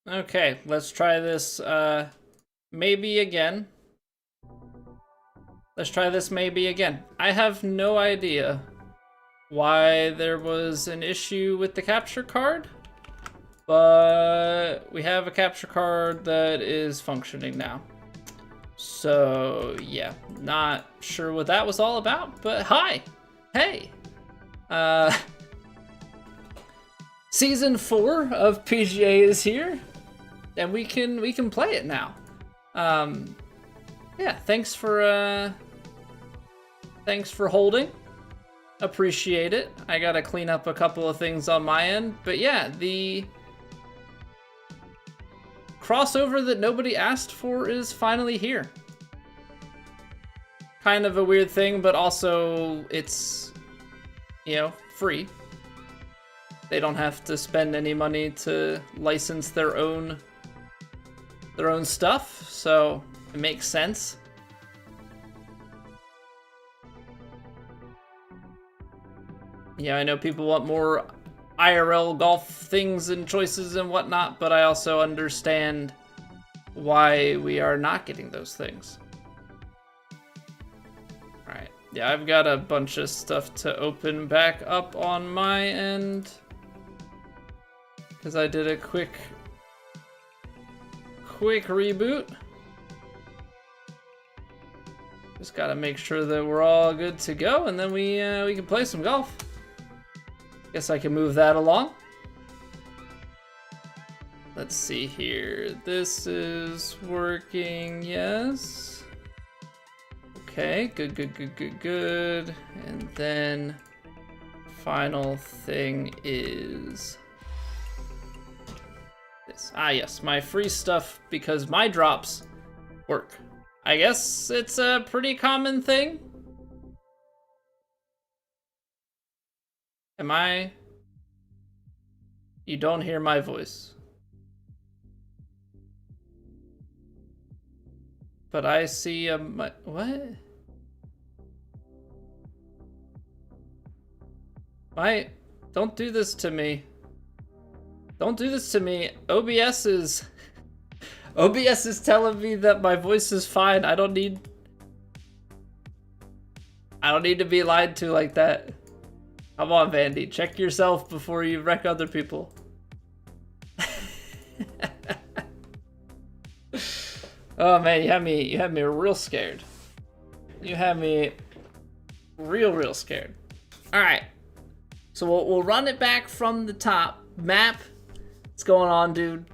Okay, let's try this, maybe again. Let's try this maybe again. I have no idea why there was an issue with the capture card, but we have a capture card that is functioning now. So, yeah, not sure what that was all about, but hi! Hey! Season 4 of PGA is here, and we can play it now. Yeah, thanks for holding. Appreciate it. I gotta clean up a couple of things on my end, but yeah, the crossover that nobody asked for is finally here. Kind of a weird thing, but also it's, you know, free. They don't have to spend any money to license their own stuff, so it makes sense. Yeah, I know people want more IRL golf things and choices and whatnot, but I also understand why we are not getting those things. Alright, yeah, I've got a bunch of stuff to open back up on my end, because I did a quick reboot. Just gotta make sure that we're all good to go, and then we can play some golf. Guess I can move that along. Let's see here. This is working, yes. Okay, good. And then final thing is this. Ah, yes, my free stuff, because my drops work. I guess it's a pretty common thing. Am I? You don't hear my voice. But I see a... What? Don't do this to me. Don't do this to me. OBS is telling me that my voice is fine. I don't need to be lied to like that. Come on, Vandy. Check yourself before you wreck other people. Oh man, you had me real scared. You had me real scared. All right. So we'll run it back from the top. Map. What's going on, dude?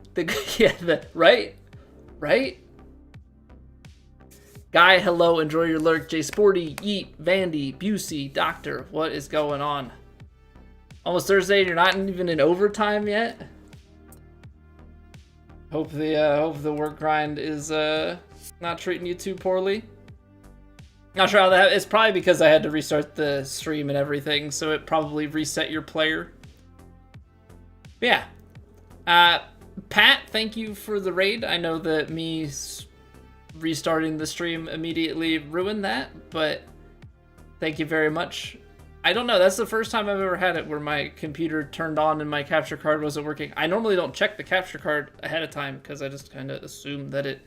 Right? Guy, hello, enjoy your lurk. J Sporty, Yeet, Vandy, Busey, Doctor, what is going on? Almost Thursday, you're not even in overtime yet? Hope the work grind is not treating you too poorly. Not sure how that. It's probably because I had to restart the stream and everything, so it probably reset your player. But yeah. Pat, thank you for the raid. I know that me restarting the stream immediately ruined that, but thank you very much. I don't know, that's the first time I've ever had it where my computer turned on and my capture card wasn't working. I normally don't check the capture card ahead of time because I just kind of assume that it'd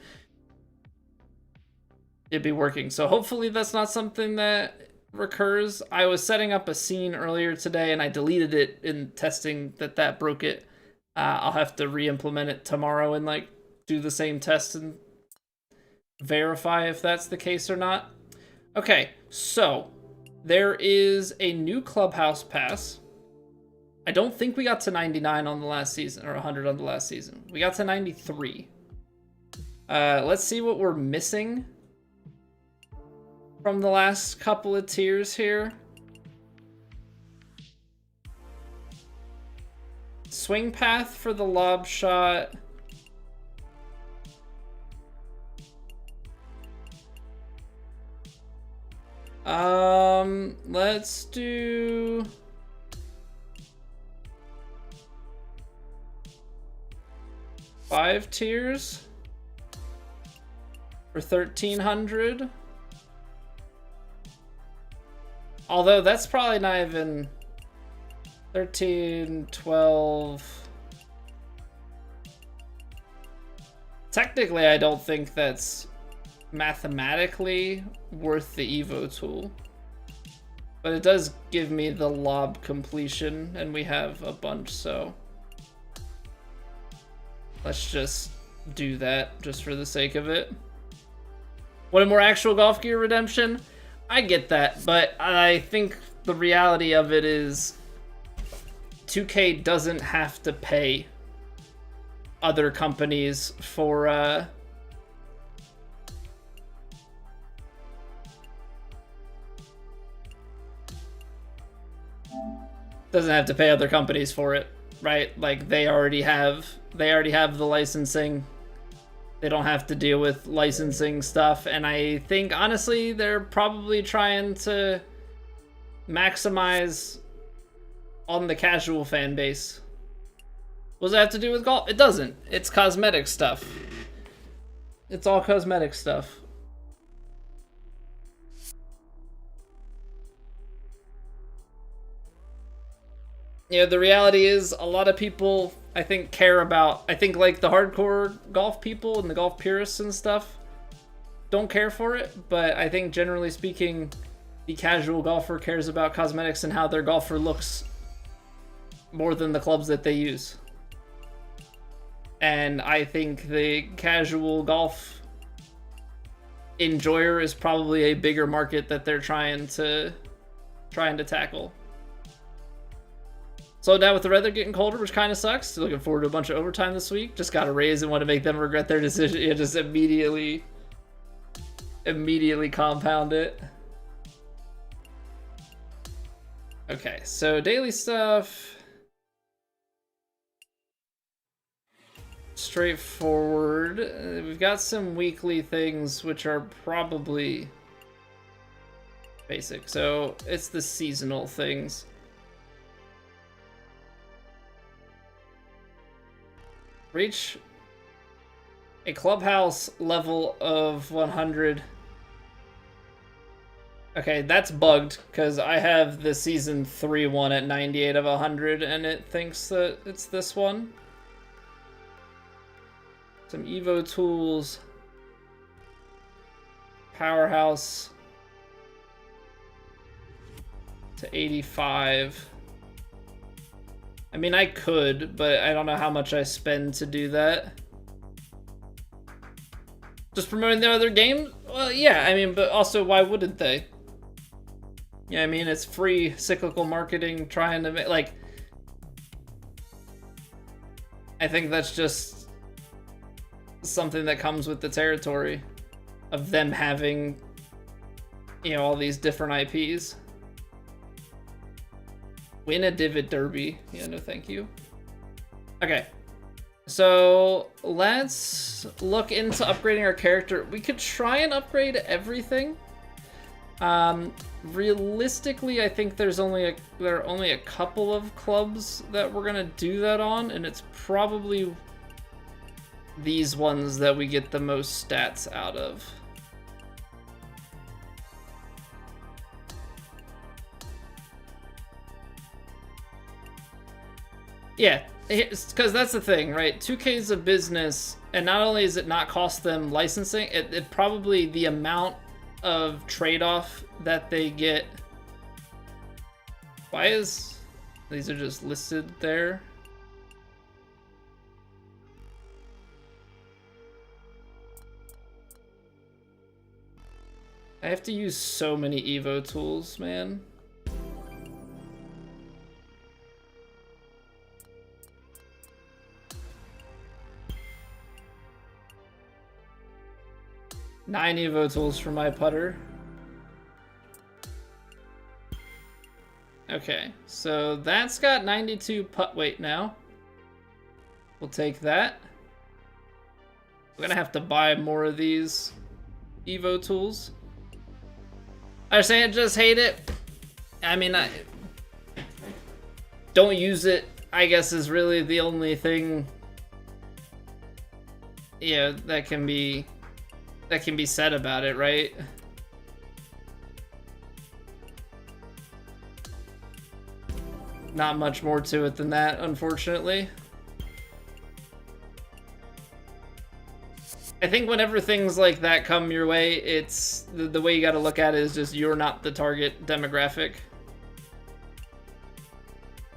be working. So hopefully that's not something that recurs. I was setting up a scene earlier today and I deleted it in testing that broke it. I'll have to re-implement it tomorrow and like do the same test and verify if that's the case or not. Okay, so there is a new clubhouse pass. I don't think we got to 99 on the last season, or 100 on the last season. We got to 93. Let's see what we're missing from the last couple of tiers here. Swing path for the lob shot. Let's do... five tiers for 1,300. Although that's probably not even 13, 12. Technically, I don't think that's mathematically worth the Evo tool. But it does give me the lob completion, and we have a bunch, so let's just do that just for the sake of it. What a more actual golf gear redemption? I get that, but I think the reality of it is 2K doesn't have to pay other companies for doesn't have to pay other companies for it, right? Like they already have the licensing. They don't have to deal with licensing stuff, and I think honestly they're probably trying to maximize on the casual fan base. What does that have to do with golf? It doesn't. It's cosmetic stuff. It's all cosmetic stuff. Yeah, the reality is a lot of people, I think, care about, I think like the hardcore golf people and the golf purists and stuff don't care for it, but I think generally speaking, the casual golfer cares about cosmetics and how their golfer looks more than the clubs that they use. And I think the casual golf enjoyer is probably a bigger market that they're trying to tackle. So now with the weather getting colder, which kind of sucks. Still looking forward to a bunch of overtime this week. Just got a raise and want to make them regret their decision. Yeah, just immediately compound it. Okay, so daily stuff. Straightforward. We've got some weekly things which are probably basic. So it's the seasonal things. Reach a clubhouse level of 100. Okay, that's bugged because I have the season 3 one at 98 of 100 and it thinks that it's this one. Some Evo tools. Powerhouse to 85. I mean, I could, but I don't know how much I spend to do that. Just promoting the other game? Well, yeah, I mean, but also, why wouldn't they? Yeah, I mean, it's free cyclical marketing trying to make, like... I think that's just something that comes with the territory of them having, you know, all these different IPs. Win a Divot Derby. Yeah, no thank you. Okay. So let's look into upgrading our character. We could try and upgrade everything. Realistically, I think there are only a couple of clubs that we're gonna do that on, and it's probably these ones that we get the most stats out of. Yeah, because that's the thing, right? 2K is a business, and not only does it not cost them licensing, it probably the amount of trade-off that they get. Why is these are just listed there? I have to use so many Evo tools, man. Nine Evo tools for my putter. Okay, so that's got 92 putt weight now. We'll take that. We're gonna have to buy more of these Evo tools. I say I just hate it. I mean, I don't use it, I guess, is really the only thing, yeah, that can be said about it, right? Not much more to it than that, unfortunately. I think whenever things like that come your way, it's the way you got to look at it is just you're not the target demographic.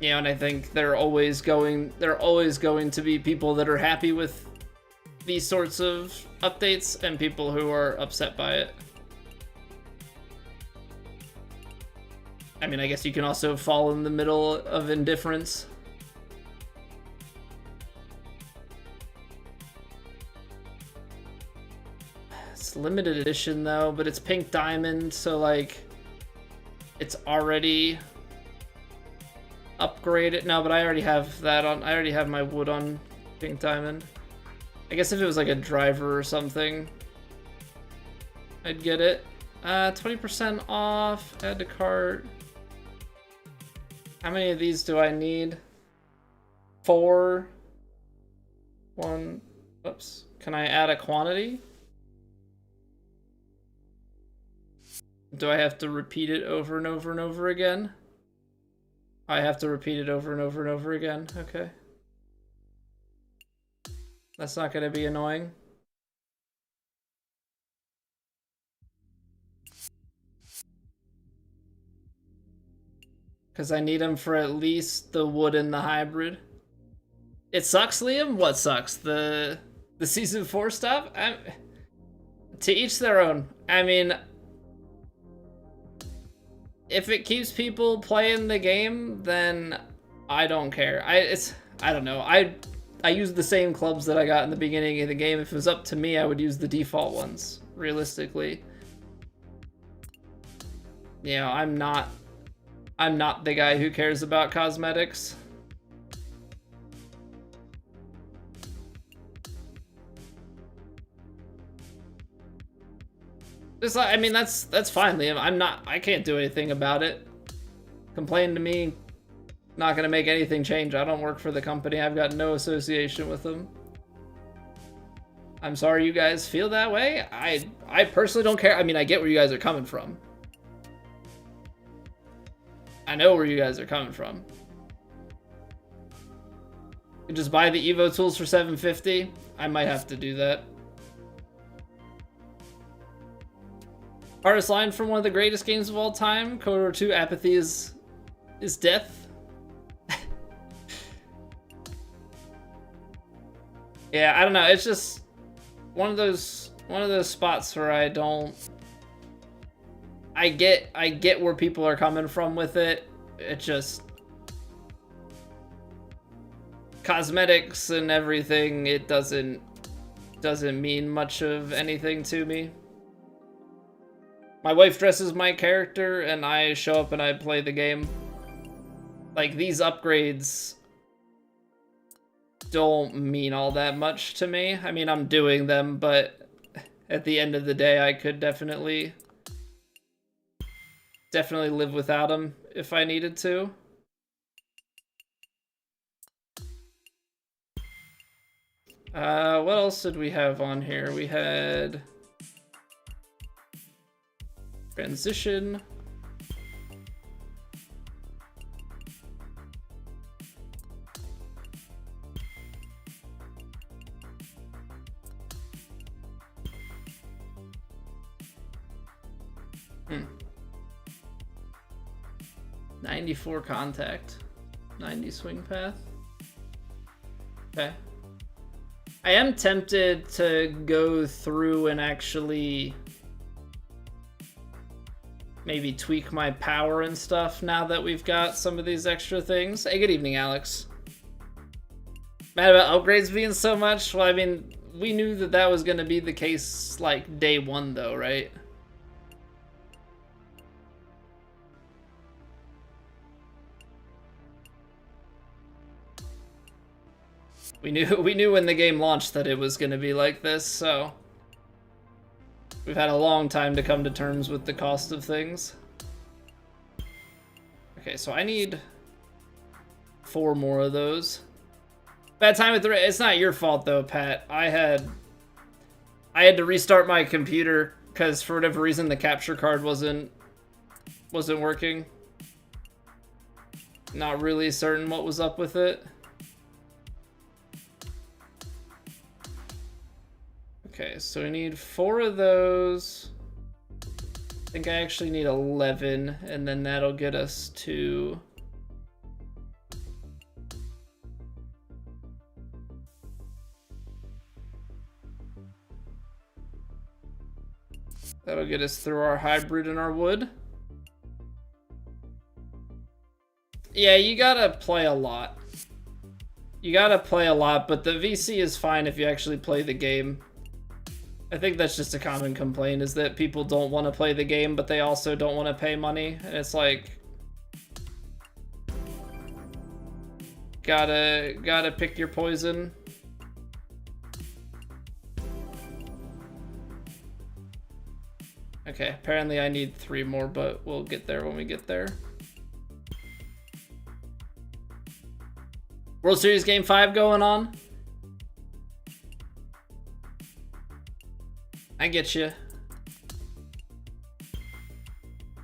You know, and I think there are always going to be people that are happy with these sorts of updates and people who are upset by it. I mean, I guess you can also fall in the middle of indifference. It's limited edition though, but it's pink diamond, so like it's already upgraded. No, but I already have that on. I already have my wood on pink diamond. I guess if it was like a driver or something, I'd get it. 20% off, add to cart. How many of these do I need? 4. 1. Oops. Can I add a quantity? Do I have to repeat it over and over and over again? I have to repeat it over and over and over again. Okay. That's not going to be annoying. Because I need them for at least the wood and the hybrid. It sucks, Liam? What sucks? The Season 4 stuff? To each their own. I mean, if it keeps people playing the game, then I don't care. I don't know. I use the same clubs that I got in the beginning of the game. If it was up to me, I would use the default ones, realistically. You know, I'm not the guy who cares about cosmetics. Just like, I mean, that's fine, Liam. I can't do anything about it. Complain to me, not gonna make anything change. I don't work for the company. I've got no association with them. I'm sorry you guys feel that way. I personally don't care. I mean, I get where you guys are coming from. I know where you guys are coming from. You just buy the Evo tools for $750. I might have to do that. Hardest line from one of the greatest games of all time, KOTOR 2, apathy is death. Yeah, I don't know. It's just one of those spots where I get where people are coming from with it. It just cosmetics and everything, it doesn't mean much of anything to me. My wife dresses my character and I show up and I play the game. Like, these upgrades don't mean all that much to me. I mean, I'm doing them, but at the end of the day, I could definitely live without them if I needed to. What else did we have on here? We had transition. Hmm. 94 contact. 90 swing path. Okay. I am tempted to go through and actually maybe tweak my power and stuff now that we've got some of these extra things. Hey, good evening, Alex. Mad about upgrades being so much? Well, I mean, we knew that that was going to be the case, like, day one, though, right? We knew when the game launched that it was going to be like this, so we've had a long time to come to terms with the cost of things. Okay, so I need 4 more of those. Bad time with the... It's not your fault, though, Pat. I had to restart my computer because for whatever reason the capture card wasn't working. Not really certain what was up with it. Okay, so we need 4 of those. I think I actually need 11, and then that'll get us to... That'll get us through our hybrid and our wood. Yeah, you gotta play a lot. You gotta play a lot, but the VC is fine if you actually play the game. I think that's just a common complaint, is that people don't want to play the game, but they also don't want to pay money. And it's like... Gotta pick your poison. Okay, apparently I need 3 more, but we'll get there when we get there. World Series Game 5 going on? I get you.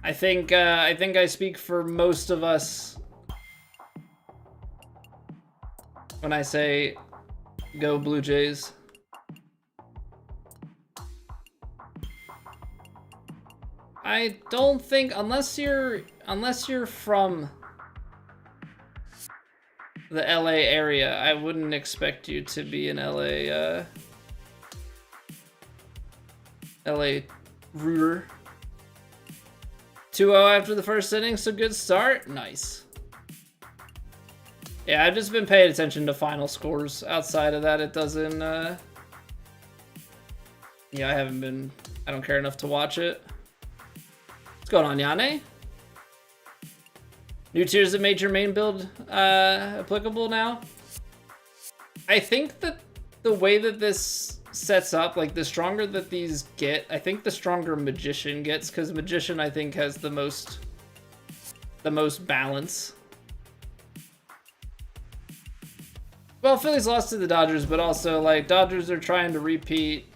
I think I speak for most of us when I say go Blue Jays. I don't think, unless you're from the LA area, I wouldn't expect you to be an LA rooter. 2-0 after the first inning, so good start. Nice. Yeah, I've just been paying attention to final scores. Outside of that, it doesn't, yeah, I don't care enough to watch it. What's going on, Yane? New tiers that made your main build applicable now? I think that the way that this sets up, like the stronger that these get, I think the stronger Magician gets, because Magician I think has the most balance. Well, Phillies lost to the Dodgers, but also like Dodgers are trying to repeat,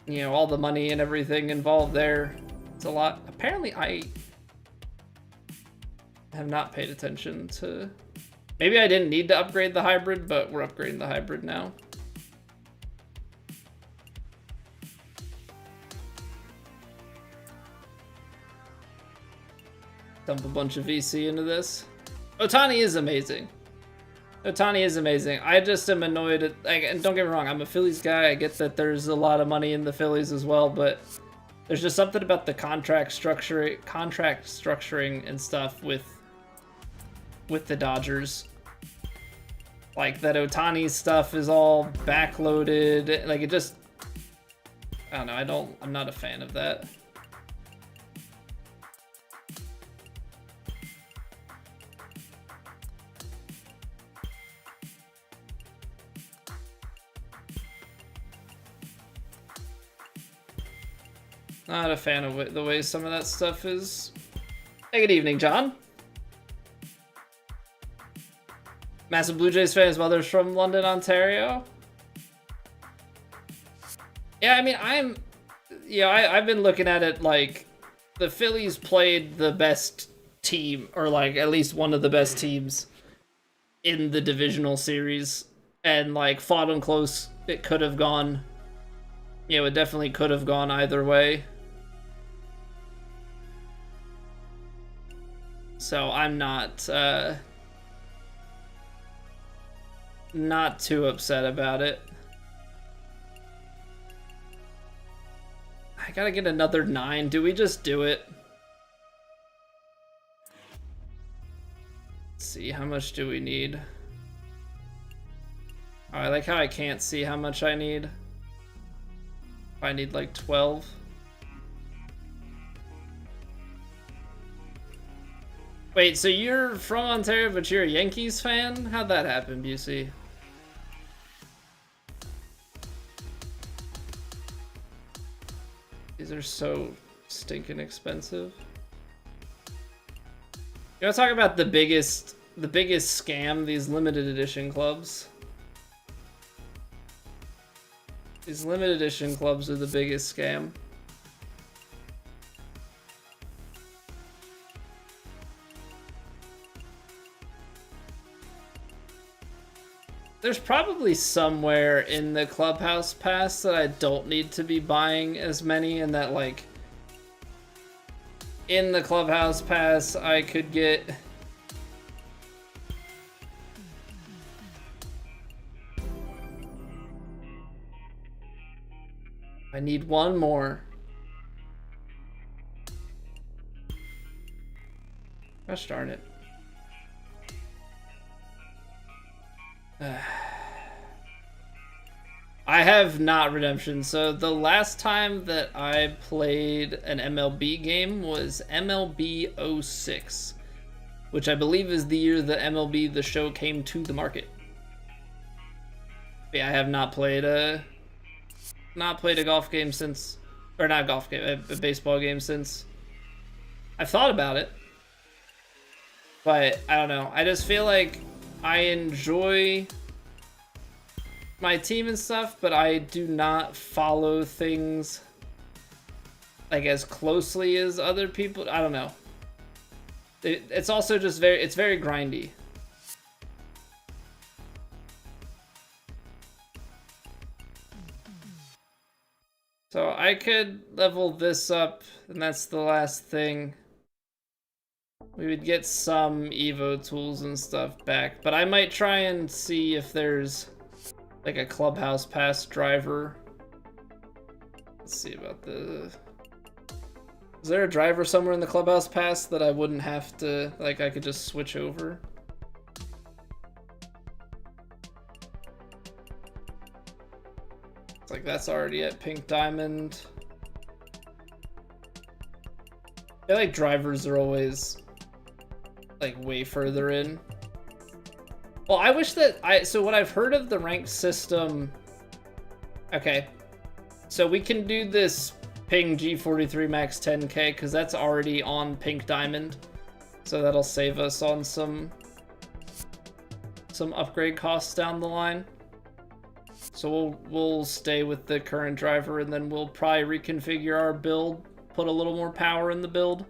you know, all the money and everything involved there. It's a lot. Apparently I have not paid attention to... Maybe I didn't need to upgrade the hybrid, but we're upgrading the hybrid now. Dump a bunch of VC into this. Ohtani is amazing. Ohtani is amazing. I just am annoyed at... and don't get me wrong, I'm a Phillies guy. I get that there's a lot of money in the Phillies as well, but there's just something about the contract structuring and stuff with the Dodgers. Like that Ohtani stuff is all backloaded. Like it just... I don't know. I'm not a fan of that. Not a fan of the way some of that stuff is. Hey, good evening, John. Massive Blue Jays fan. His mother's from London, Ontario. Yeah, I mean, I've been looking at it like the Phillies played the best team, or like at least one of the best teams in the divisional series, and like fought them close. It could have gone, you know, it definitely could have gone either way. So I'm not too upset about it. I gotta get another 9. Do we just do it? Let's see, how much do we need? Oh, I like how I can't see how much I need. I need like 12. Wait, so you're from Ontario, but you're a Yankees fan? How'd that happen, Busey? These are so stinking expensive. You wanna talk about the biggest scam, these limited edition clubs? These limited edition clubs are the biggest scam. there's probably somewhere in the Clubhouse Pass that I don't need to be buying as many, and that, like, in the Clubhouse Pass I could get... I need one more. Gosh darn it. I have not redemption. So the last time that I played an MLB game was MLB 06, which I believe is the year that MLB The Show came to the market. But yeah, I have not played a golf game since, or not a golf game, a baseball game since. I've thought about it, but I don't know. I just feel like I enjoy my team and stuff, but I do not follow things like as closely as other people. I don't know. It's also just it's very grindy. So I could level this up, and that's the last thing. We would get some Evo tools and stuff back, but I might try and see if there's like a Clubhouse Pass driver. Let's see about the... Is there a driver somewhere in the Clubhouse Pass that I wouldn't have to, like, I could just switch over? It's like that's already at Pink Diamond. I feel like drivers are always like way further in. Well, I wish that so what I've heard of the ranked system. Okay, so we can do this Ping G43 Max 10K because that's already on Pink Diamond, so that'll save us on some upgrade costs down the line. So we'll stay with the current driver, and then we'll probably reconfigure our build, put a little more power in the build,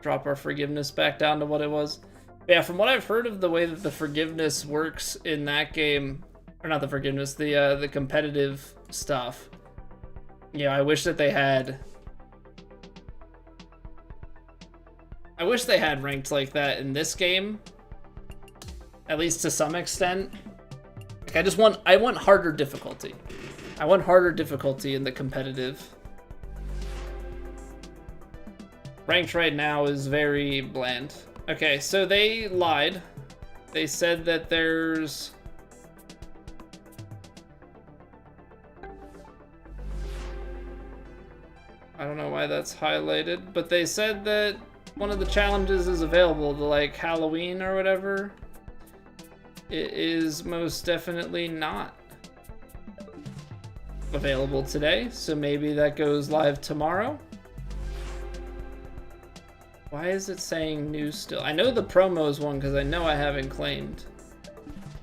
drop our forgiveness back down to what it was. But yeah, from what I've heard of the way that the forgiveness works in that game, or not the forgiveness, the competitive stuff. Yeah, I wish that they had. I wish they had ranked like that in this game, at least to some extent. Like I want harder difficulty. I want harder difficulty in the competitive. Ranked right now is very bland. Okay, so they lied. They said that there's... I don't know why that's highlighted, but they said that one of the challenges is available, the like Halloween or whatever. It is most definitely not available today, so maybe that goes live tomorrow. Why is it saying new still? I know the promo is one because I know I haven't claimed.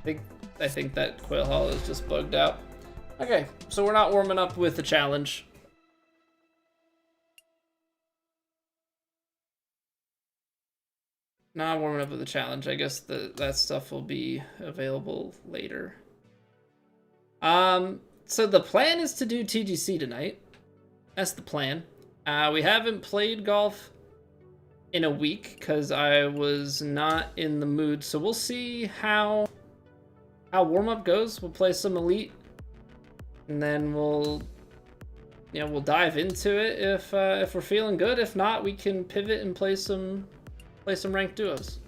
I think that Quail Hall is just bugged out. Okay, so we're not warming up with the challenge. Not warming up with the challenge. I guess that stuff will be available later. So the plan is to do TGC tonight. That's the plan. We haven't played golf in a week because I was not in the mood. So we'll see how warm-up goes. We'll play some Elite, and then we'll dive into it if we're feeling good. If not, we can pivot and play some ranked duos.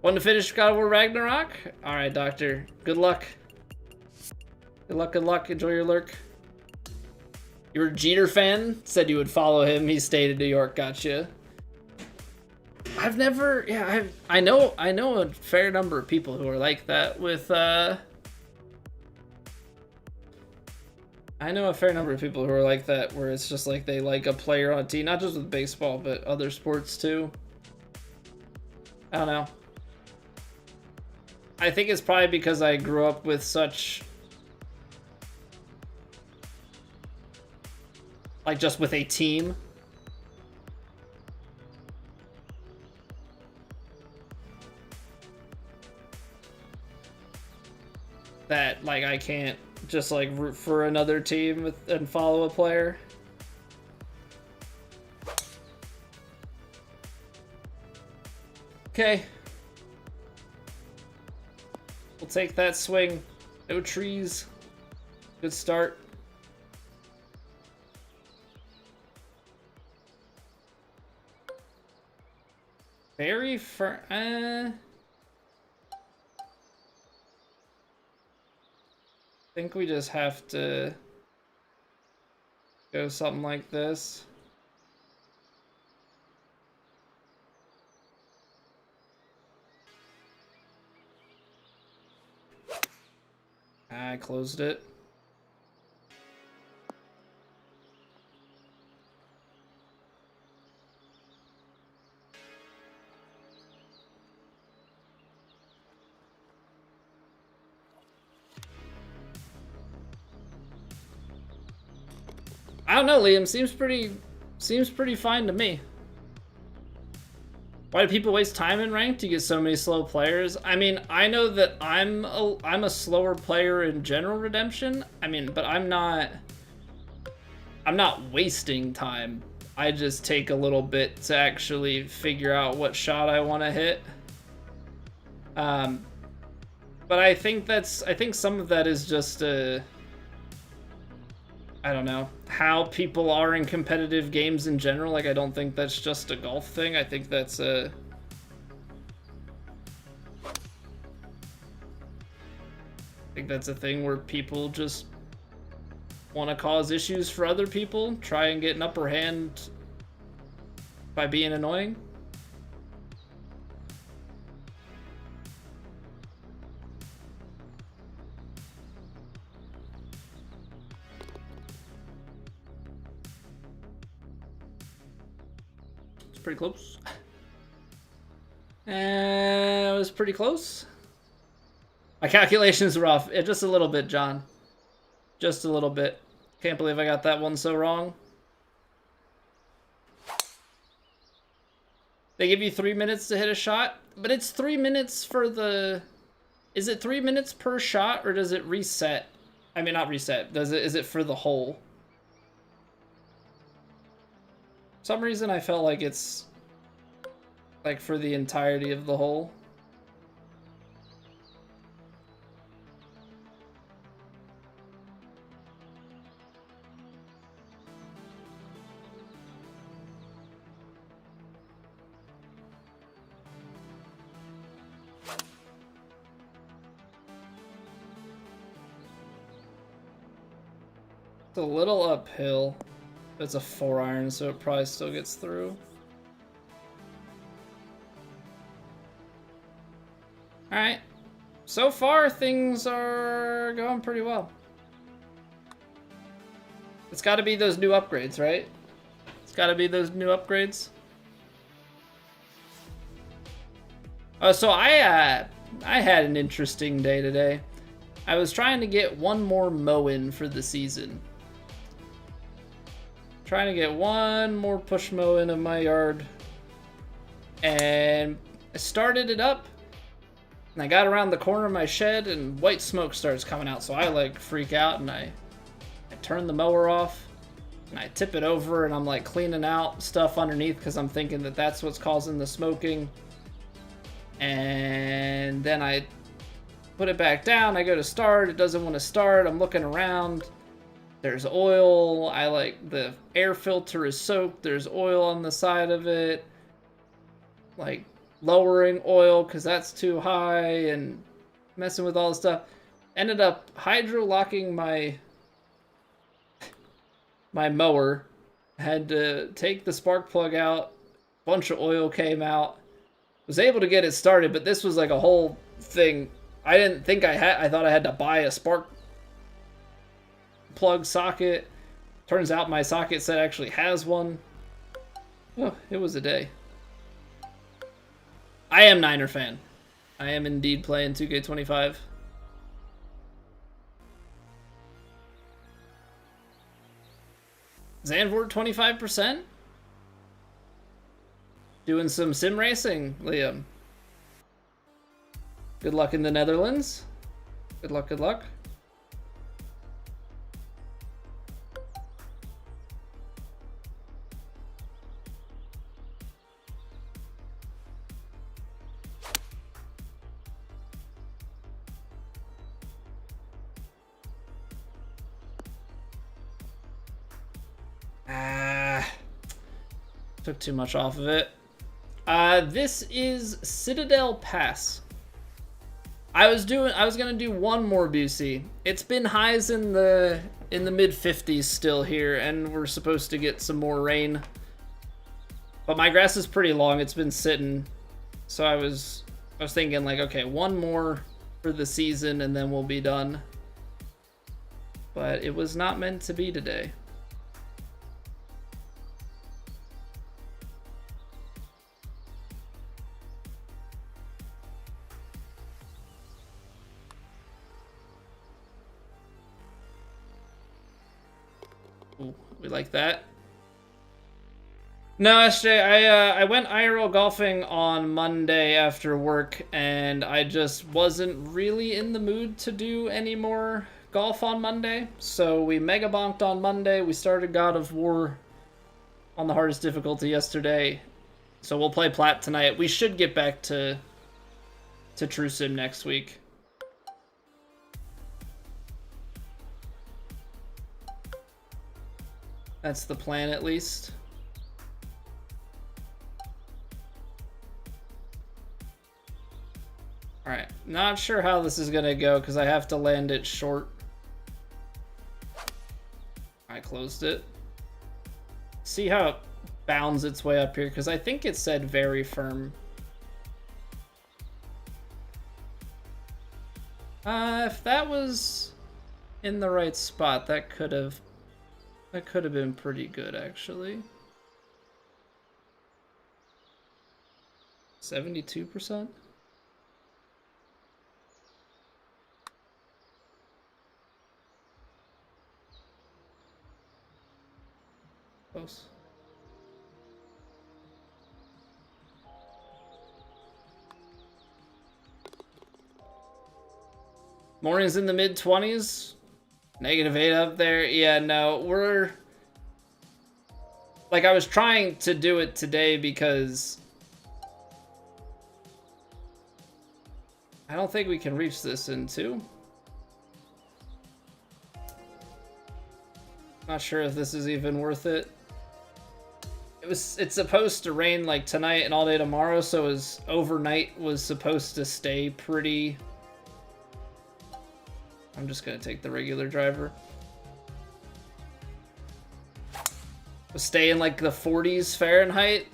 Want to finish God of War Ragnarok? All right, Doctor. Good luck. Good luck, good luck. Enjoy your lurk. You're a Jeter fan? Said you would follow him. He stayed in New York. Gotcha. I've never... Yeah, I know a fair number of people who are like that with... I know a fair number of people who are like that, where it's just like they like a player on a team, not just with baseball, but other sports too. I don't know. I think it's probably because I grew up with such... like, just with a team. that like I can't just like root for another team and follow a player. Okay. We'll take that swing. No trees. Good start. Very far. I think we just have to go something like this. I closed it. I don't know, Liam. Seems pretty fine to me. Why do people waste time in ranked? You get so many slow players. I mean, I know that I'm a slower player in general redemption. I mean, but I'm not wasting time. I just take a little bit to actually figure out what shot I want to hit. But I think some of that is just I don't know, how people are in competitive games in general. Like, I don't think that's just a golf thing. I think that's a... thing where people just want to cause issues for other people, try and get an upper hand by being annoying. Pretty close. It was pretty close. My calculations were off. Just a little bit, John. Just a little bit. Can't believe I got that one so wrong. They give you 3 minutes to hit a shot, but it's 3 minutes for the... Is it 3 minutes per shot, or does it reset? I mean, not reset. Is it for the hole? For some reason I felt like it's like for the entirety of the hole. It's a little uphill. It's a 4-iron, so it probably still gets through. Alright. So far, things are going pretty well. It's got to be those new upgrades, right? It's got to be those new upgrades. So I had an interesting day today. I was trying to get one more mow in for the season. Trying to get one more push mow in of my yard. And I started it up. And I got around the corner of my shed and white smoke starts coming out. So I like freak out and I turn the mower off. And I tip it over and I'm like cleaning out stuff underneath because I'm thinking that that's what's causing the smoking. And then I put it back down. I go to start. It doesn't want to start. I'm looking around. There's oil. The air filter is soaked. There's oil on the side of it. Like lowering oil because that's too high and messing with all the stuff. Ended up hydro locking my mower. Had to take the spark plug out. Bunch of oil came out. Was able to get it started, but this was like a whole thing. I didn't think I thought I had to buy a spark plug socket. Turns out my socket set actually has one. Oh, it was a day. I am Niner fan. I am indeed playing 2K25. Zandvoort 25%? Doing some sim racing, Liam. Good luck in the Netherlands. Good luck, good luck. Took too much off of it. This is Citadel Pass. I was gonna do one more Busey. It's been highs in the mid 50s still here, and we're supposed to get some more rain. But my grass is pretty long. It's been sitting, so I was thinking like, okay, one more for the season, and then we'll be done. But it was not meant to be today. Ooh, we like that. No, SJ, I went IRL golfing on Monday after work, and I just wasn't really in the mood to do any more golf on Monday. So we mega bonked on Monday. We started God of War on the hardest difficulty yesterday. So we'll play Plat tonight. We should get back to True Sim next week. That's the plan, at least. Alright, not sure how this is gonna go because I have to land it short. I closed it. See how it bounds its way up here, because I think it said very firm. If that was in the right spot, that could have been pretty good, actually. 72%? Close. Morning's in the mid-20s. -8 up there. Yeah, no, we're... Like, I was trying to do it today because... I don't think we can reach this in 2. Not sure if this is even worth it. It's supposed to rain like tonight and all day tomorrow, so overnight was supposed to stay pretty... I'm just gonna take the regular driver. We'll stay in like the 40s Fahrenheit.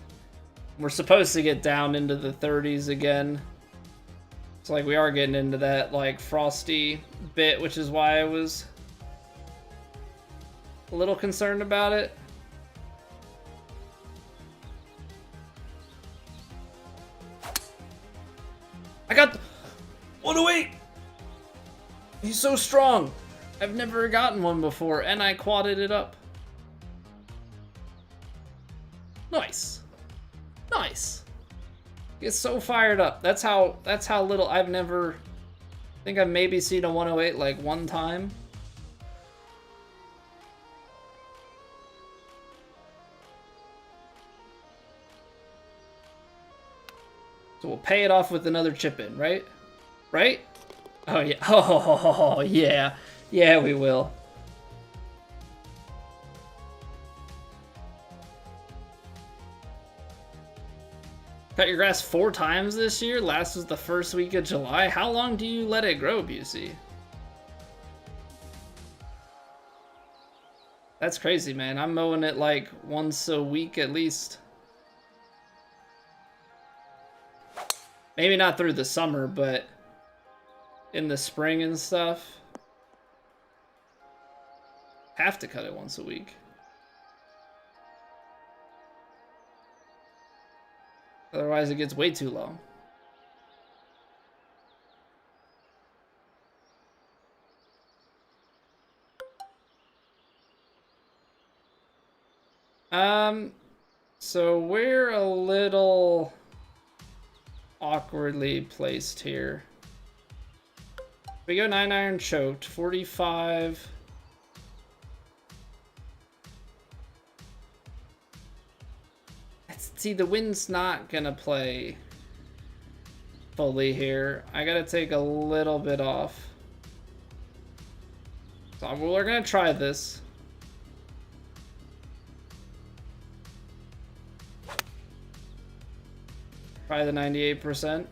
We're supposed to get down into the 30s again. So like we are getting into that like frosty bit, which is why I was a little concerned about it. I got 108! He's so strong! I've never gotten one before, and I quadded it up. Nice. Nice. Gets so fired up. That's how little I think I've maybe seen a 108 like one time. So we'll pay it off with another chip in, right? Right? Oh yeah. Oh yeah. Yeah, we will. Cut your grass 4 times this year? Last was the first week of July. How long do you let it grow, Busey? That's crazy, man. I'm mowing it like once a week at least. Maybe not through the summer, but in the spring and stuff. Have to cut it once a week. Otherwise it gets way too long. So we're a little awkwardly placed here. We go 9-iron choked, 45. See, the wind's not gonna play fully here. I gotta take a little bit off. So we're gonna try this. Try the 98%.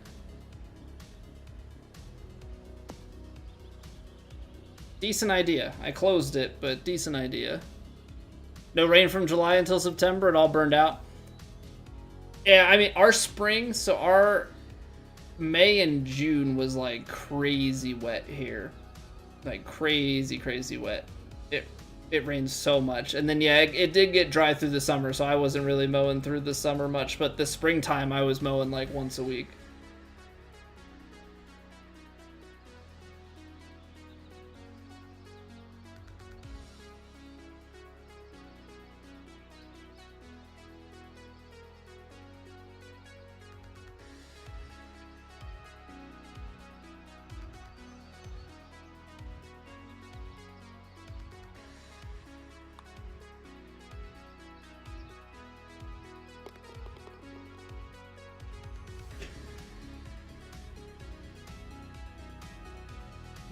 Decent idea. I closed it, but decent idea. No rain from July until September. It all burned out. Yeah, I mean, our spring, so our May and June was like crazy wet here. Like crazy, crazy wet. It rained so much. And then, yeah, it did get dry through the summer, so I wasn't really mowing through the summer much. But the springtime, I was mowing like once a week.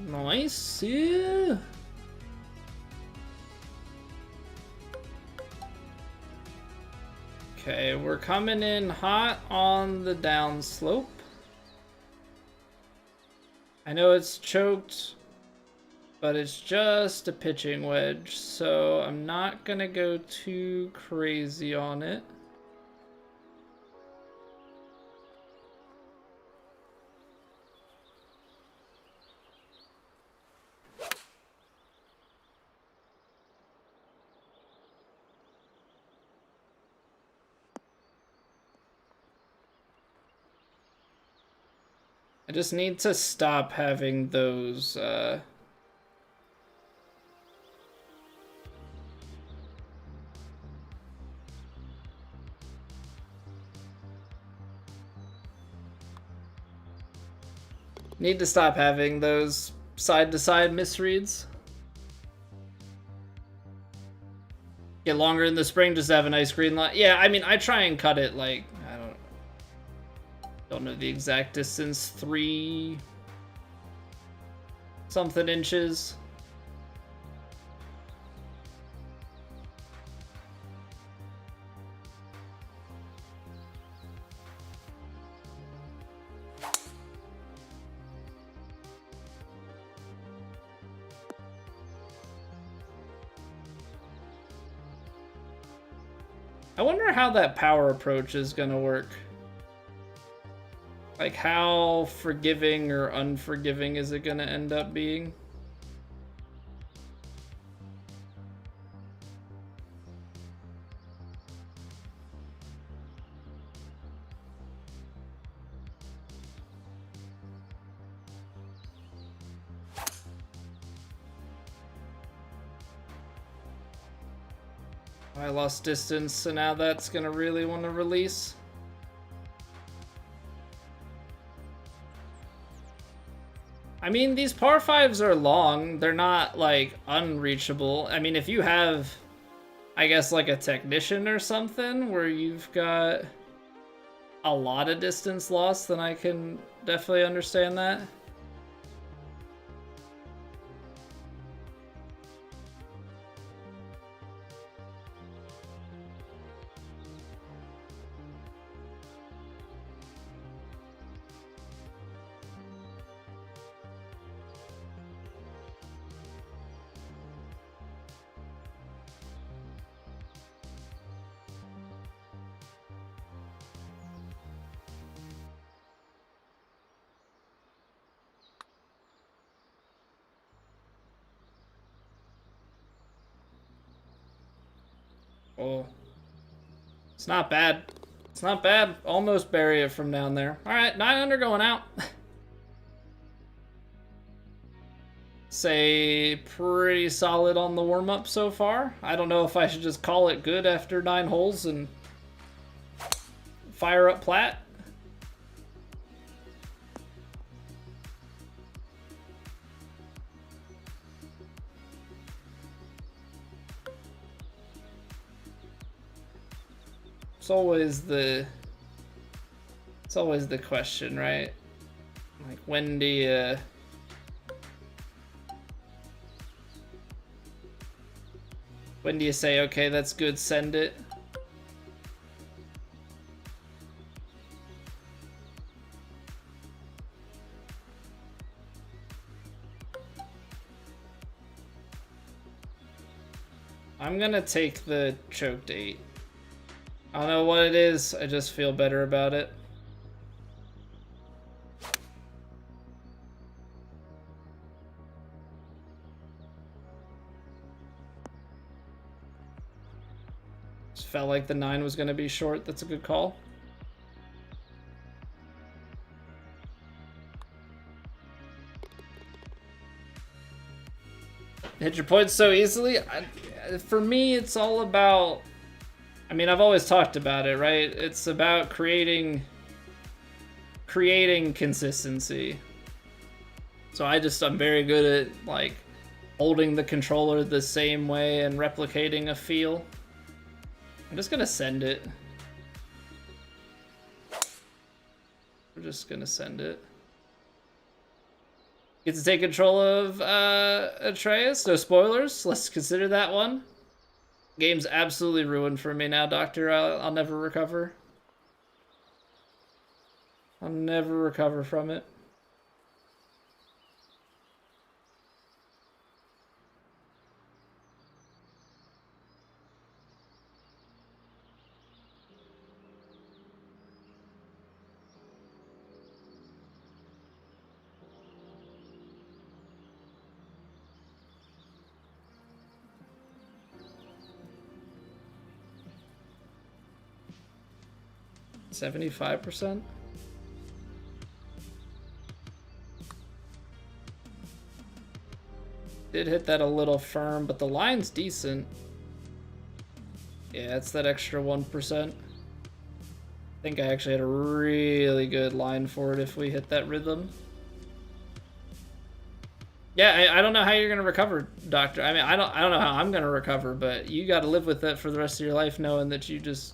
Nice, yeah. Okay, we're coming in hot on the downslope. I know it's choked, but it's just a pitching wedge, so I'm not gonna go too crazy on it. I just need to stop having those, need to stop having those side-to-side misreads. Get longer in the spring, just have a nice green line. Yeah, I mean, I try and cut it like, don't know the exact distance, 3 something inches. I wonder how that power approach is gonna work. Like, how forgiving or unforgiving is it gonna end up being? I lost distance, so now that's gonna really want to release. I mean, these par 5s are long. They're not, like, unreachable. I mean, if you have, I guess, like a technician or something where you've got a lot of distance lost, then I can definitely understand that. Oh, it's not bad. It's not bad. Almost bury it from down there. All right, 9 under going out. Say pretty solid on the warm-up so far. I don't know if I should just call it good after 9 holes and fire up plat. It's always the question, right? Like, when do you say, okay, that's good, send it? I'm gonna take the choked 8. I don't know what it is, I just feel better about it. Just felt like the 9 was gonna be short, that's a good call. Hit your points so easily? For me, it's all about... I mean, I've always talked about it, right? It's about creating consistency. So I'm very good at, like, holding the controller the same way and replicating a feel. I'm just gonna send it. We're just gonna send it. Get to take control of Atreus. No spoilers. Let's consider that one. Game's absolutely ruined for me now, Doctor. I'll never recover. I'll never recover from it. $75%? Did hit that a little firm, but the line's decent. Yeah, it's that extra 1%. I think I actually had a really good line for it if we hit that rhythm. Yeah, I don't know how you're gonna recover, Doctor. I mean, I don't know how I'm gonna recover, but you got to live with it for the rest of your life, knowing that you just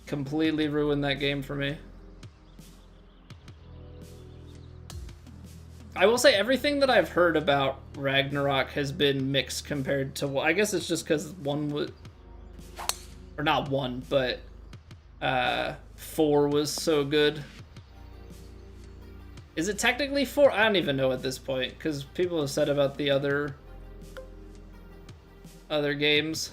completely ruined that game for me. I will say everything that I've heard about Ragnarok has been mixed compared to... I guess it's just because one was... Or not one, but 4 was so good. Is it technically 4? I don't even know at this point, because people have said about the other games.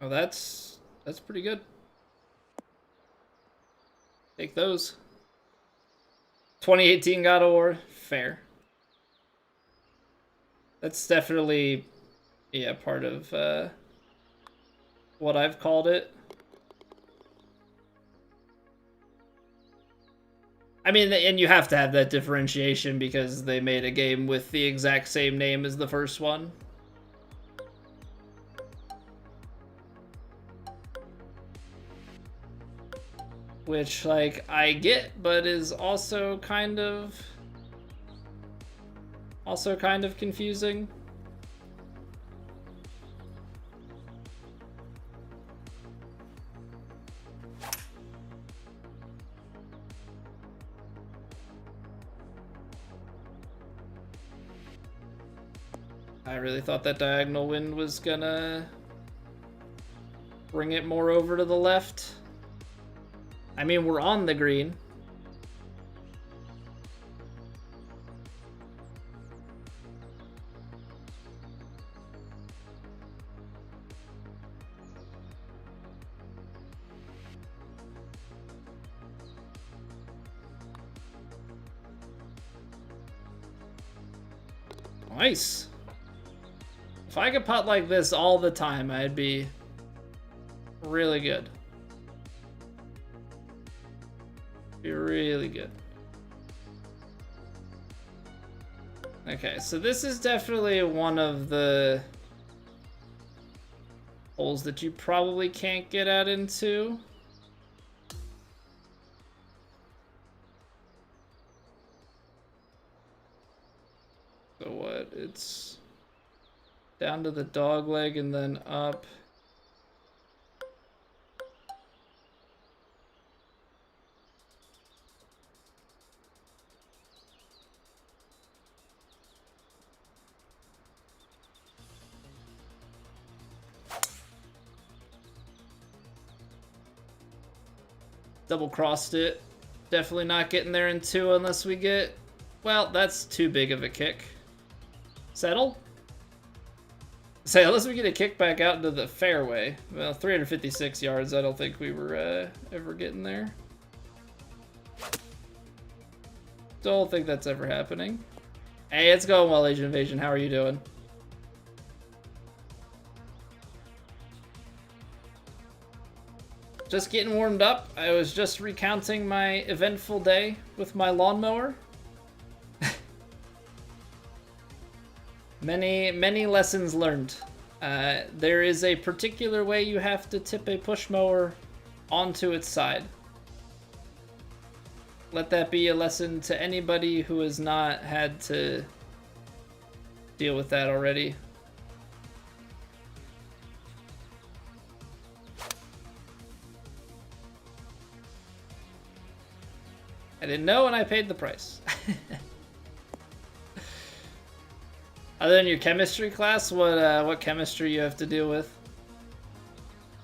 Oh, that's pretty good. Take those. 2018 God of War, fair. That's definitely, yeah, part of what I've called it. I mean, and you have to have that differentiation because they made a game with the exact same name as the first one. Which, like, I get, but is also kind of confusing. I really thought that diagonal wind was gonna bring it more over to the left. I mean, we're on the green. Nice. If I could putt like this all the time, I'd be really good. Be really good. Okay, so this is definitely one of the holes that you probably can't get out into. So what? It's down to the dog leg and then up. Double crossed it. Definitely not getting there in 2 unless we get... Well, that's too big of a kick. Settle? Say, unless we get a kick back out into the fairway. Well, 356 yards, I don't think we were ever getting there. Don't think that's ever happening. Hey, it's going well, Asian Invasion. How are you doing? Just getting warmed up. I was just recounting my eventful day with my lawnmower. Many lessons learned. There is a particular way you have to tip a push mower onto its side. Let that be a lesson to anybody who has not had to deal with that already. I didn't know and I paid the price. Other than your chemistry class, what chemistry you have to deal with?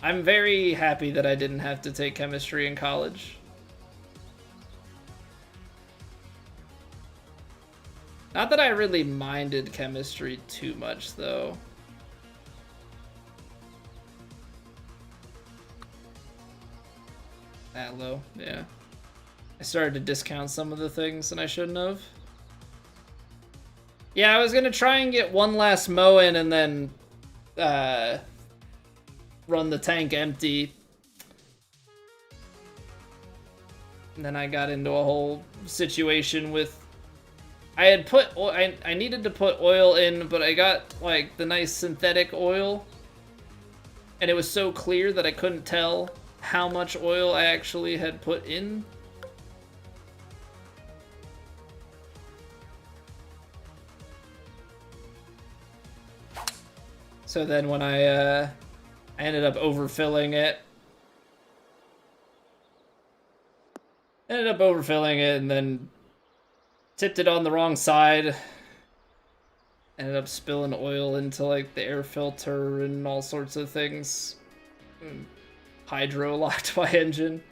I'm very happy that I didn't have to take chemistry in college. Not that I really minded chemistry too much, though. That low, yeah. I started to discount some of the things and I shouldn't have. Yeah, I was gonna try and get one last mow in and then run the tank empty. And then I got into a whole situation with... I had put... I needed to put oil in, but I got, like, the nice synthetic oil. And it was so clear that I couldn't tell how much oil I actually had put in. So then when I ended up overfilling it. Ended up overfilling it and then tipped it on the wrong side. Ended up spilling oil into like the air filter and all sorts of things. Hydro locked my engine.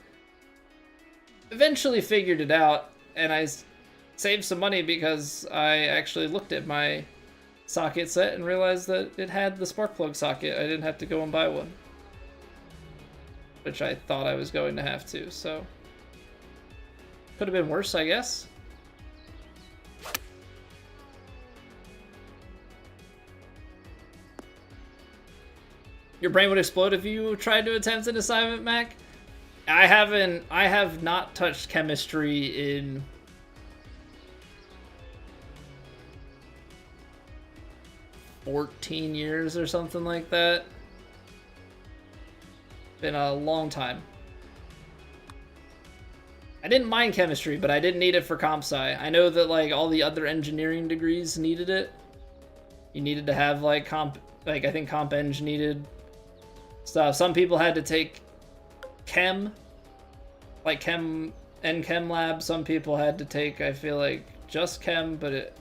Eventually figured it out and I saved some money because I actually looked at my socket set and realized that it had the spark plug socket. I didn't have to go and buy one, which I thought I was going to have to, so could have been worse, I guess. Your brain would explode if you tried to attempt an assignment, Mac. I have not touched chemistry in 14 years or something like that. Been a long time. I didn't mind chemistry, but I didn't need it for comp sci. I know that like all the other engineering degrees needed it. You needed to have like I think comp eng needed stuff. Some people had to take chem, like chem and chem lab. Some people had to take, I feel like, just chem, but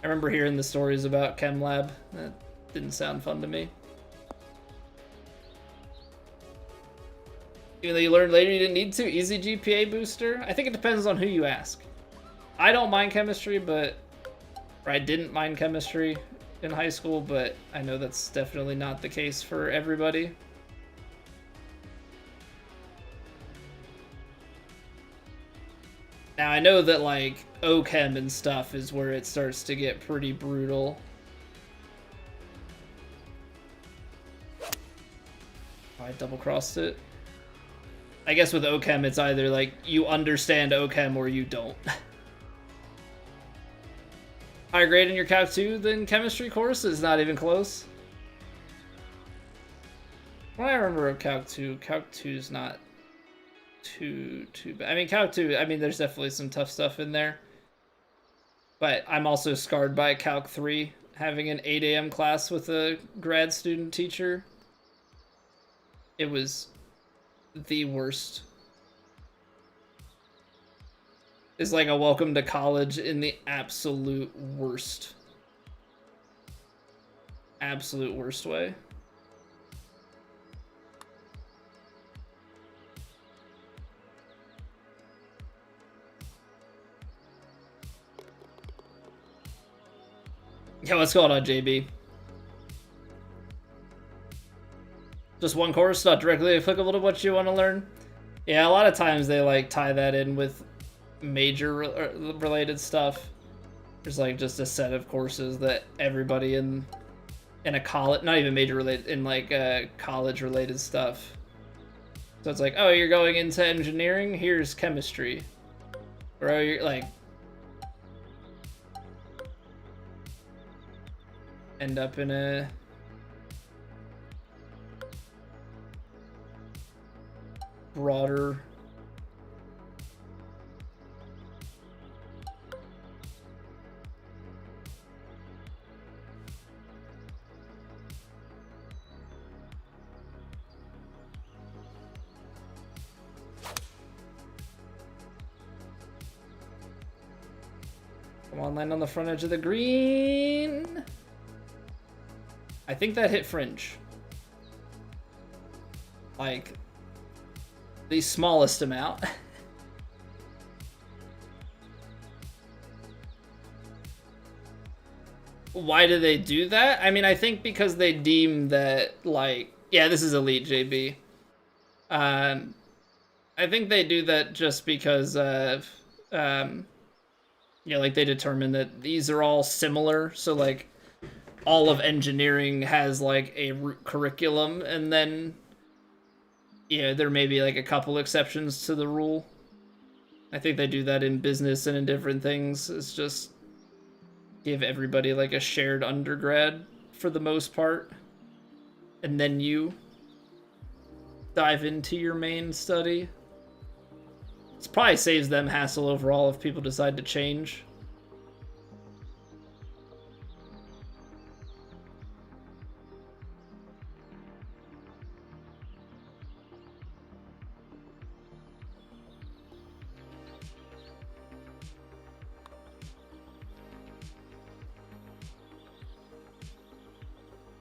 I remember hearing the stories about Chem Lab. That didn't sound fun to me. Even though you learned later you didn't need to. Easy GPA booster? I think it depends on who you ask. I don't mind chemistry, or I didn't mind chemistry in high school, but I know that's definitely not the case for everybody. Now, I know that, like, OChem and stuff is where it starts to get pretty brutal. I double-crossed it. I guess with OChem, it's either like you understand OChem or you don't. Higher grade in your Calc 2 than chemistry course is not even close. Well, I remember Calc 2. Calc 2 is not too bad. I mean, Calc 2, I mean, there's definitely some tough stuff in there. But I'm also scarred by Calc 3, having an 8 a.m. class with a grad student teacher. It was the worst. It's like a welcome to college in the absolute worst. Absolute worst way. Yeah, what's going on, JB? Just one course, not directly applicable to what you want to learn? Yeah, a lot of times they like tie that in with major related stuff. There's like just a set of courses that everybody in a college, not even major related, in like college related stuff. So it's like, oh, you're going into engineering, here's chemistry. Or oh, you're like, end up in a broader come on, land on the front edge of the green. I think that hit fringe. Like, the smallest amount. Why do they do that? I mean, I think because they deem that, like, yeah, this is elite, JB. I think they do that just because of, you know, like, they determine that these are all similar, so, like, all of engineering has, like, a root curriculum, and then, yeah, there may be, like, a couple exceptions to the rule. I think they do that in business and in different things. It's just give everybody, like, a shared undergrad for the most part, and then you dive into your main study. It probably saves them hassle overall if people decide to change.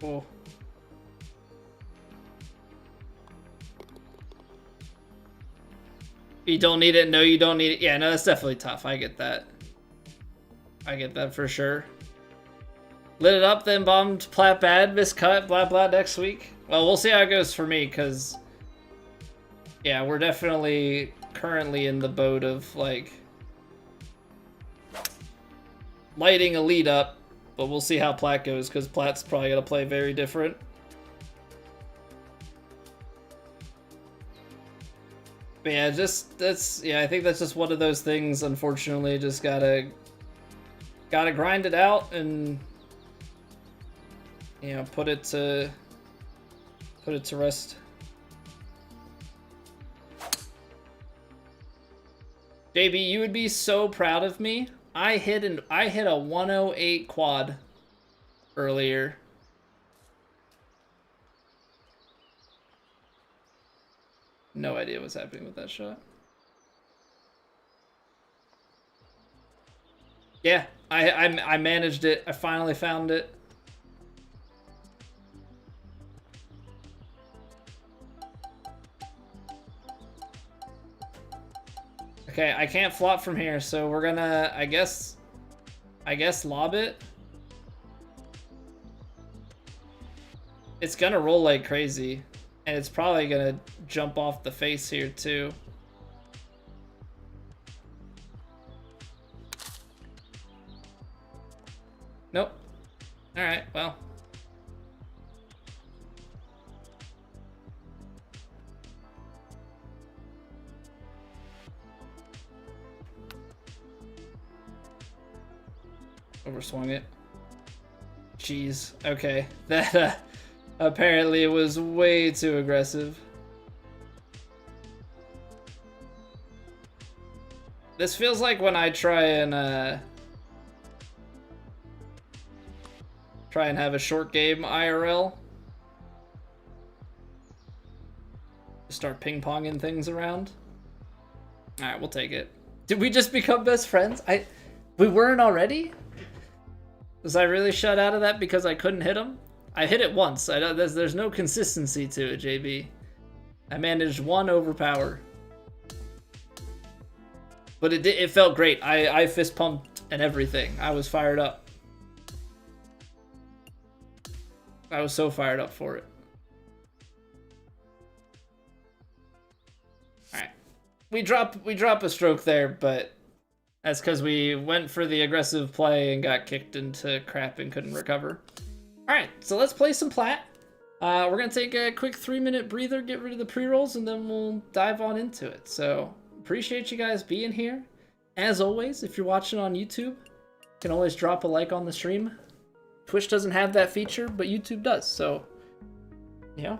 Cool. You don't need it. No, you don't need it. Yeah, no, that's definitely tough. I get that. I get that for sure. Lit it up, then bombed plat bad, miscut, blah blah next week. Well, we'll see how it goes for me, because yeah, we're definitely currently in the boat of like lighting elite up, but we'll see how plat goes, because plat's probably gonna play very different. But yeah, I think that's just one of those things, unfortunately. Just gotta grind it out and, you know, put it to rest. JB, you would be so proud of me. I hit a 108 quad earlier. No idea what's happening with that shot. Yeah, I managed it. I finally found it. Okay, I can't flop from here, so we're gonna, I guess lob it. It's gonna roll like crazy, and it's probably gonna jump off the face here too. Nope. All right, well. Overswung it. Jeez. Okay. That apparently it was way too aggressive. This feels like when I try and have a short game IRL. Start ping-ponging things around. Alright, we'll take it. Did we just become best friends? We weren't already? Was I really shut out of that because I couldn't hit him? I hit it once. There's no consistency to it, JB. I managed one overpower. But it felt great. I fist pumped and everything. I was fired up. I was so fired up for it. Alright. We drop a stroke there, but that's because we went for the aggressive play and got kicked into crap and couldn't recover. Alright, so let's play some plat. We're going to take a quick 3-minute breather, get rid of the pre-rolls, and then we'll dive on into it. So, appreciate you guys being here. As always, if you're watching on YouTube, you can always drop a like on the stream. Twitch doesn't have that feature, but YouTube does. So, you know,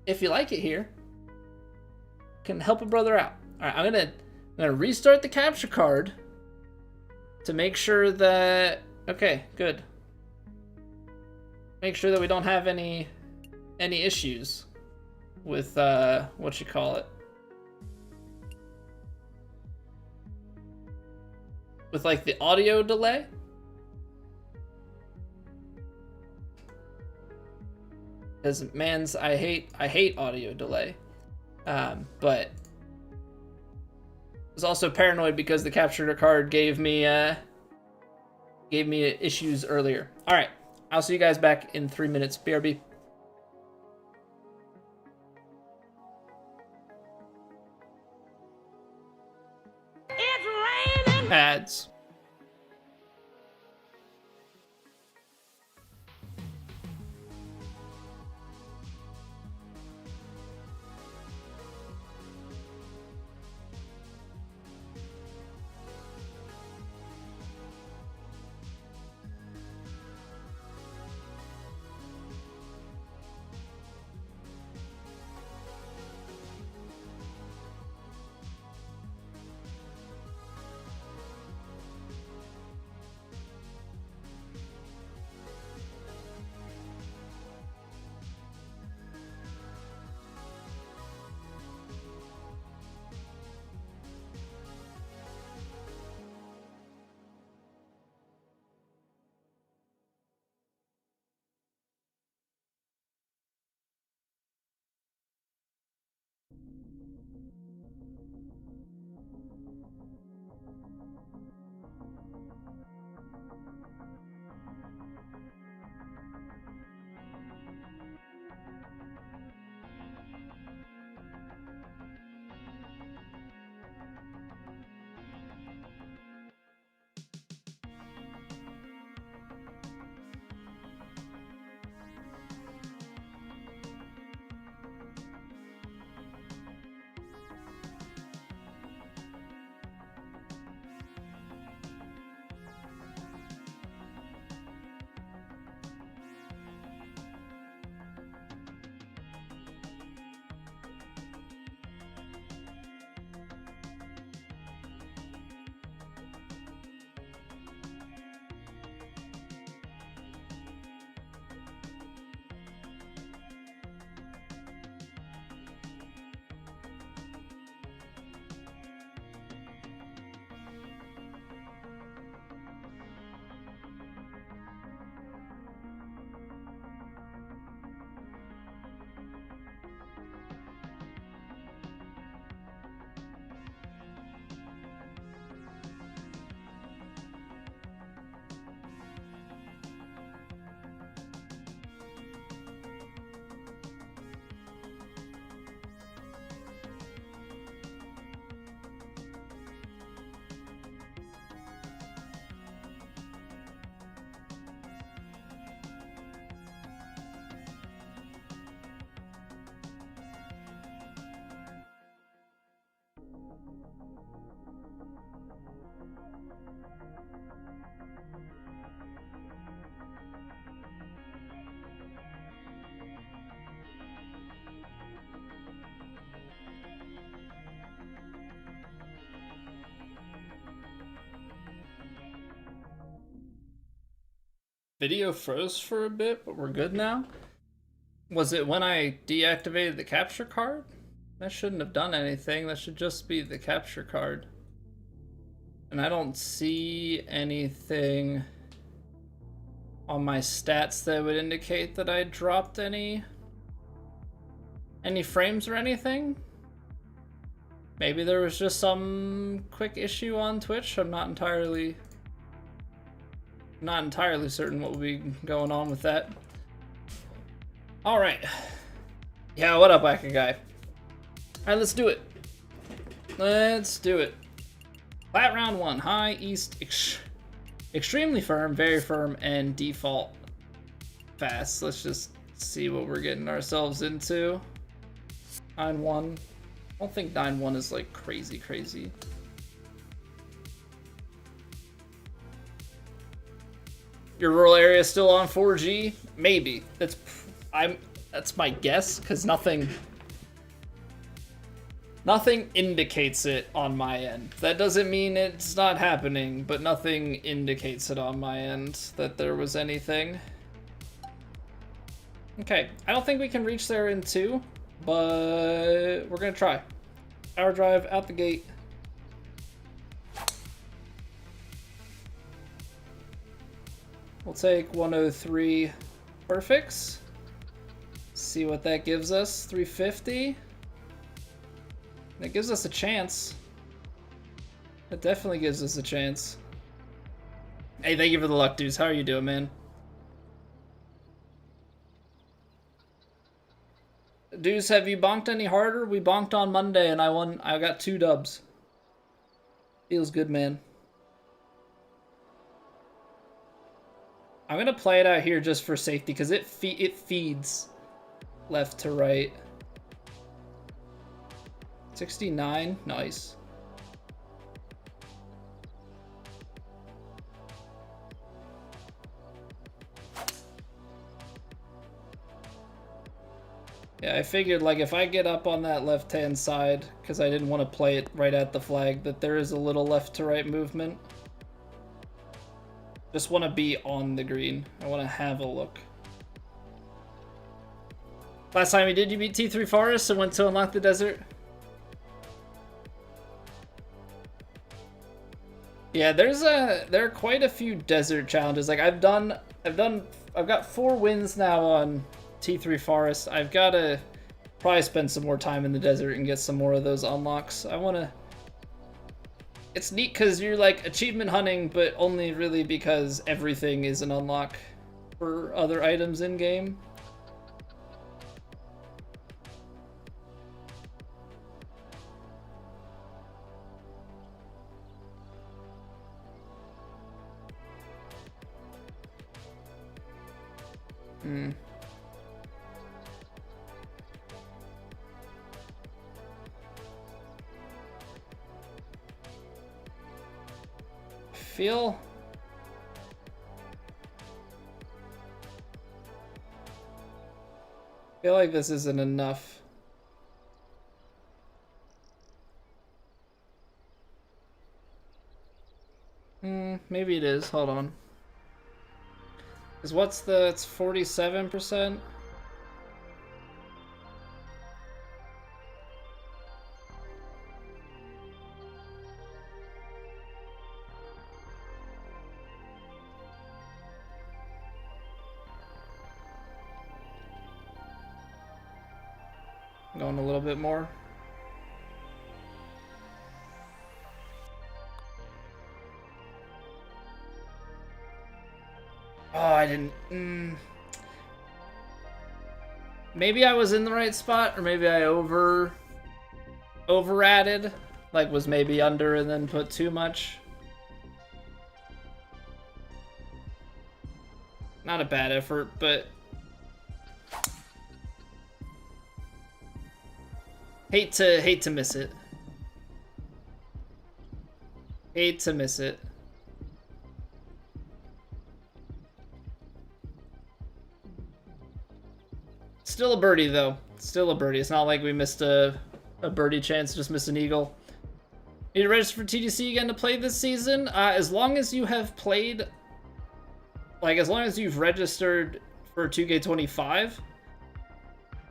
if you like it here, can help a brother out. All right, I'm gonna restart the capture card to make sure that, okay, good. Make sure that we don't have any issues with what you call it. With like the audio delay. Because I hate audio delay. But I was also paranoid because the capture card gave me issues earlier. All right, I'll see you guys back in 3 minutes. BRB. It's raining. Ads. Video froze for a bit, but we're good now. Was it when I deactivated the capture card? That shouldn't have done anything. That should just be the capture card. And I don't see anything on my stats that would indicate that I dropped any frames or anything. Maybe there was just some quick issue on Twitch. I'm not entirely certain what will be going on with that. All right. Yeah, what up, Whacker Guy? All right, let's do it. Let's do it. Flat round 1, high, east, extremely firm, very firm, and default fast. Let's just see what we're getting ourselves into. 9-1. I don't think 9-1 is like crazy. Your rural area is still on 4G? Maybe. That's my guess, because nothing indicates it on my end. That doesn't mean it's not happening, but nothing indicates it on my end that there was anything. Okay, I don't think we can reach there in 2, but we're gonna try. Power drive out the gate. We'll take 103 perfects. See what that gives us. 350. That gives us a chance. That definitely gives us a chance. Hey, thank you for the luck, dudes. How are you doing, man? Dudes, have you bonked any harder? We bonked on Monday and I won. I got 2 dubs. Feels good, man. I'm gonna play it out here just for safety because it feeds left to right. 69, nice. Yeah, I figured like if I get up on that left-hand side, because I didn't want to play it right at the flag, that there is a little left to right movement. Just want to be on the green. I want to have a look. Last time you beat T3 Forest and went to unlock the desert? Yeah, there are quite a few desert challenges. Like I've got 4 wins now on T3 Forest. I've got to probably spend some more time in the desert and get some more of those unlocks. It's neat because you're like achievement hunting, but only really because everything is an unlock for other items in game. Feel like this isn't enough. Maybe it is. Hold on. Because it's 47%? Going a little bit more. Oh, I didn't. Maybe I was in the right spot, or maybe I over added. Like was maybe under and then put too much. Not a bad effort, but hate to miss it. Hate to miss it. Still a birdie though. Still a birdie. It's not like we missed a birdie chance, just missed an eagle. Need to register for TGC again to play this season? As long as you have played like, as long as you've registered for 2K25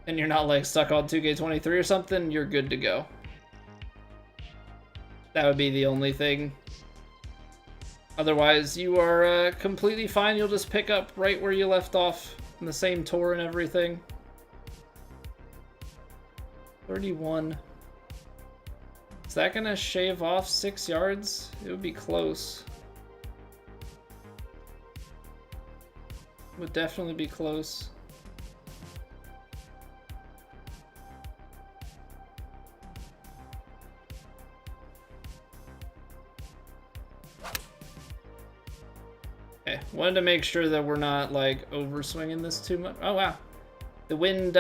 and you're not like stuck on 2K23 or something, you're good to go. That would be the only thing. Otherwise, you are completely fine. You'll just pick up right where you left off in the same tour and everything. 31. Is that gonna shave off 6 yards? It would be close. Would definitely be close. Okay, wanted to make sure that we're not like over swinging this too much. Oh wow, the wind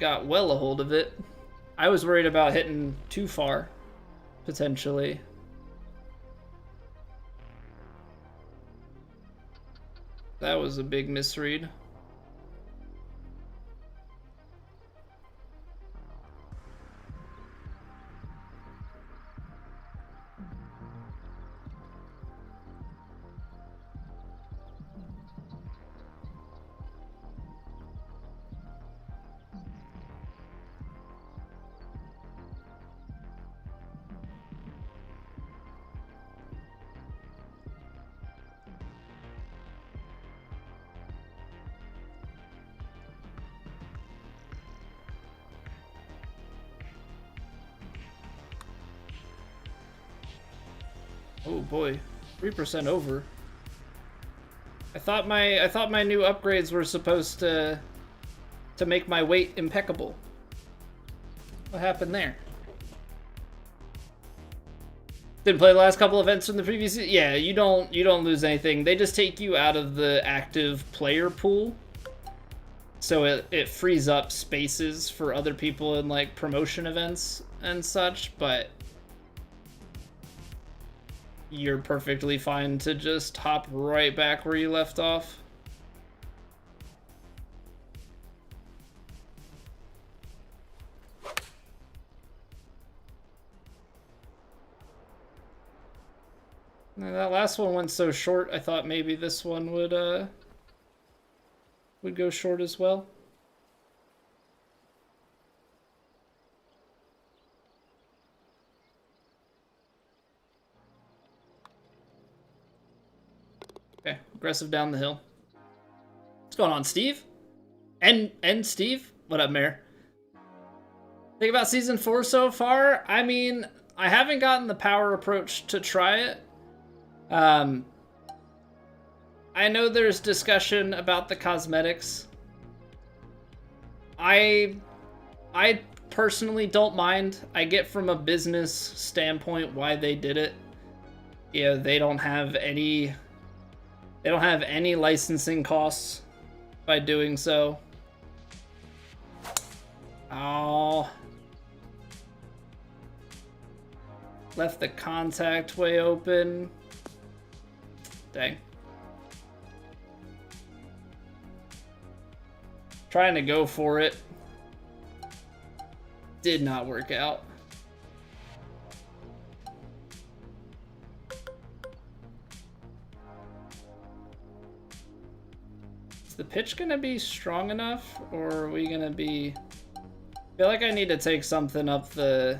got well a hold of it. I was worried about hitting too far, potentially. That was a big misread. Oh boy, 3% over. I thought my new upgrades were supposed to make my weight impeccable. What happened there? Didn't play the last couple events from the previous. Yeah, you don't lose anything. They just take you out of the active player pool, so it frees up spaces for other people in like promotion events and such. But you're perfectly fine to just hop right back where you left off. And that last one went so short, I thought maybe this one would go short as well. Okay, aggressive down the hill. What's going on, Steve? And Steve? What up, Mayor? Think about season 4 so far? I mean, I haven't gotten the power approach to try it. I know there's discussion about the cosmetics. I personally don't mind. I get from a business standpoint why they did it. Yeah, they don't have any licensing costs by doing so. Oh. Left the contact way open. Dang. Trying to go for it. Did not work out. Is the pitch gonna be strong enough, or are we gonna be... I feel like I need to take something up the...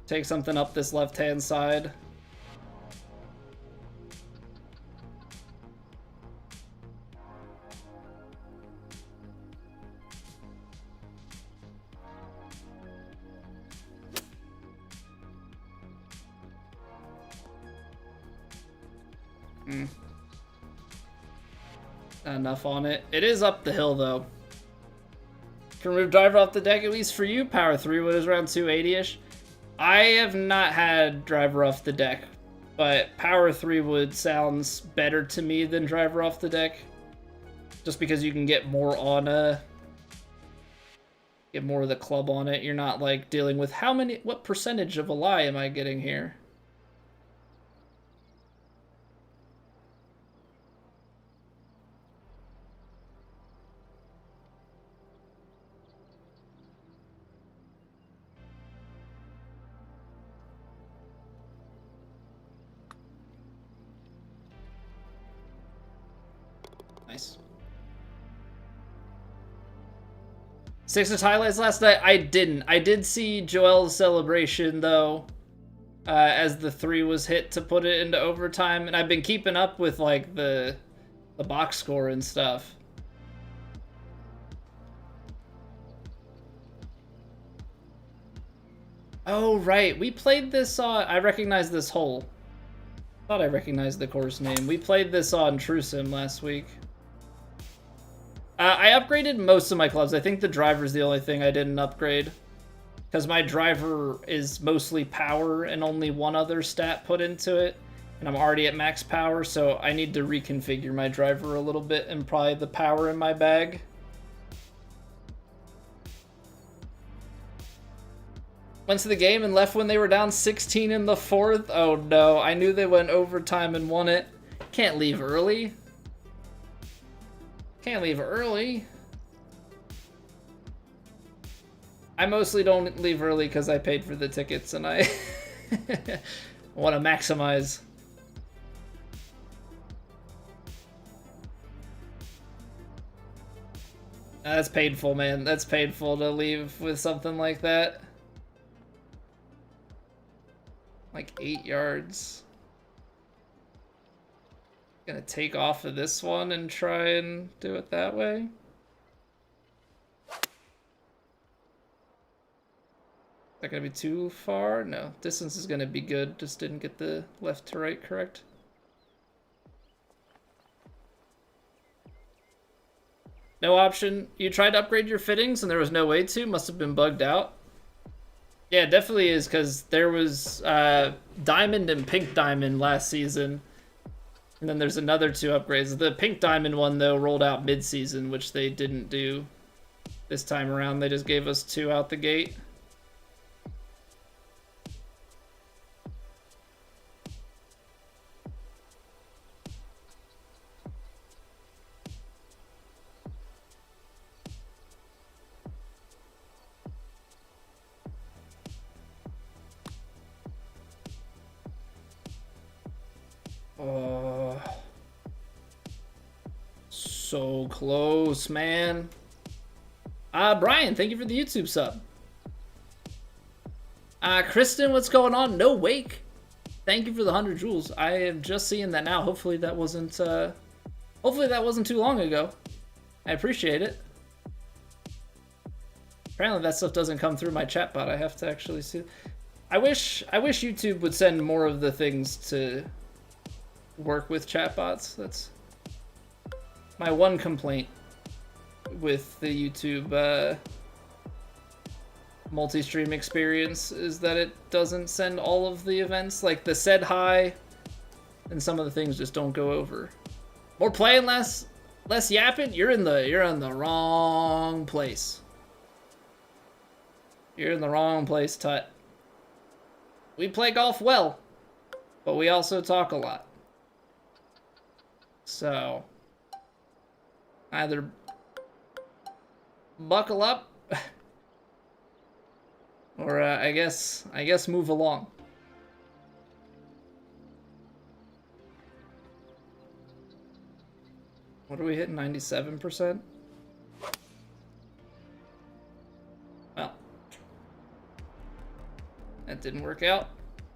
Take something up this left-hand side. Not enough on it. It is up the hill, though. Can remove driver off the deck, at least for you. Power 3 wood is around 280-ish. I have not had driver off the deck, but power 3 wood sounds better to me than driver off the deck. Just because you can get more on get more of the club on it. You're not like dealing with what percentage of a lie am I getting here? Nice. 6 highlights last night? I didn't. I did see Joel's celebration, though, as the 3 was hit to put it into overtime. And I've been keeping up with, like, the box score and stuff. Oh, right. We played this on... I recognize this hole. Thought I recognized the course name. We played this on TrueSim last week. I upgraded most of my clubs. I think the driver's the only thing I didn't upgrade. Because my driver is mostly power and only one other stat put into it. And I'm already at max power, so I need to reconfigure my driver a little bit and probably the power in my bag. Went to the game and left when they were down 16 in the 4th. Oh no, I knew they went overtime and won it. Can't leave early. Can't leave early. I mostly don't leave early because I paid for the tickets and I want to maximize. That's painful, man. That's painful to leave with something like that. Like 8 yards. Gonna take off of this one and try and do it that way. Is that gonna be too far? No, distance is gonna be good. Just didn't get the left to right correct. No option. You tried to upgrade your fittings and there was no way to? Must have been bugged out. Yeah, it definitely is, because there was Diamond and Pink Diamond last season. And then there's another 2 upgrades. The Pink Diamond one, though, rolled out mid-season, which they didn't do this time around. They just gave us 2 out the gate. So close, man. Brian, thank you for the YouTube sub. Kristen, what's going on? No Wake. Thank you for the 100 jewels. I am just seeing that now. Hopefully that wasn't too long ago. I appreciate it. Apparently that stuff doesn't come through my chat bot. I have to actually see. I wish YouTube would send more of the things to work with chatbots. That's my one complaint with the YouTube multi-stream experience, is that it doesn't send all of the events. Like the said hi and some of the things just don't go over. More playing, less yapping. You're in the wrong place. You're in the wrong place, Tut. We play golf well, but we also talk a lot. So either buckle up or I guess move along. What are we hitting? 97%? Well, that didn't work out.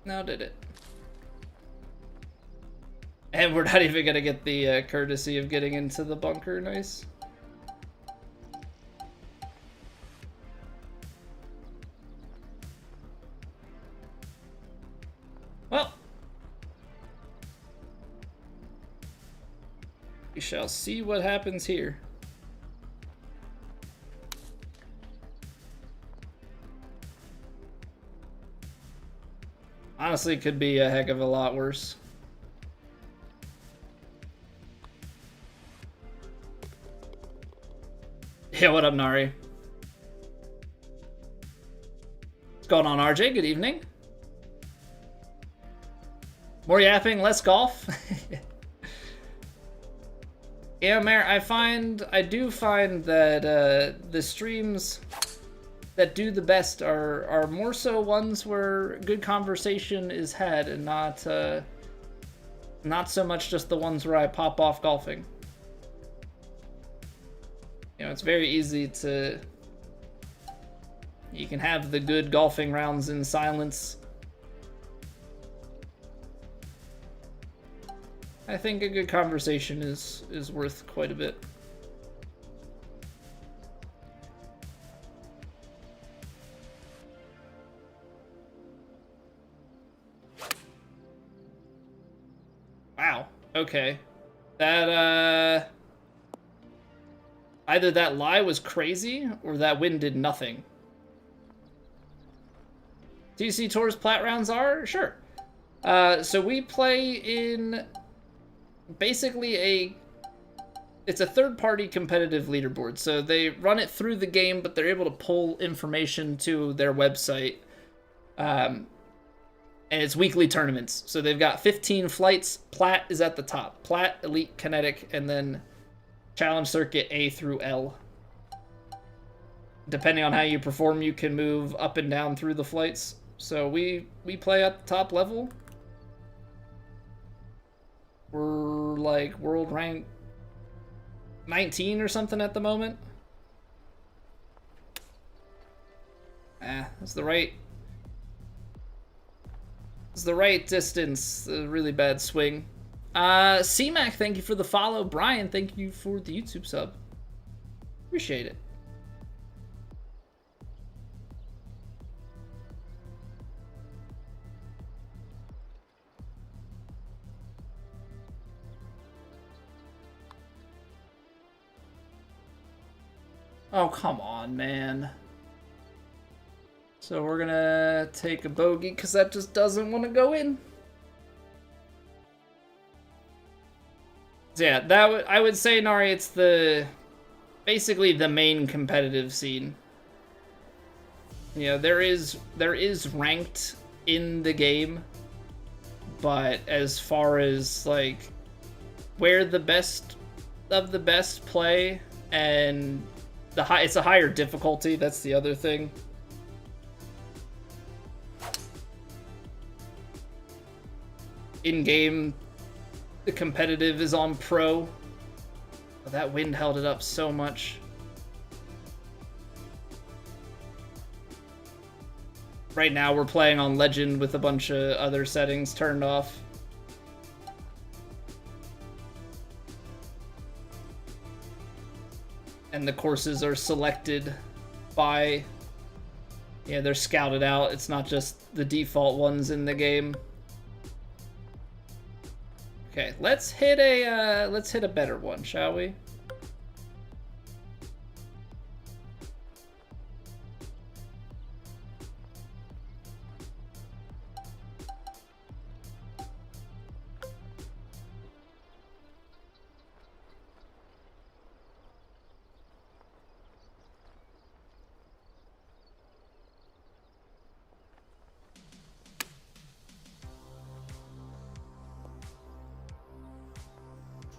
Now did it? And we're not even gonna get the courtesy of getting into the bunker. Nice. Well, we shall see what happens here. Honestly, it could be a heck of a lot worse. Yeah, what up, Nari? What's going on, RJ? Good evening. More yapping, less golf. Yeah, Mare, I do find that the streams that do the best are more so ones where good conversation is had, and not so much just the ones where I pop off golfing. know, it's very easy to... You can have the good golfing rounds in silence. I think a good conversation is worth quite a bit. Wow. Okay. That, either that lie was crazy, or that win did nothing. TGC Tours Plat rounds are? Sure. So we play in basically it's a third-party competitive leaderboard. So they run it through the game, but they're able to pull information to their website. And it's weekly tournaments. So they've got 15 flights. Plat is at the top. Plat, Elite, Kinetic, and then Challenge Circuit A through L. Depending on how you perform, you can move up and down through the flights. So we play at the top level. We're like world rank 19 or something at the moment. It's the right distance. A really bad swing. C-Mac, thank you for the follow. Brian, thank you for the YouTube sub. Appreciate it. Oh, come on, man. So we're gonna take a bogey because that just doesn't want to go in. So yeah, I would say, Nari, it's basically the main competitive scene. You know, there is ranked in the game, but as far as like where the best of the best play and it's a higher difficulty. That's the other thing. In game, the competitive is on pro. Oh, that wind held it up so much. Right now we're playing on legend with a bunch of other settings turned off. And the courses are selected by, yeah, they're scouted out. It's not just the default ones in the game. Okay, let's hit a better one, shall we?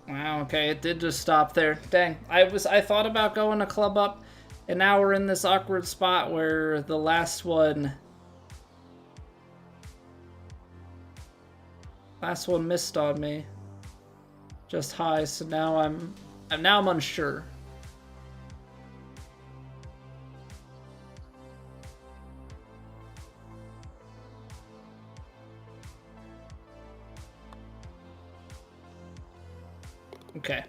Wow, okay, it did just stop there. Dang, I thought about going a club up, and now we're in this awkward spot where the last one missed on me. Just high, so now I'm unsure. Okay.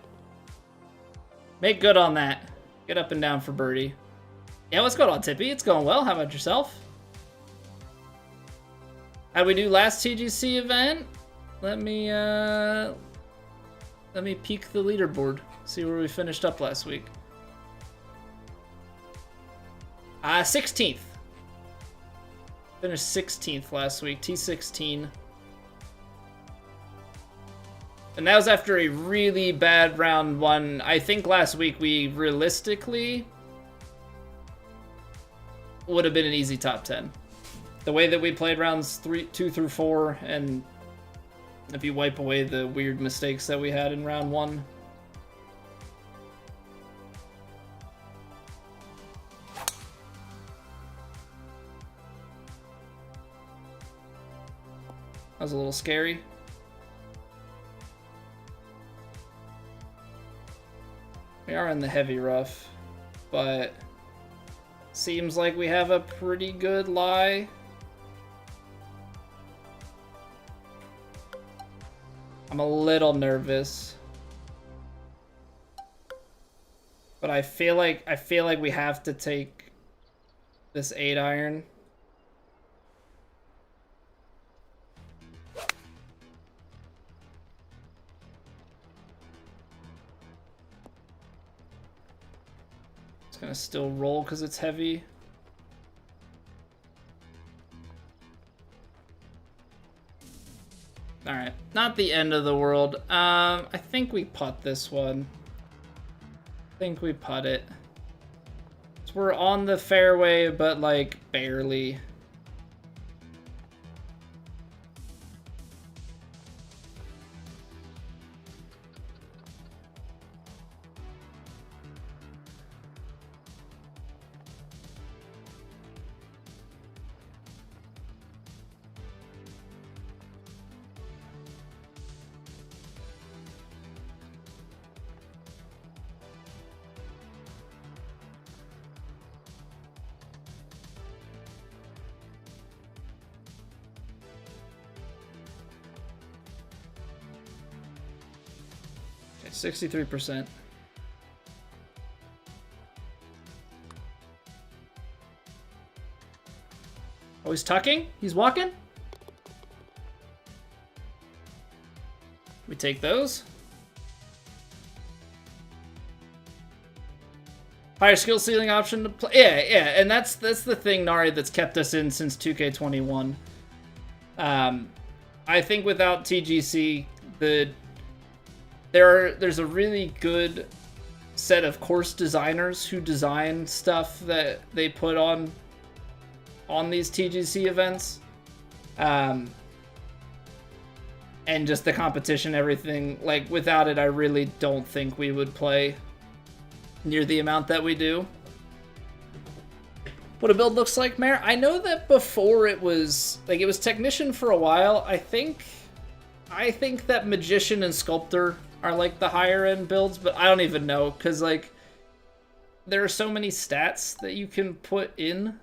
Make good on that. Get up and down for birdie. Yeah, what's going on, Tippy? It's going well. How about yourself? How'd we do last TGC event? Let me peek the leaderboard. See where we finished up last week. 16th. Finished 16th last week. T16. And that was after a really bad round one. I think last week we realistically would have been an easy top 10. The way that we played rounds 2 through 4, and if you wipe away the weird mistakes that we had in round 1. That was a little scary. We are in the heavy rough. but seems like we have a pretty good lie. I'm a little nervous, but I feel like we have to take this 8-iron. It's gonna still roll because it's heavy. All right, not the end of the world. I think we putt this one. I think we putt it. So we're on the fairway, but like barely. Okay, 63%. Oh, he's tucking? He's walking? We take those. Higher skill ceiling option to play. Yeah, and that's the thing, Nari, that's kept us in since 2K21. I think without TGC, there's a really good set of course designers who design stuff that they put on these TGC events. And just the competition, everything, like without it, I really don't think we would play near the amount that we do. What a build looks like, Mare. I know that before it was Technician for a while. I think that Magician and Sculptor are like the higher end builds, but I don't even know, because like there are so many stats that you can put in.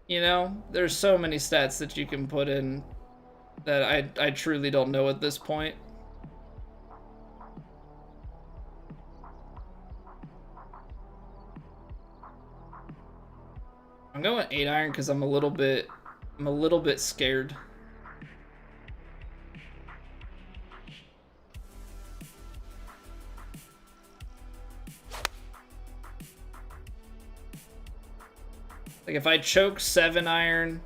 You know, there's so many stats that you can put in that I truly don't know at this point. I'm going 8-iron because I'm a little bit scared. Like if I choke 7-iron,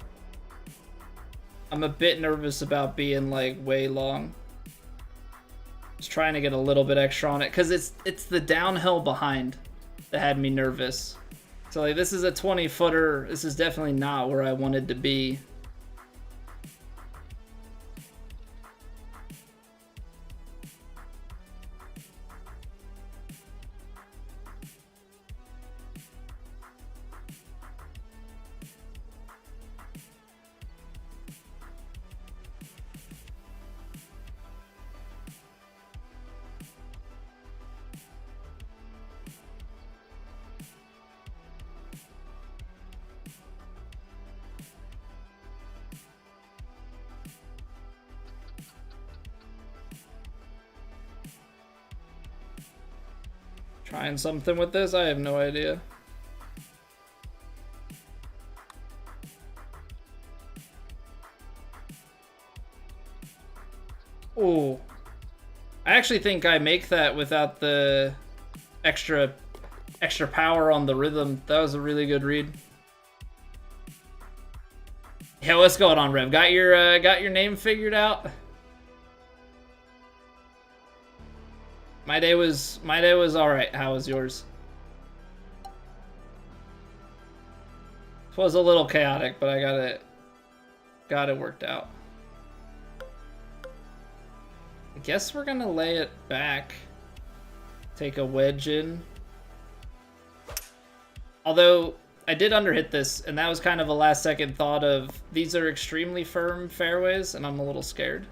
I'm a bit nervous about being like way long. Just trying to get a little bit extra on it because it's the downhill behind that had me nervous. So like this is a 20-footer. This is definitely not where I wanted to be. Trying something with this? I have no idea. Ooh. I actually think I make that without the extra power on the rhythm. That was a really good read. Yeah, what's going on, Rev? Got your name figured out? My day was all right. How was yours? It was a little chaotic, but I got it worked out. I guess we're gonna lay it back. Take a wedge in. Although I did underhit this, and that was kind of a last second thought of these are extremely firm fairways, and I'm a little scared.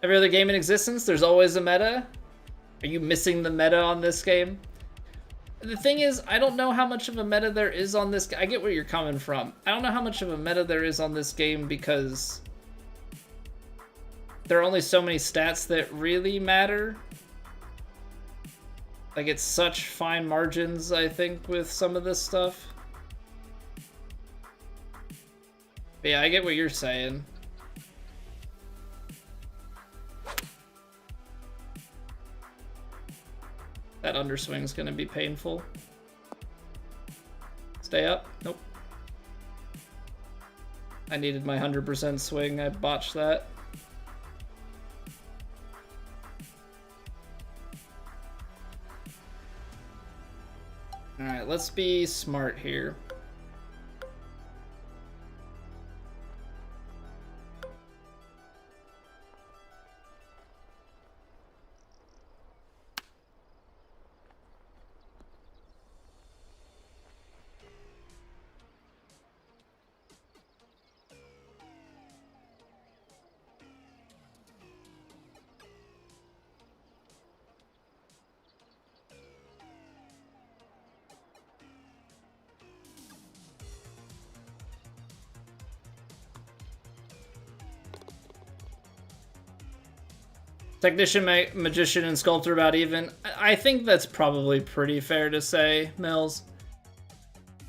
Every other game in existence, there's always a meta. Are you missing the meta on this game? The thing is, I don't know how much of a meta there is on this. I get where you're coming from. I don't know how much of a meta there is on this game because there are only so many stats that really matter. Like, it's such fine margins, I think, with some of this stuff. But yeah, I get what you're saying. That underswing's gonna be painful. Stay up? Nope. I needed my 100% swing. I botched that. Alright, let's be smart here. Technician, magician, and sculptor about even. I think that's probably pretty fair to say, Mills.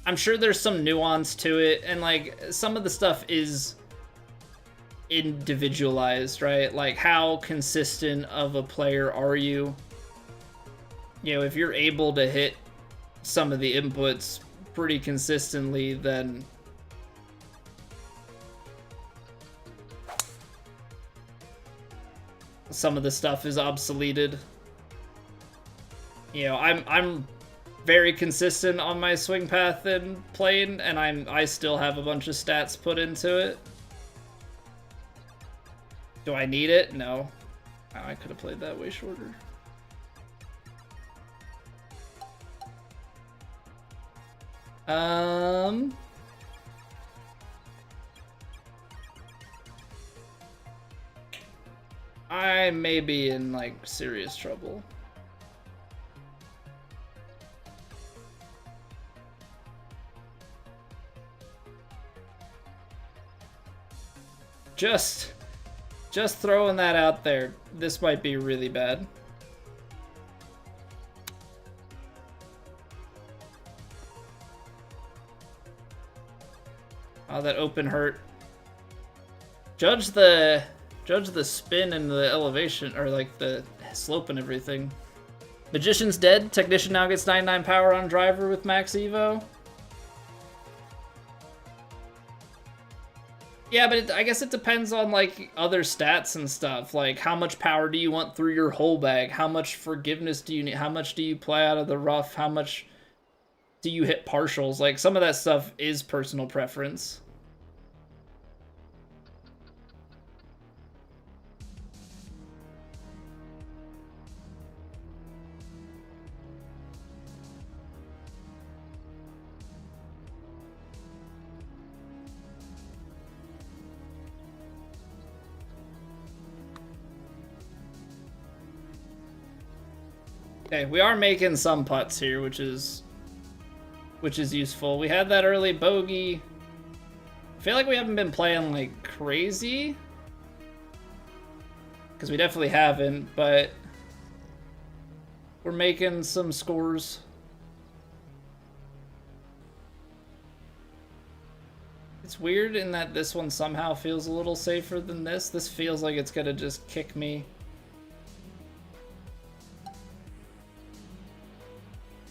I'm sure there's some nuance to it, and like some of the stuff is individualized, right? Like how consistent of a player are you? You know, if you're able to hit some of the inputs pretty consistently, then some of the stuff is obsoleted. You know, I'm very consistent on my swing path and plane, and I still have a bunch of stats put into it. Do I need it? No. Oh, I could have played that way shorter. I may be in, like, serious trouble. Just throwing that out there. This might be really bad. Oh, that open hurt. Judge the spin and the elevation, or like the slope and everything. Magician's dead. Technician now gets 99 power on driver with max evo. Yeah, but I guess it depends on like other stats and stuff. Like how much power do you want through your whole bag? How much forgiveness do you need? How much do you play out of the rough? How much do you hit partials? Like some of that stuff is personal preference. Okay, we are making some putts here, which is useful. We had that early bogey. I feel like we haven't been playing like crazy, because we definitely haven't, but we're making some scores. It's weird in that this one somehow feels a little safer than this. This feels like it's gonna just kick me.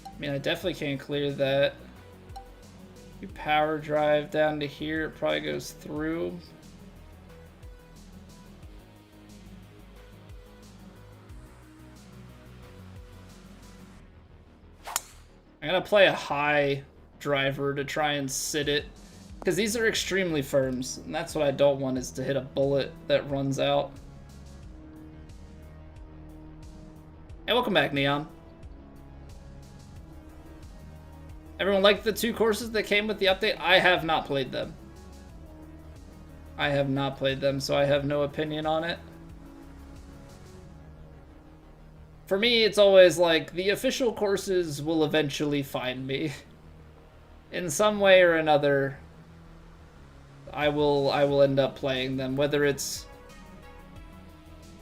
I mean, I definitely can't clear that. You power drive down to here, it probably goes through. I'm gonna play a high driver to try and sit it, because these are extremely firms, and that's what I don't want, is to hit a bullet that runs out. Hey, welcome back, Neon. Everyone liked the 2 courses that came with the update? I have not played them. I have not played them, so I have no opinion on it. For me, it's always like the official courses will eventually find me. In some way or another, I will end up playing them, whether it's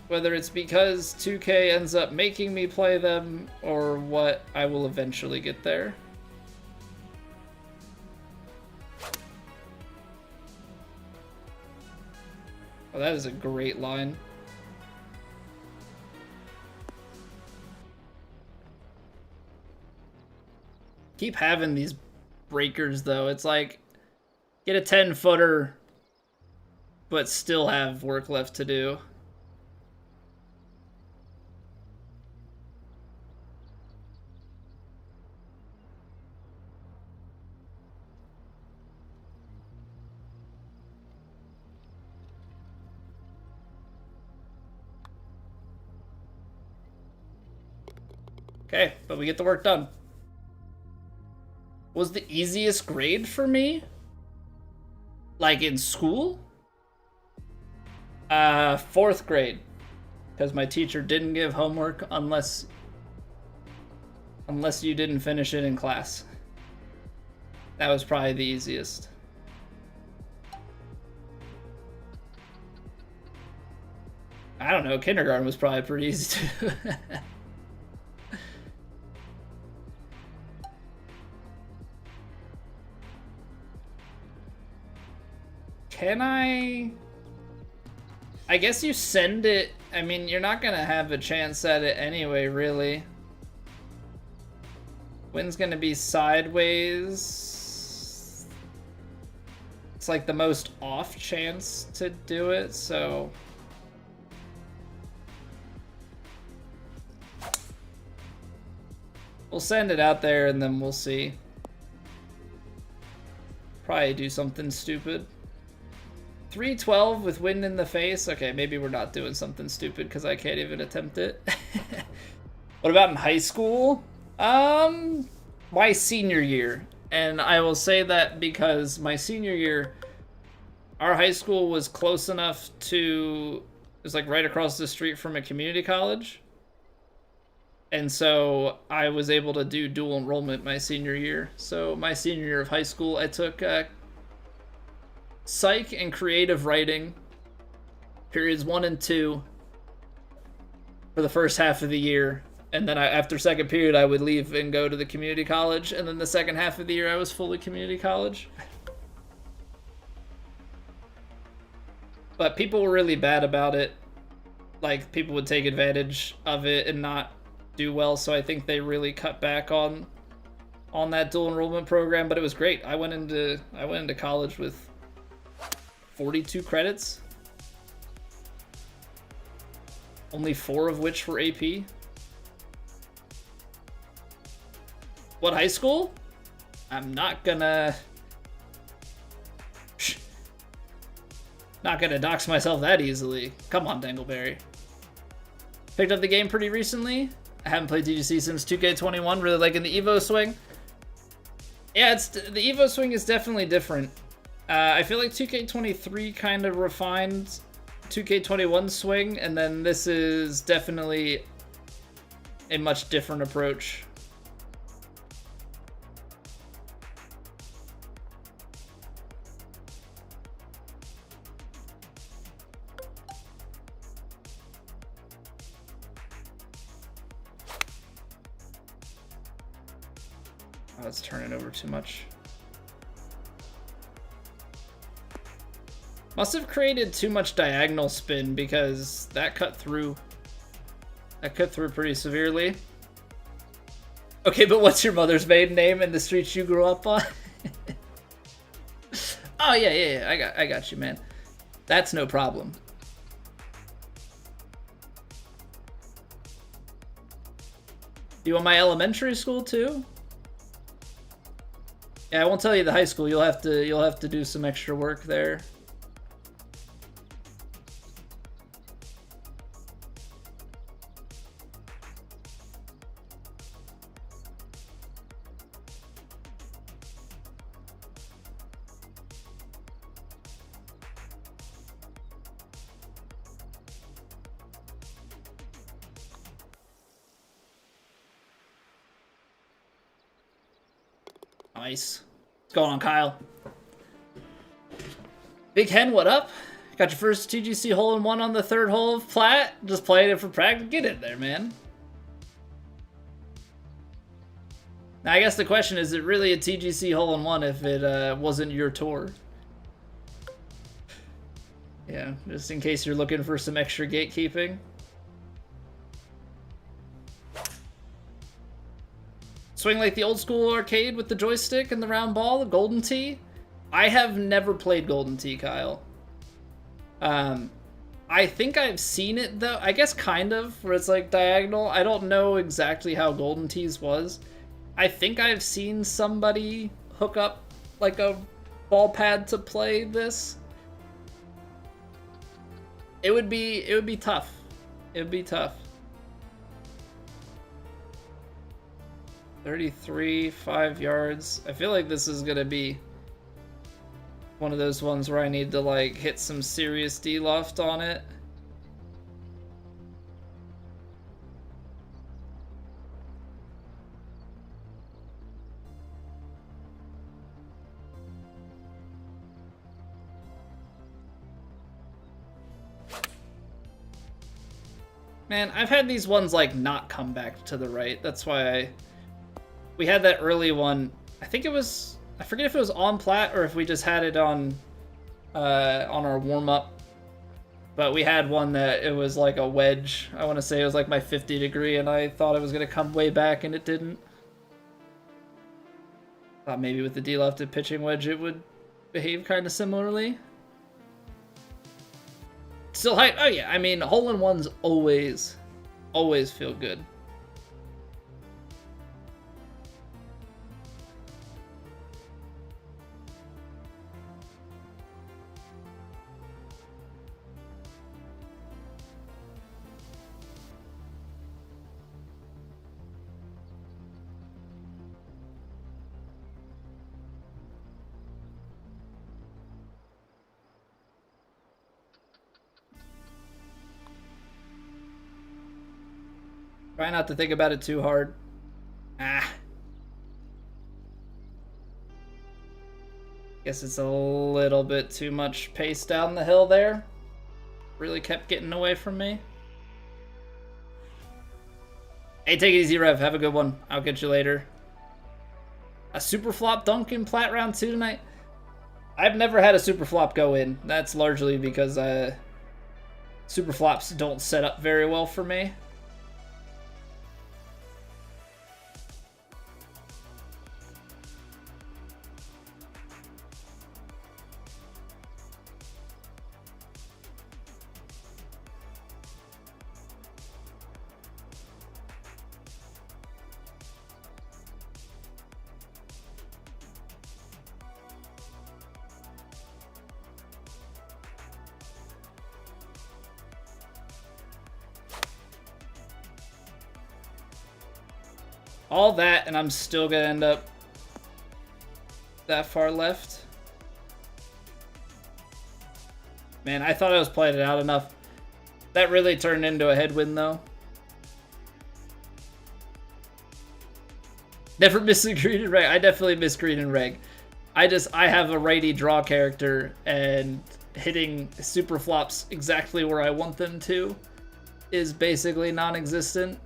because 2K ends up making me play them or what, I will eventually get there. Oh, that is a great line. Keep having these breakers though. It's like, get a 10-footer, but still have work left to do. Okay, but we get the work done. Was the easiest grade for me? Like in school? 4th grade. Because my teacher didn't give homework unless you didn't finish it in class. That was probably the easiest. I don't know, kindergarten was probably pretty easy too. Can I guess you send it. I mean, you're not gonna have a chance at it anyway, really. Wind's gonna be sideways. It's like the most off chance to do it, so. We'll send it out there and then we'll see. Probably do something stupid. 312 with wind in the face. Okay, maybe we're not doing something stupid because I can't even attempt it. What about in high school? My senior year. And I will say that because my senior year, our high school was close enough to, it was like right across the street from a community college. And so I was able to do dual enrollment my senior year. So my senior year of high school, I took psych and creative writing, periods 1 and 2, for the first half of the year. And then after second period, I would leave and go to the community college. And then the second half of the year, I was fully community college. But people were really bad about it. Like, people would take advantage of it and not do well. So I think they really cut back on that dual enrollment program. But it was great. I went into college with 42 credits. Only 4 of which were AP. What high school? I'm not gonna dox myself that easily. Come on, Dangleberry. Picked up the game pretty recently. I haven't played TGC since 2K21. Really liking the Evo swing. Yeah, the Evo swing is definitely different. I feel like 2K23 kind of refined 2K21 swing, and then this is definitely a much different approach. Oh, that's turning over too much. Must have created too much diagonal spin because that cut through. That cut through pretty severely. Okay, but what's your mother's maiden name and the streets you grew up on? Oh yeah. I got you, man. That's no problem. Do you want my elementary school too? Yeah, I won't tell you the high school. You'll have to do some extra work there. Nice. What's going on, Kyle? Big Hen, what up? Got your first TGC hole-in-one on the 3rd hole of Plat. Just playing it for practice. Get in there, man. Now, I guess the question is it really a TGC hole-in-one if it wasn't your tour? Yeah, just in case you're looking for some extra gatekeeping. Swing like the old school arcade with the joystick and the round ball, the Golden Tee. I have never played Golden Tee, Kyle. I think I've seen it though. I guess kind of, where it's like diagonal. I don't know exactly how Golden Tees was. I think I've seen somebody hook up like a ball pad to play this. It would be tough. It would be tough. 33, 5 yards. I feel like this is gonna be one of those ones where I need to like hit some serious D-loft on it. Man, I've had these ones like not come back to the right. That's why we had that early one. I think it was, I forget if it was on Plat or if we just had it on our warm-up. But we had one that it was like a wedge. I want to say it was like my 50 degree and I thought it was going to come way back and it didn't. Thought maybe with the D-lofted pitching wedge it would behave kind of similarly. Still hype. Oh yeah, I mean, hole-in-ones always feel good. Try not to think about it too hard. Guess it's a little bit too much pace down the hill there. Really kept getting away from me. Hey, take it easy, Rev. Have a good one. I'll get you later. A super flop dunk in Plat round 2 tonight? I've never had a super flop go in. That's largely because super flops don't set up very well for me. All that, and I'm still gonna end up that far left. Man, I thought I was playing it out enough. That really turned into a headwind, though. Never miss a green and reg. I definitely miss green and reg. I have a righty draw character, and hitting super flops exactly where I want them to is basically non-existent.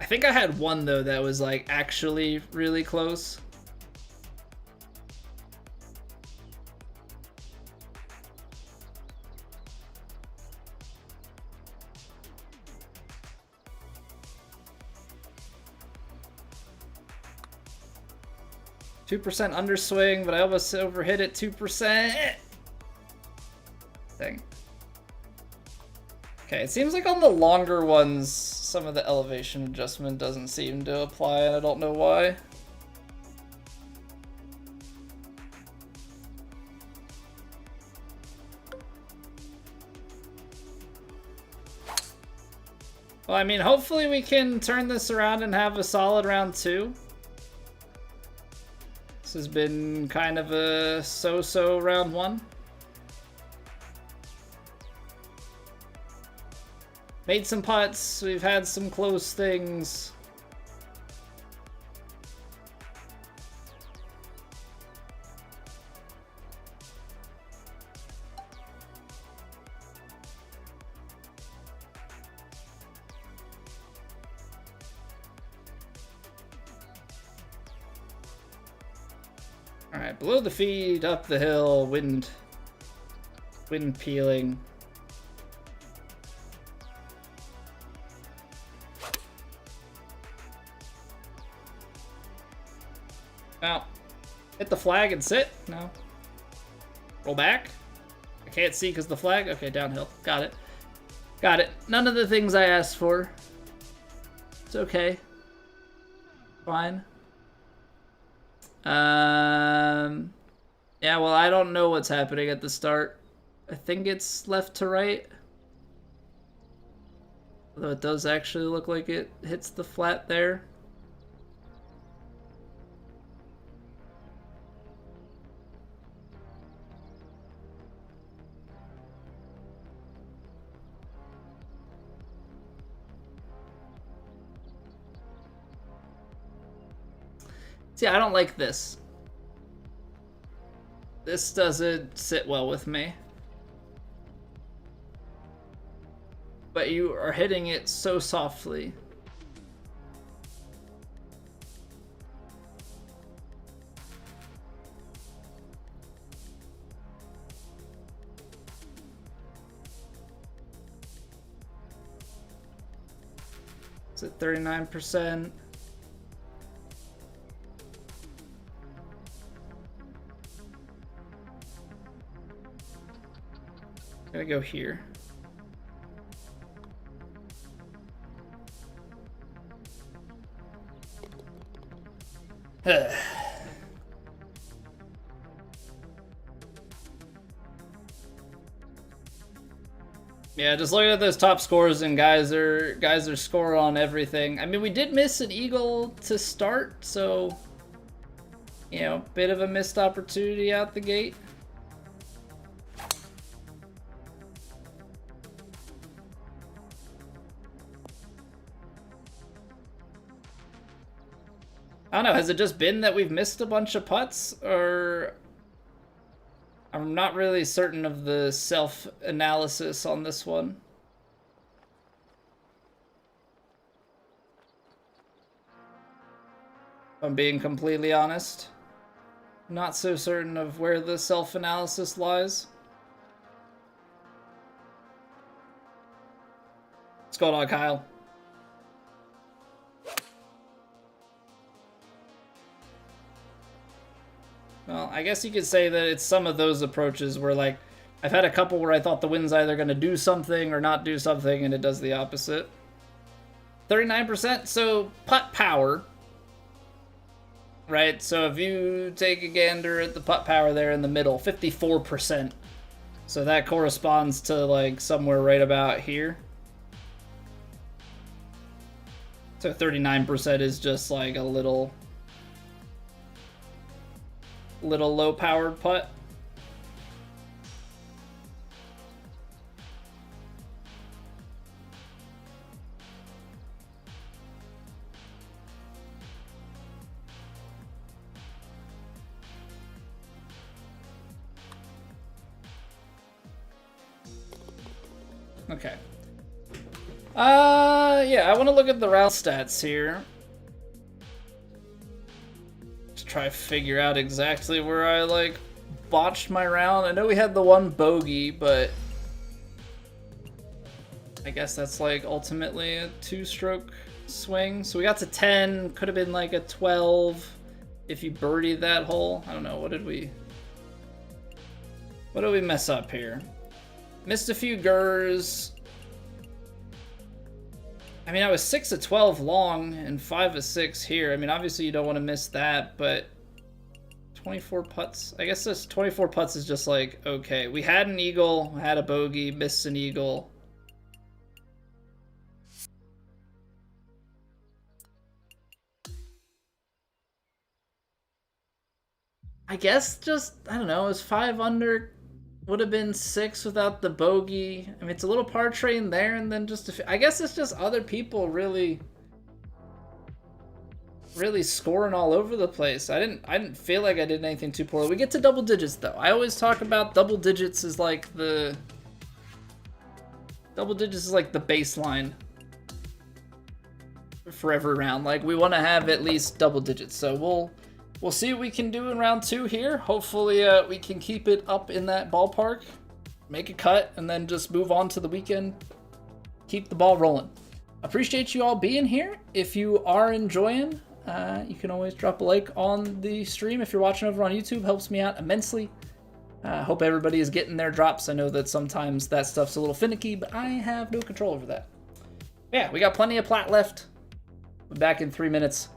I think I had one, though, that was, like, actually really close. $2 underswing, but I almost overhit it 2%. Dang. Okay, it seems like on the longer ones, some of the elevation adjustment doesn't seem to apply, and I don't know why. Well, I mean, hopefully we can turn this around and have a solid round 2. This has been kind of a so-so round 1. Made some putts, we've had some close things. Alright, below the feed, up the hill, wind peeling. Now, hit the flag and sit. No. Roll back. I can't see because the flag. Okay, downhill. Got it. Got it. None of the things I asked for. It's okay. Fine. Yeah, well, I don't know what's happening at the start. I think it's left to right. Although it does actually look like it hits the flat there. See, I don't like this. This doesn't sit well with me. But you are hitting it so softly. It's at 39%. Gonna go here. Yeah, just looking at those top scores, and guys are scoring on everything. I mean, we did miss an eagle to start, so you know, bit of a missed opportunity out the gate. I don't know, has it just been that we've missed a bunch of putts, or I'm not really certain of the self-analysis on this one. If I'm being completely honest. Not so certain of where the self-analysis lies. What's going on, Kyle? Well, I guess you could say that it's some of those approaches where, like, I've had a couple where I thought the wind's either going to do something or not do something, and it does the opposite. 39%, so putt power, right? So if you take a gander at the putt power there in the middle, 54%. So that corresponds to, like, somewhere right about here. So 39% is just, like, a little low-powered putt. Okay. Yeah, I want to look at the round stats here. Try to figure out exactly where I, like, botched my round. I know we had the one bogey, but I guess that's, like, ultimately a two-stroke swing. So we got to 10, could have been like a 12 if you birdied that hole. I don't know, what did we mess up here? Missed a few gers. I mean, I was 6 of 12 long and 5 of 6 here. I mean, obviously you don't want to miss that, but 24 putts. I guess this 24 putts is just like, okay. We had an eagle, had a bogey, missed an eagle. I guess just, I don't know, it was 5 under. Would have been 6 without the bogey. I mean, it's a little par train there, and then just I guess it's just other people really scoring all over the place. I didn't feel like I did anything too poorly. We get to double digits though. I always talk about double digits is like the baseline for every round. Like, we want to have at least double digits. So we'll see what we can do in round 2 here. Hopefully we can keep it up in that ballpark, make a cut, and then just move on to the weekend. Keep the ball rolling. Appreciate you all being here. If you are enjoying, you can always drop a like on the stream. If you're watching over on YouTube, helps me out immensely. Hope everybody is getting their drops. I know that sometimes that stuff's a little finicky, but I have no control over that. Yeah, we got plenty of plat left. We'll be back in 3 minutes,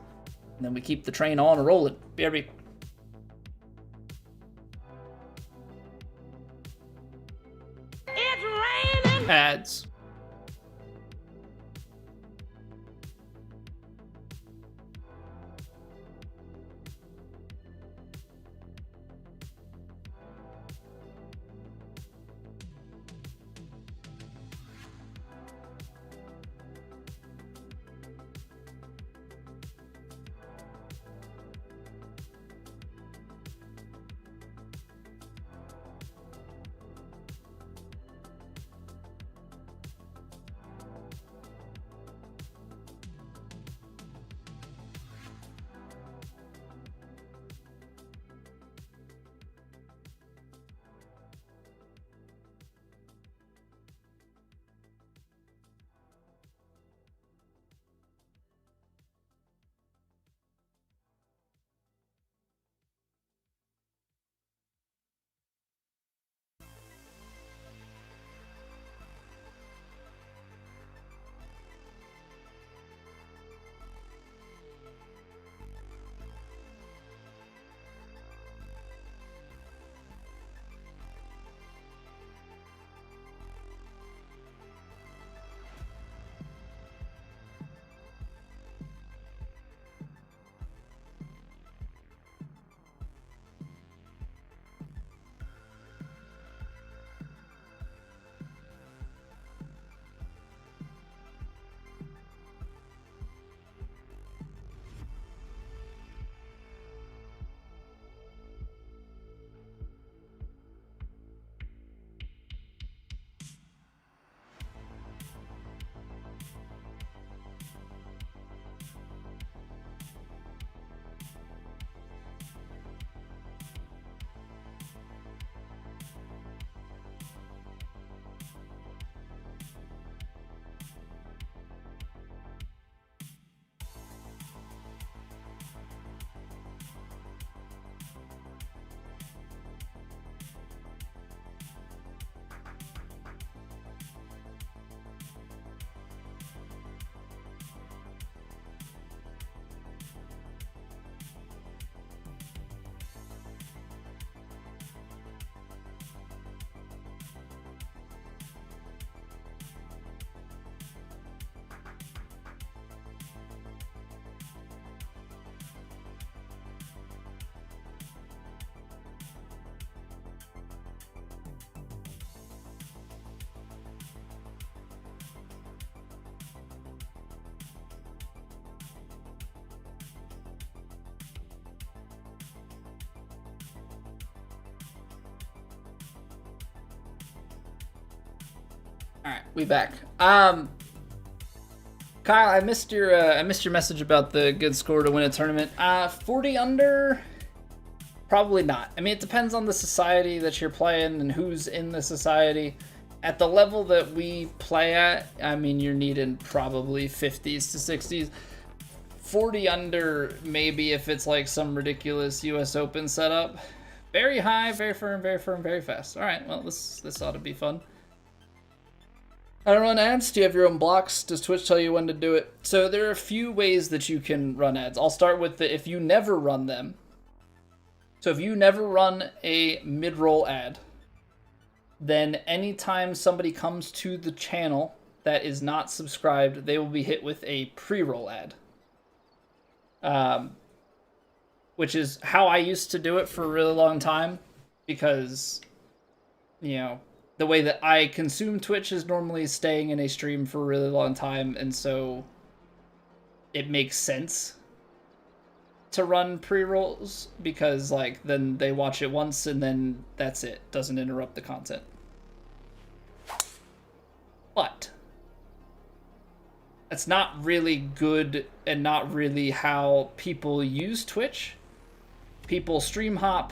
and then we keep the train on and rolling. BRB. It's raining. Ads. All right, we back. Kyle, I missed your message about the good score to win a tournament. 40 under, probably not. I mean, it depends on the society that you're playing and who's in the society. At the level that we play at, I mean, you're needing probably 50s to 60s. 40 under, maybe if it's like some ridiculous US Open setup. Very high, very firm, very fast. All right, well, this ought to be fun. I don't run ads. Do you have your own blocks? Does Twitch tell you when to do it? So there are a few ways that you can run ads. I'll start with if you never run them. So if you never run a mid-roll ad, then anytime somebody comes to the channel that is not subscribed, they will be hit with a pre-roll ad. Which is how I used to do it for a really long time, because, you know, the way that I consume Twitch is normally staying in a stream for a really long time, and so it makes sense to run pre-rolls, because, like, then they watch it once and then that's it. Doesn't interrupt the content. But that's not really good and not really how people use Twitch. people stream hop.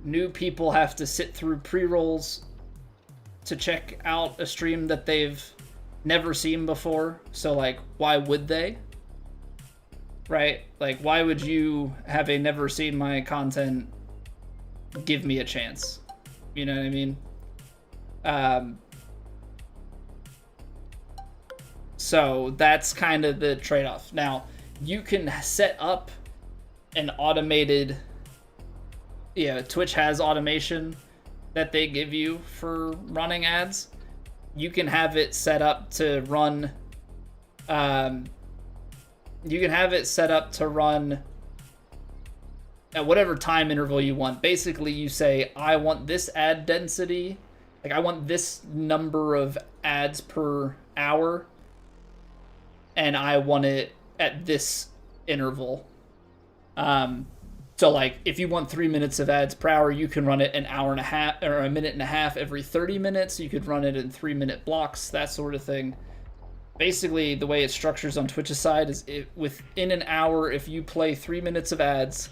New people have to sit through pre-rolls to check out a stream that they've never seen before. So, like, why would they? Right? Like, why would you, having never seen my content, give me a chance? You know what I mean? So that's kind of the trade-off. Now, you can set up an automated, Twitch has automation that they give you for running ads. You can have it set up to run, at whatever time interval you want. Basically, you say, I want this ad density, like I want this number of ads per hour, and I want it at this interval. So like if you want 3 minutes of ads per hour, you can run it an hour and a half or a minute and a half every 30 minutes. You could run it in 3-minute blocks, that sort of thing. Basically, the way it structures on Twitch's side is within an hour, if you play 3 minutes of ads,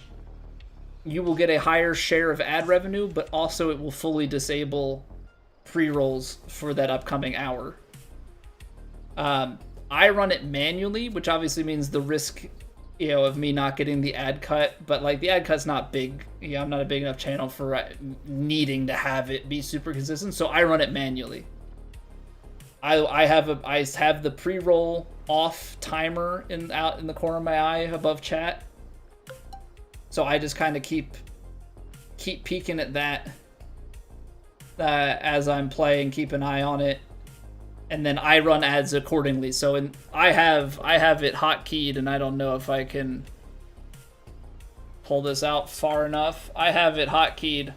you will get a higher share of ad revenue, but also it will fully disable pre-rolls for that upcoming hour. I run it manually, which obviously means the risk, of me not getting the ad cut, but like the ad cut's not big. I'm not a big enough channel for needing to have it be super consistent, so I run it manually. I have the pre-roll off timer out in the corner of my eye above chat. So I just kind of keep peeking at that as I'm playing, keep an eye on it, and then I run ads accordingly. So I have it hotkeyed, and I don't know if I can pull this out far enough. I have it hotkeyed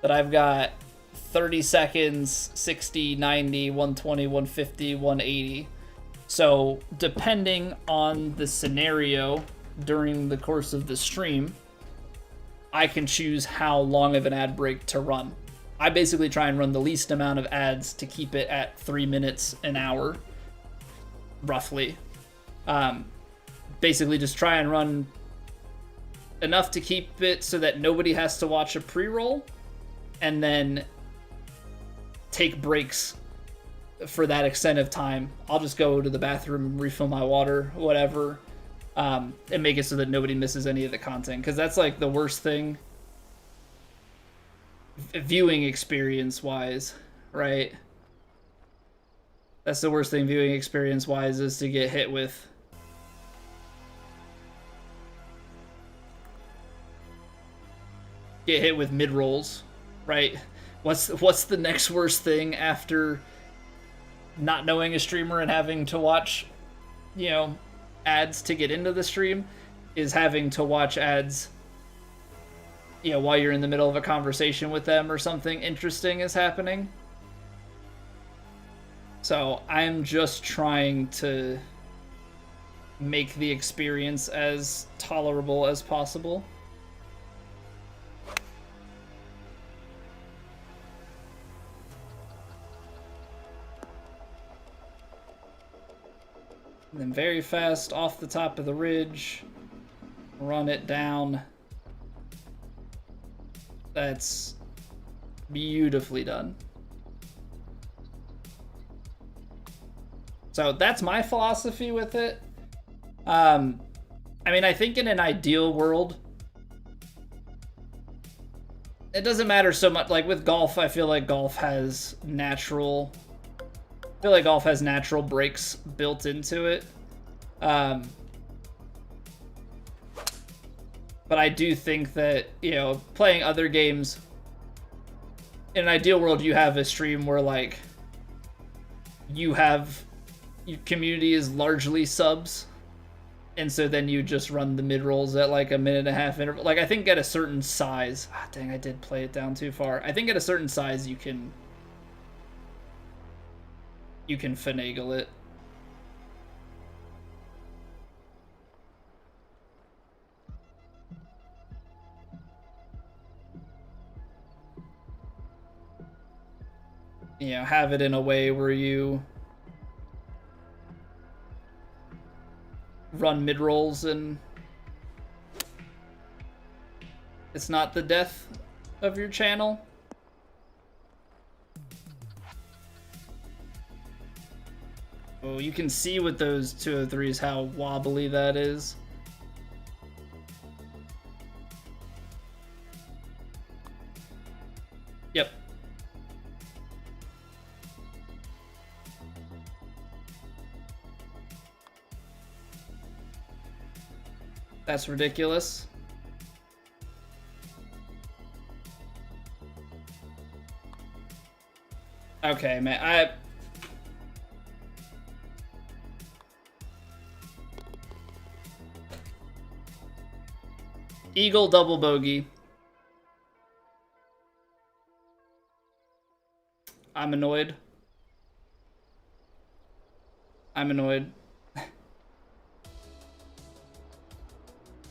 that I've got 30 seconds, 60, 90, 120, 150, 180. So depending on the scenario during the course of the stream, I can choose how long of an ad break to run. I basically try and run the least amount of ads to keep it at 3 minutes an hour, roughly. Basically just try and run enough to keep it so that nobody has to watch a pre-roll, and then take breaks for that extent of time. I'll just go to the bathroom, refill my water, whatever, and make it so that nobody misses any of the content, because that's like the worst thing viewing experience wise, right? That's the worst thing viewing experience wise, is to get hit with mid rolls, right? What's the next worst thing after not knowing a streamer and having to watch, ads to get into the stream, is having to watch ads, while you're in the middle of a conversation with them or something interesting is happening. So I'm just trying to make the experience as tolerable as possible. And then very fast off the top of the ridge, run it down. That's beautifully done. So that's my philosophy with it. I mean, I think in an ideal world, it doesn't matter so much. Like with golf, I feel like golf has natural breaks built into it. But I do think that, playing other games, in an ideal world, you have a stream where, like, your community is largely subs, and so then you just run the mid-rolls at, like, a minute and a half interval. Like, I think at a certain size... dang, I did play it down too far. I think at a certain size, you can finagle it. Have it in a way where you run mid-rolls and It's not the death of your channel. Oh, you can see with those 203s how wobbly that is. Yep. That's ridiculous. Okay, man, Eagle double bogey. I'm annoyed. I'm annoyed.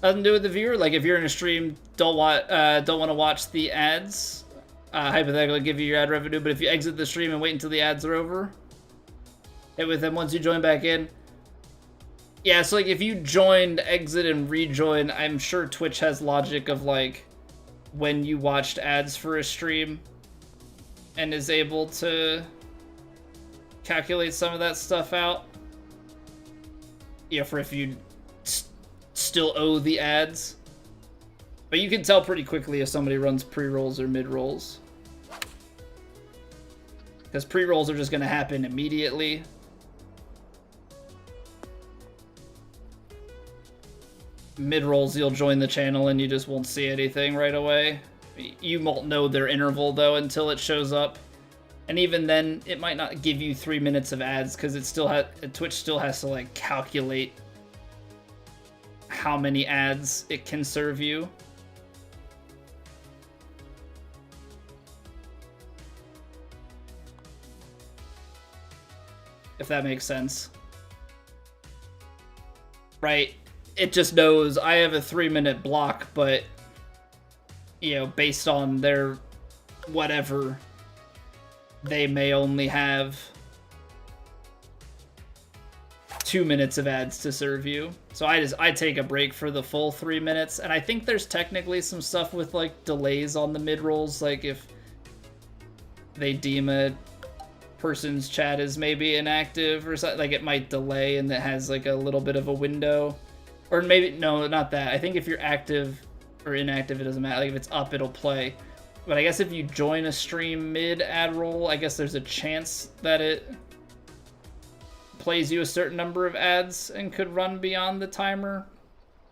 Nothing to do with the viewer. Like, if you're in a stream, don't want to watch the ads. Hypothetically, give you your ad revenue. But if you exit the stream and wait until the ads are over, hit with them once you join back in. Yeah, so like if you joined, exit, and rejoin, I'm sure Twitch has logic of like when you watched ads for a stream and is able to calculate some of that stuff out. Yeah, for if you still owe the ads. But you can tell pretty quickly if somebody runs pre-rolls or mid-rolls. Because pre-rolls are just going to happen immediately. Mid-rolls, you'll join the channel and you just won't see anything right away. You won't know their interval, though, until it shows up. And even then, it might not give you 3 minutes of ads, because it still Twitch still has to, like, calculate how many ads it can serve you. If that makes sense. Right? It just knows I have a 3-minute block, but, you know, based on their whatever, they may only have 2 minutes of ads to serve you. So I take a break for the full 3 minutes, and I think there's technically some stuff with like delays on the mid-rolls, like if they deem a person's chat as maybe inactive or something, like it might delay and it has like a little bit of a window. Or maybe, no, not that. I think if you're active or inactive, it doesn't matter. Like if it's up, it'll play. But I guess if you join a stream mid-ad roll, I guess there's a chance that it plays you a certain number of ads and could run beyond the timer.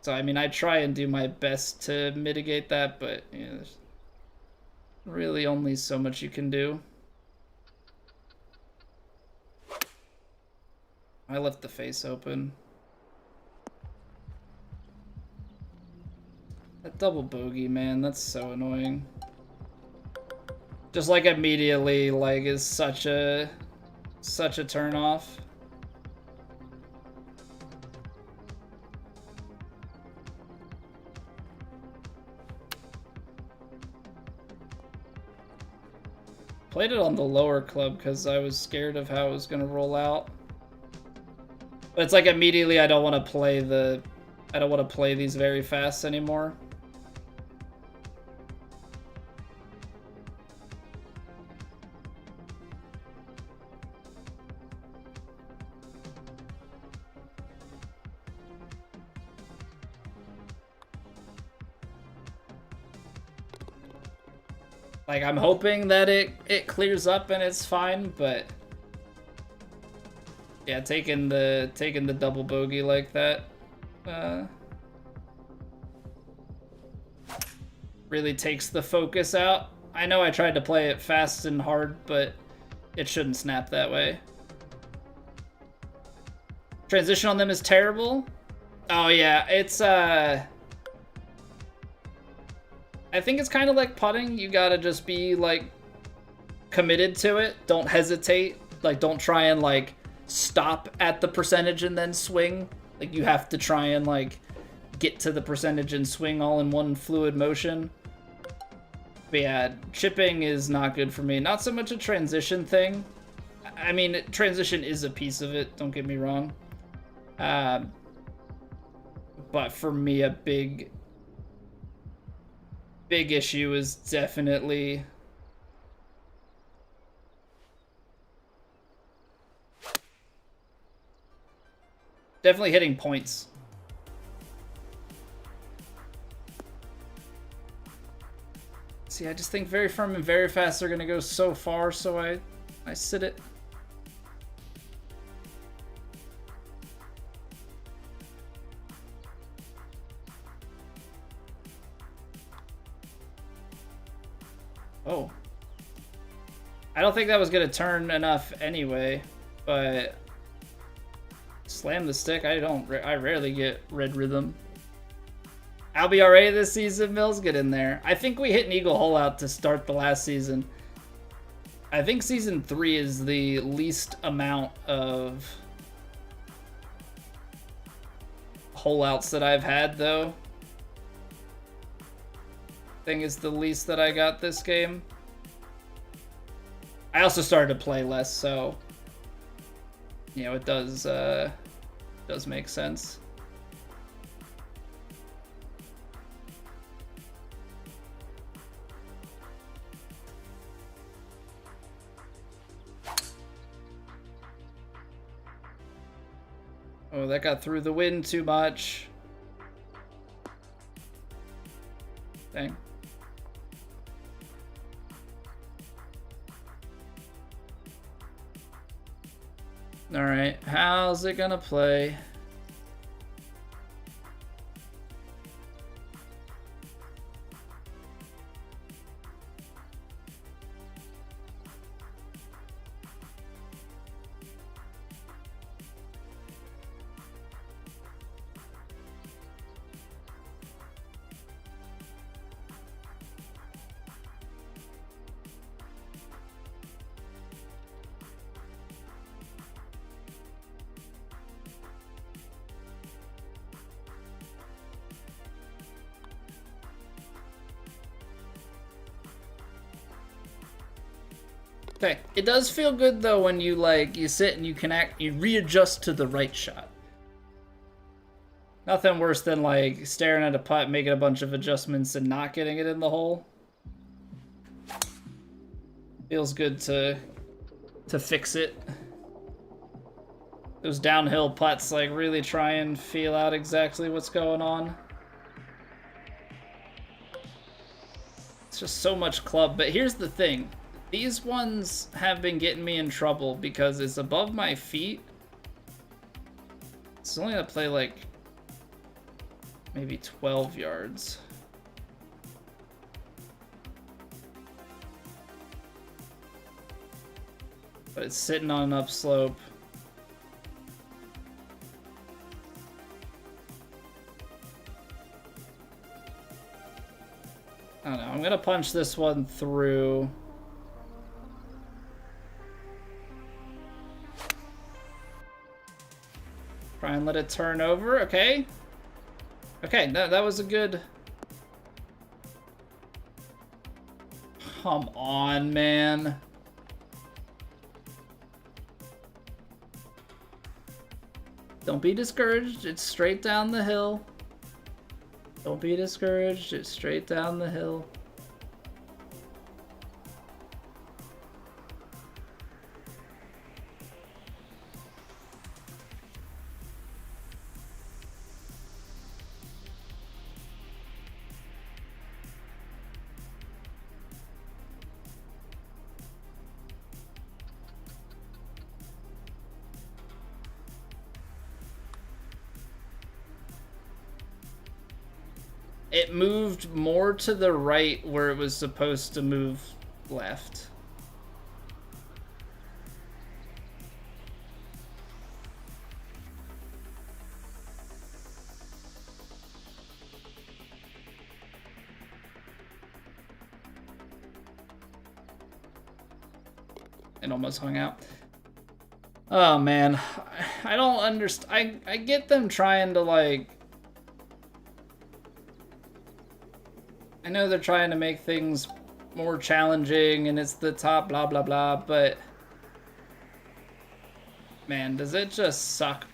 So, I mean, I try and do my best to mitigate that, but you know, there's really only so much you can do. I left the face open. That double bogey, man, that's so annoying. Just like immediately, like, is such a turn off. Played it on the lower club because I was scared of how it was gonna roll out. But it's like immediately I don't want to play these very fast anymore. Like, I'm hoping that it clears up and it's fine, but yeah, taking the double bogey like that really takes the focus out. I know I tried to play it fast and hard, but it shouldn't snap that way. Transition on them is terrible. Oh yeah, it's I think it's kind of like putting. You gotta just be like committed to it. Don't hesitate. Like, don't try and like stop at the percentage and then swing. Like, you have to try and like get to the percentage and swing all in one fluid motion. But yeah, chipping is not good for me. Not so much a transition thing. I mean, transition is a piece of it, don't get me wrong. But for me, a big big issue is definitely hitting points. See, I just think very firm and very fast are gonna go so far, so I sit it. Oh. I don't think that was gonna turn enough anyway, but slam the stick, I rarely get red rhythm. I'll be alright this season, Mills. Get in there. I think we hit an eagle hole out to start the last season. I think season 3 is the least amount of hole outs that I've had, though. I think it's the least that I got this game. I also started to play less, so you know it does make sense. Oh, that got through the wind too much. Dang. All right, how's it gonna play? Okay, it does feel good though when you you sit and you readjust to the right shot. Nothing worse than staring at a putt, making a bunch of adjustments and not getting it in the hole. Feels good to fix it. Those downhill putts really try and feel out exactly what's going on. It's just so much club, but here's the thing. These ones have been getting me in trouble because it's above my feet. It's only gonna play maybe 12 yards. But it's sitting on an upslope. I don't know, I'm gonna punch this one through. Try and let it turn over, okay. Okay, that was a good... Come on, man. Don't be discouraged, it's straight down the hill. Don't be discouraged, it's straight down the hill. It moved more to the right where it was supposed to move left. It almost hung out. Oh man, I don't understand. I get them trying to I know they're trying to make things more challenging and it's the top blah blah blah, but man, does it just suck?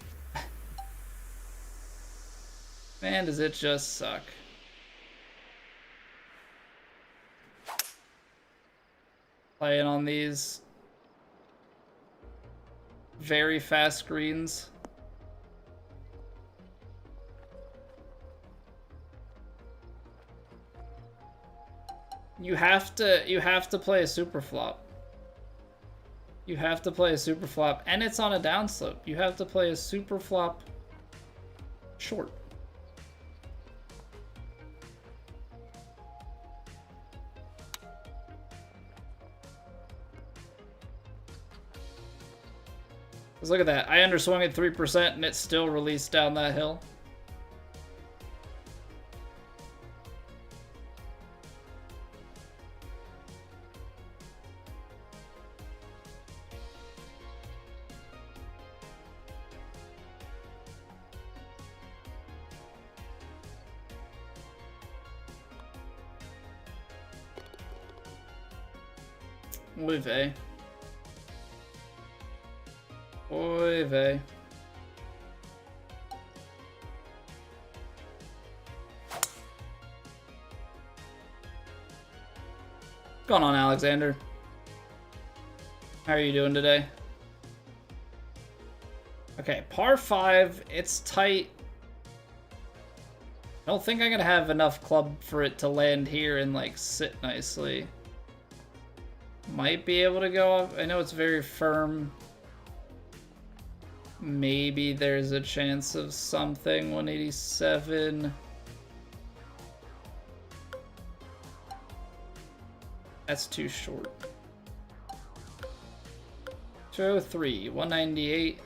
Man, does it just suck? Playing on these very fast greens. You have to play a super flop. You have to play a super flop, and it's on a downslope. You have to play a super flop short. Because look at that. I underswung at 3% and it still released down that hill. Oy vey. Oy vey. What's going on, Alexander? How are you doing today? Okay, par 5, it's tight. I don't think I'm gonna have enough club for it to land here and like sit nicely. Might be able to go up. I know it's very firm. Maybe there's a chance of something. 187. That's too short. 203, 198.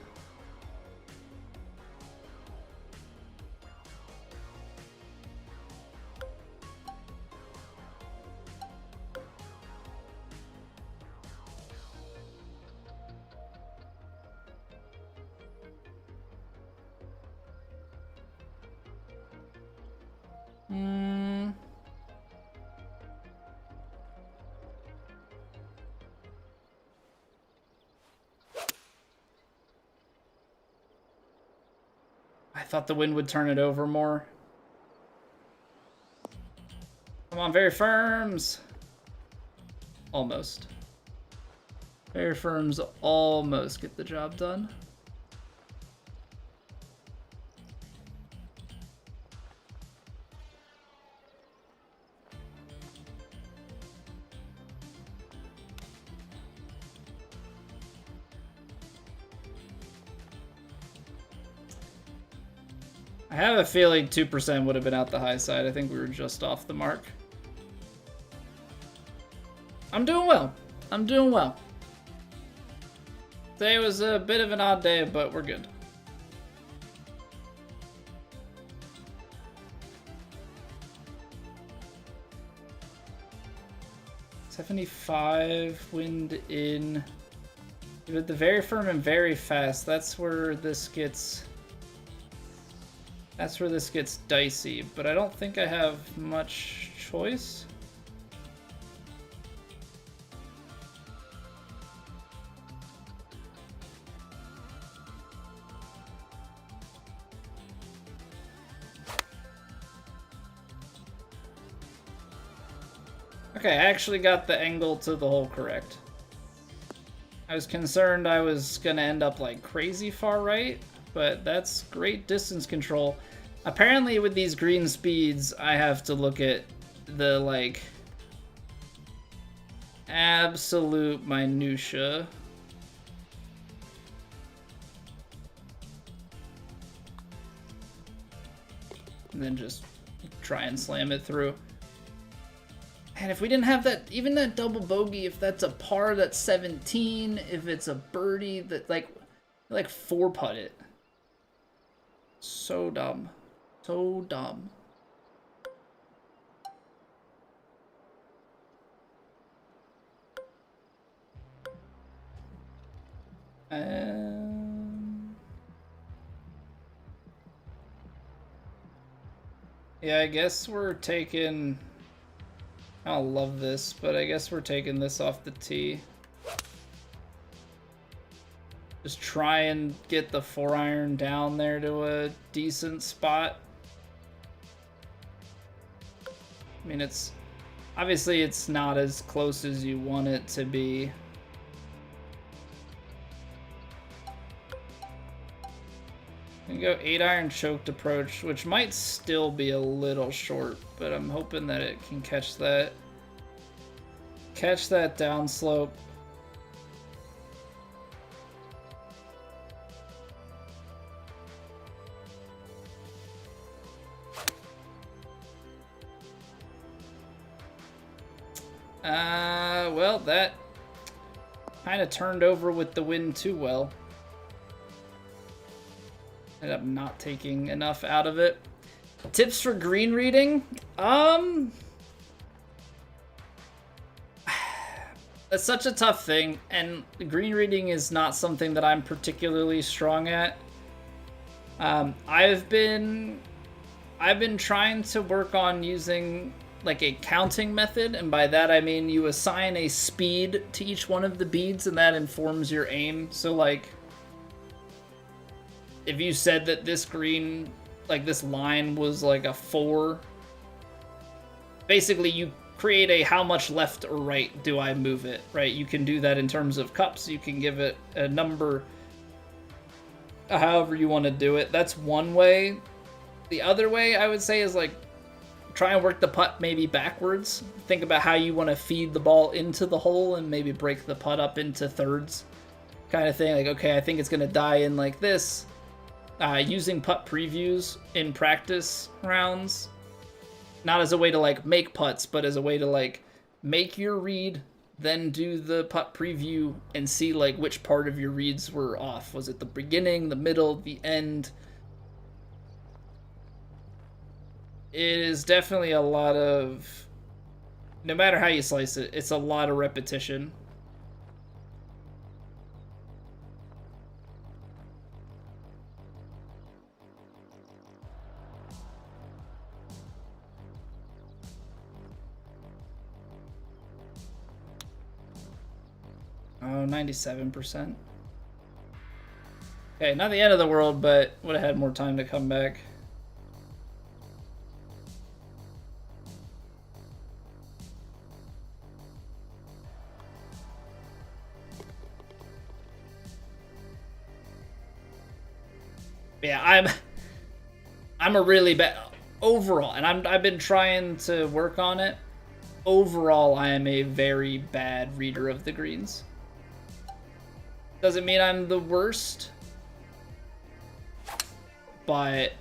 I thought the wind would turn it over more. Come on, very firms. Almost. Very firms almost get the job done. I have a feeling 2% would have been out the high side. I think we were just off the mark. I'm doing well. I'm doing well. Today was a bit of an odd day, but we're good. .75 wind in. With the very firm and very fast, that's where this gets dicey, but I don't think I have much choice. Okay, I actually got the angle to the hole correct. I was concerned I was gonna end up like crazy far right, but that's great distance control. Apparently with these green speeds, I have to look at the like absolute minutia. And then just try and slam it through. And if we didn't have that, even that double bogey, if that's a par, that's 17. If it's a birdie, that like 4-putt it. So dumb. So dumb. Yeah, I guess we're taking... I don't love this, but I guess we're taking this off the tee. Just try and get the 4-iron down there to a decent spot. I mean, it's Obviously, it's not as close as you want it to be. I'm gonna go 8-iron choked approach, which might still be a little short, but I'm hoping that it can catch that. Catch that downslope. Well, that kind of turned over with the wind too well. Ended up not taking enough out of it. Tips for green reading? That's such a tough thing, and green reading is not something that I'm particularly strong at. I've been trying to work on using like a counting method, and by that I mean you assign a speed to each one of the beads and that informs your aim. So like if you said that this green, like this line was like a 4, basically you create a how much left or right do I move it, right? You can do that in terms of cups, you can give it a number, however you want to do it. That's one way. The other way I would say is like try and work the putt maybe backwards. Think about how you want to feed the ball into the hole and maybe break the putt up into thirds kind of thing. Like, okay, I think it's going to die in like this. Using putt previews in practice rounds, not as a way to like make putts, but as a way to like make your read, then do the putt preview and see like which part of your reads were off. Was it the beginning, the middle, the end? It is definitely a lot of, no matter how you slice it, it's a lot of repetition. Oh, 97%. Okay, not the end of the world, but would have had more time to come back. Yeah, I'm a really bad overall, and I've been trying to work on it. Overall, I am a very bad reader of the greens. Doesn't mean I'm the worst, but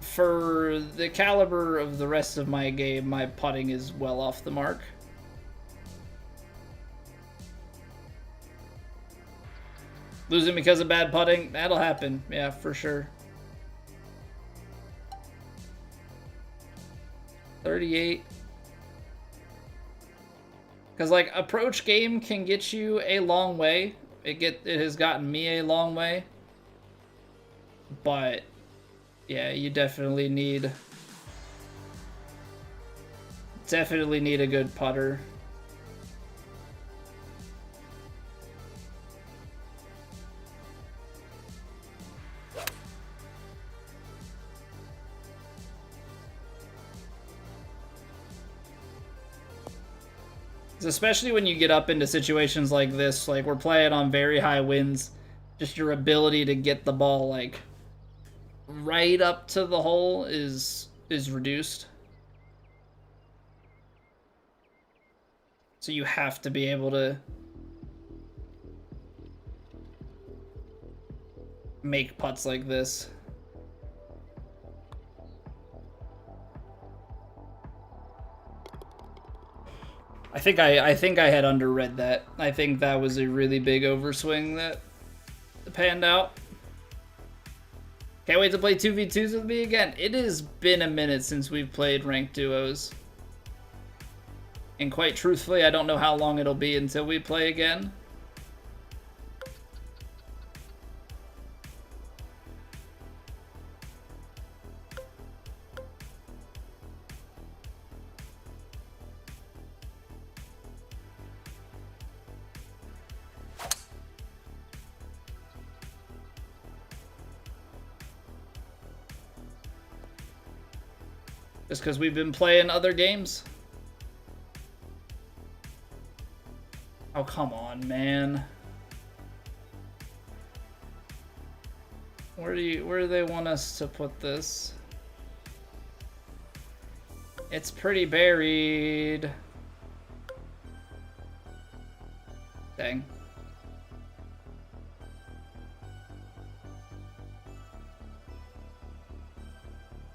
for the caliber of the rest of my game, my putting is well off the mark. Losing because of bad putting, that'll happen, yeah, for sure. 38. Because like approach game can get you a long way. It has gotten me a long way. But yeah, you definitely need a good putter. Especially when you get up into situations like this, like we're playing on very high winds, just your ability to get the ball like right up to the hole is reduced. So you have to be able to make putts like this. I think I had underread that. I think that was a really big overswing that panned out. Can't wait to play 2v2s with me again. It has been a minute since we've played ranked duos. And quite truthfully, I don't know how long it'll be until we play again. Just because we've been playing other games. come on, man. Where do they want us to put this? It's pretty buried. Dang.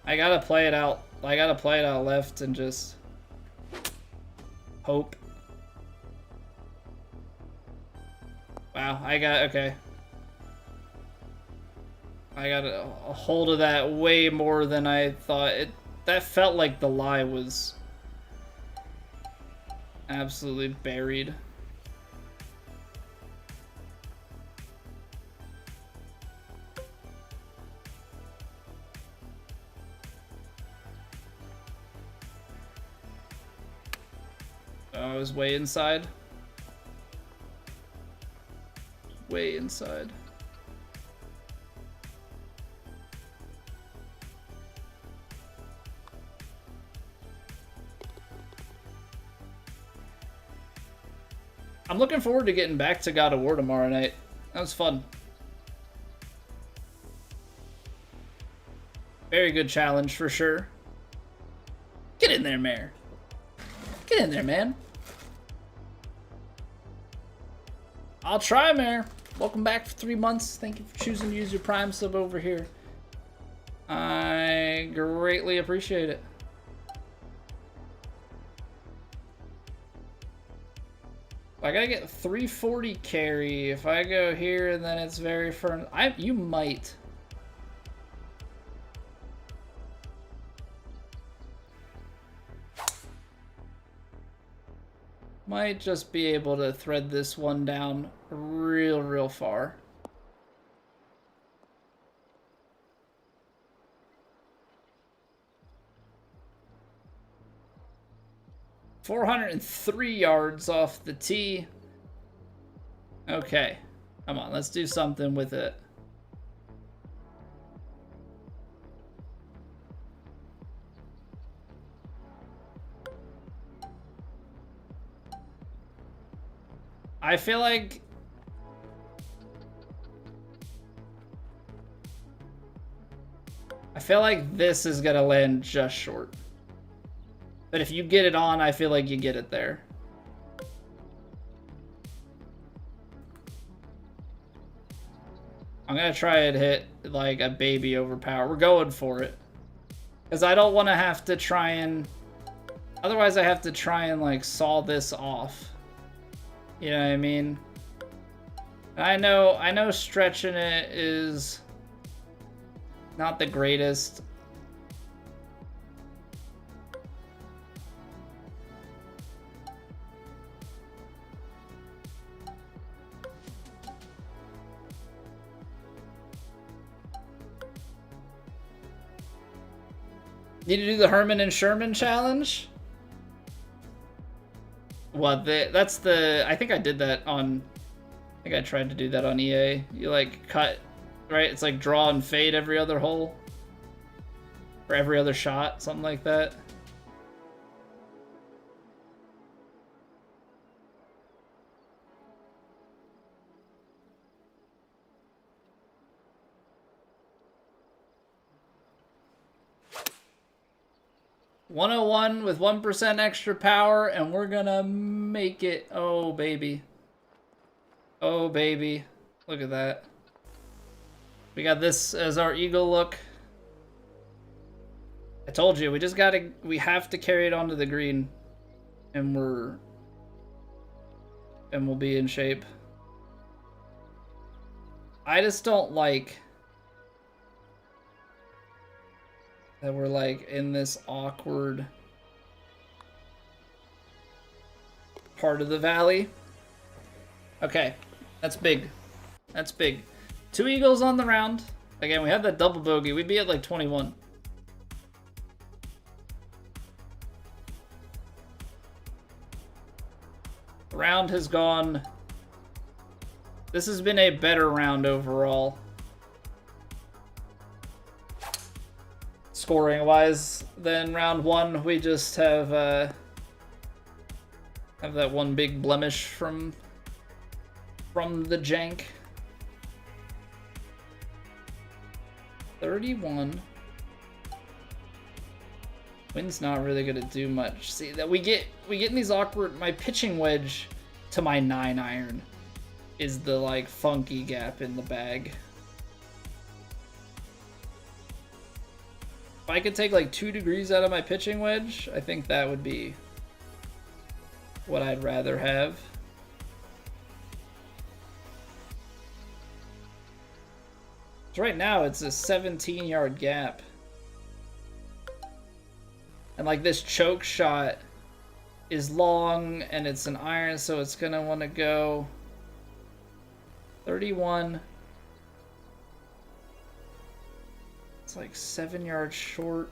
I gotta play it out. I gotta play it out left and just hope. Wow, okay. I got a hold of that way more than I thought. That felt like the lie was absolutely buried. Oh, I was way inside. Way inside. I'm looking forward to getting back to God of War tomorrow night. That was fun. Very good challenge for sure. Get in there, Mare. Get in there, man. I'll try, Mare. Welcome back for 3 months. Thank you for choosing to use your Prime sub over here. I greatly appreciate it. I gotta get 340 carry. If I go here and then it's very firm. You might. Might just be able to thread this one down real far. $403 yards off the tee. Okay, come on, let's do something with it. I feel like this is gonna land just short. But if you get it on, I feel like you get it there. I'm gonna try and hit like a baby overpower. We're going for it. Because I don't want to have to try and... Otherwise I have to try and like saw this off. You know what I mean? I know stretching it is not the greatest. Need to do the Herman and Sherman challenge? What, that's the... I think I did that on... I think I tried to do that on EA. You, like, cut... Right? It's like draw and fade every other hole. Or every other shot. Something like that. .101 with 1% extra power, and we're gonna make it. Oh, baby. Oh, baby. Look at that. We got this as our eagle look. I told you, we have to carry it onto the green. And we'll be in shape. I just don't like that we're like in this awkward part of the valley. Okay, that's big. That's big. 2 eagles on the round. Again, we had that double bogey. We'd be at like 21. The round has gone. This has been a better round overall. Scoring wise than round 1. We just have that one big blemish from from the jank. 31. Wind's not really gonna do much. See that we get in these awkward. My pitching wedge to my 9-iron is the like funky gap in the bag. If I could take like 2 degrees out of my pitching wedge, I think that would be what I'd rather have. So right now it's a 17-yard gap. And like this choke shot is long and it's an iron, so it's gonna want to go 31. It's like 7 yards short.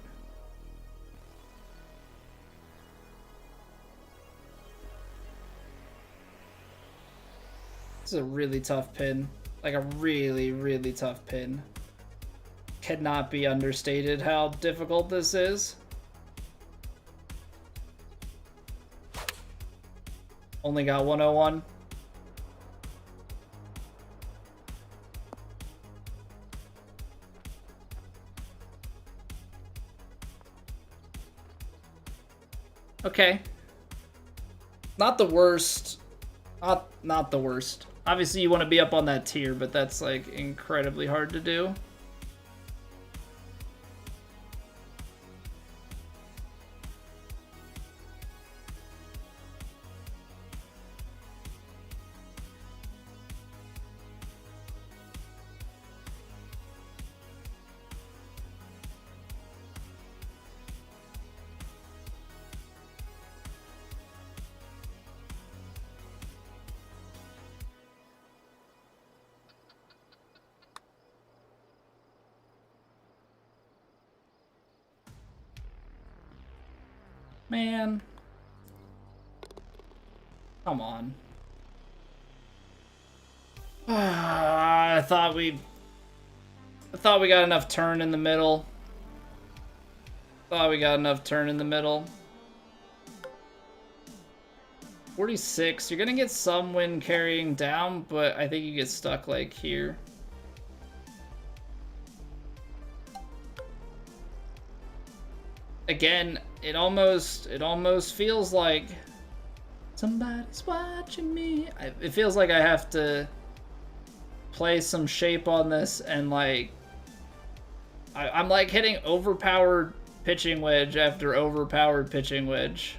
This is a really tough pin. Like a really, really tough pin. Cannot be understated how difficult this is. Only got 101. Okay. Not the worst. Not the worst. Obviously you want to be up on that tier, but that's like incredibly hard to do. Man. Come on. I thought we got enough turn in the middle. 46. You're gonna get some wind carrying down, but I think you get stuck like here. Again, it almost feels like somebody's watching me. It feels like I have to play some shape on this, and like I'm like hitting overpowered pitching wedge after overpowered pitching wedge.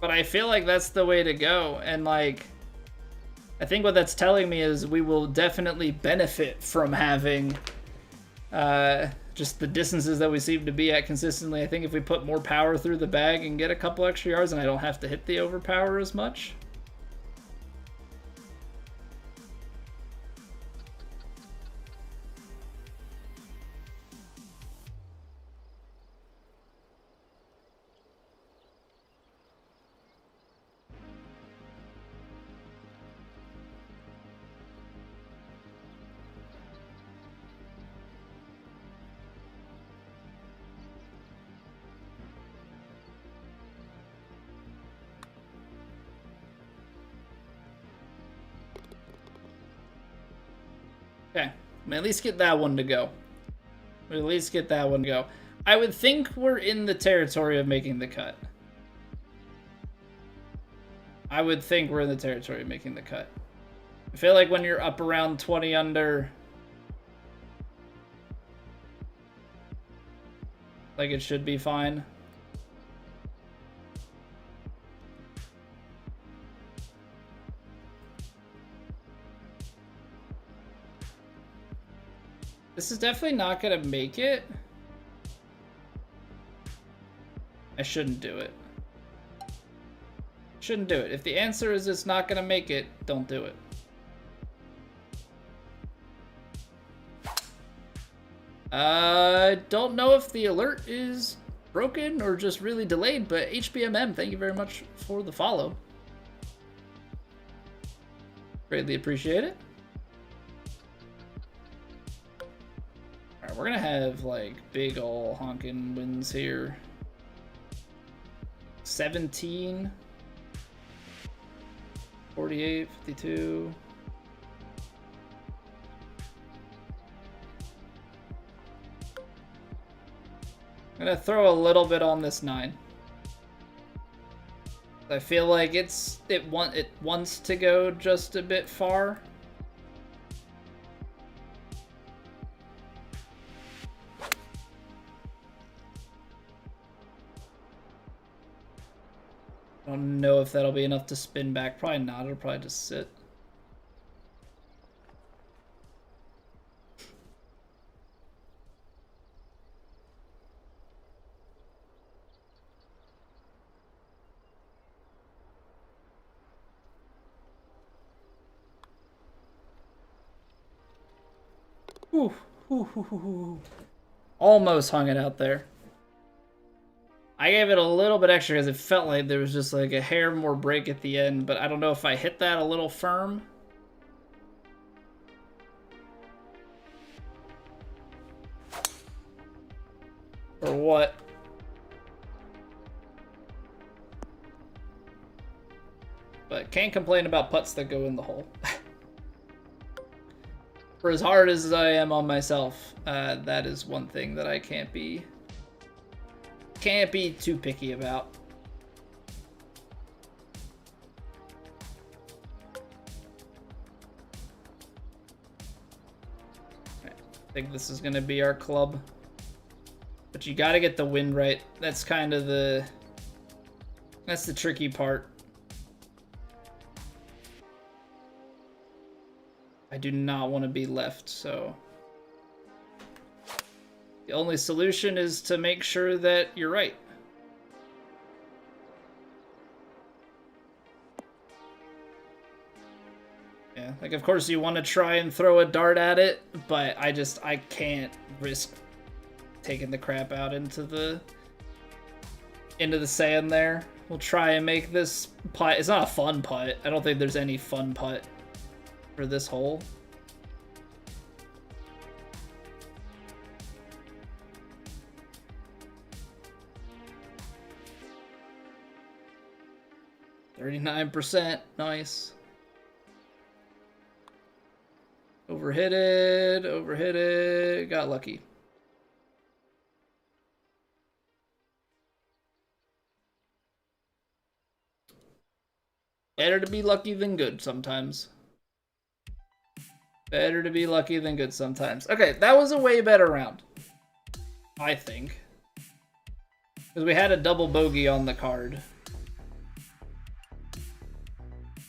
But I feel like that's the way to go, and like I think what that's telling me is we will definitely benefit from having just the distances that we seem to be at consistently. I think if we put more power through the bag and get a couple extra yards, and I don't have to hit the overpower as much. Okay, at least get that one to go. I would think we're in the territory of making the cut. I feel like when you're up around 20 under, like it should be fine. This is definitely not gonna make it. I shouldn't do it. If the answer is it's not gonna make it, don't do it. I don't know if the alert is broken or just really delayed, but HBMM, thank you very much for the follow. Greatly appreciate it. All right, we're gonna have like big ol' honkin' wins here. 17, 48, 52. I'm gonna throw a little bit on this 9. I feel like it wants to go just a bit far. I don't know if that'll be enough to spin back. Probably not. It'll probably just sit. Almost hung it out there. I gave it a little bit extra because it felt like there was just like a hair more break at the end, but I don't know if I hit that a little firm. Or what? But can't complain about putts that go in the hole. For as hard as I am on myself, that is one thing that I can't be too picky about. I think this is gonna be our club, but you gotta get the wind right. That's kind of the tricky part. I do not want to be left, so the only solution is to make sure that you're right. Yeah, like of course you want to try and throw a dart at it, but I can't risk taking the crap out into the sand there. We'll try and make this putt. It's not a fun putt. I don't think there's any fun putt for this hole. %, nice. Overhit it, got lucky. Better to be lucky than good sometimes. Better to be lucky than good sometimes. Okay, that was a way better round, I think. Because we had a double bogey on the card.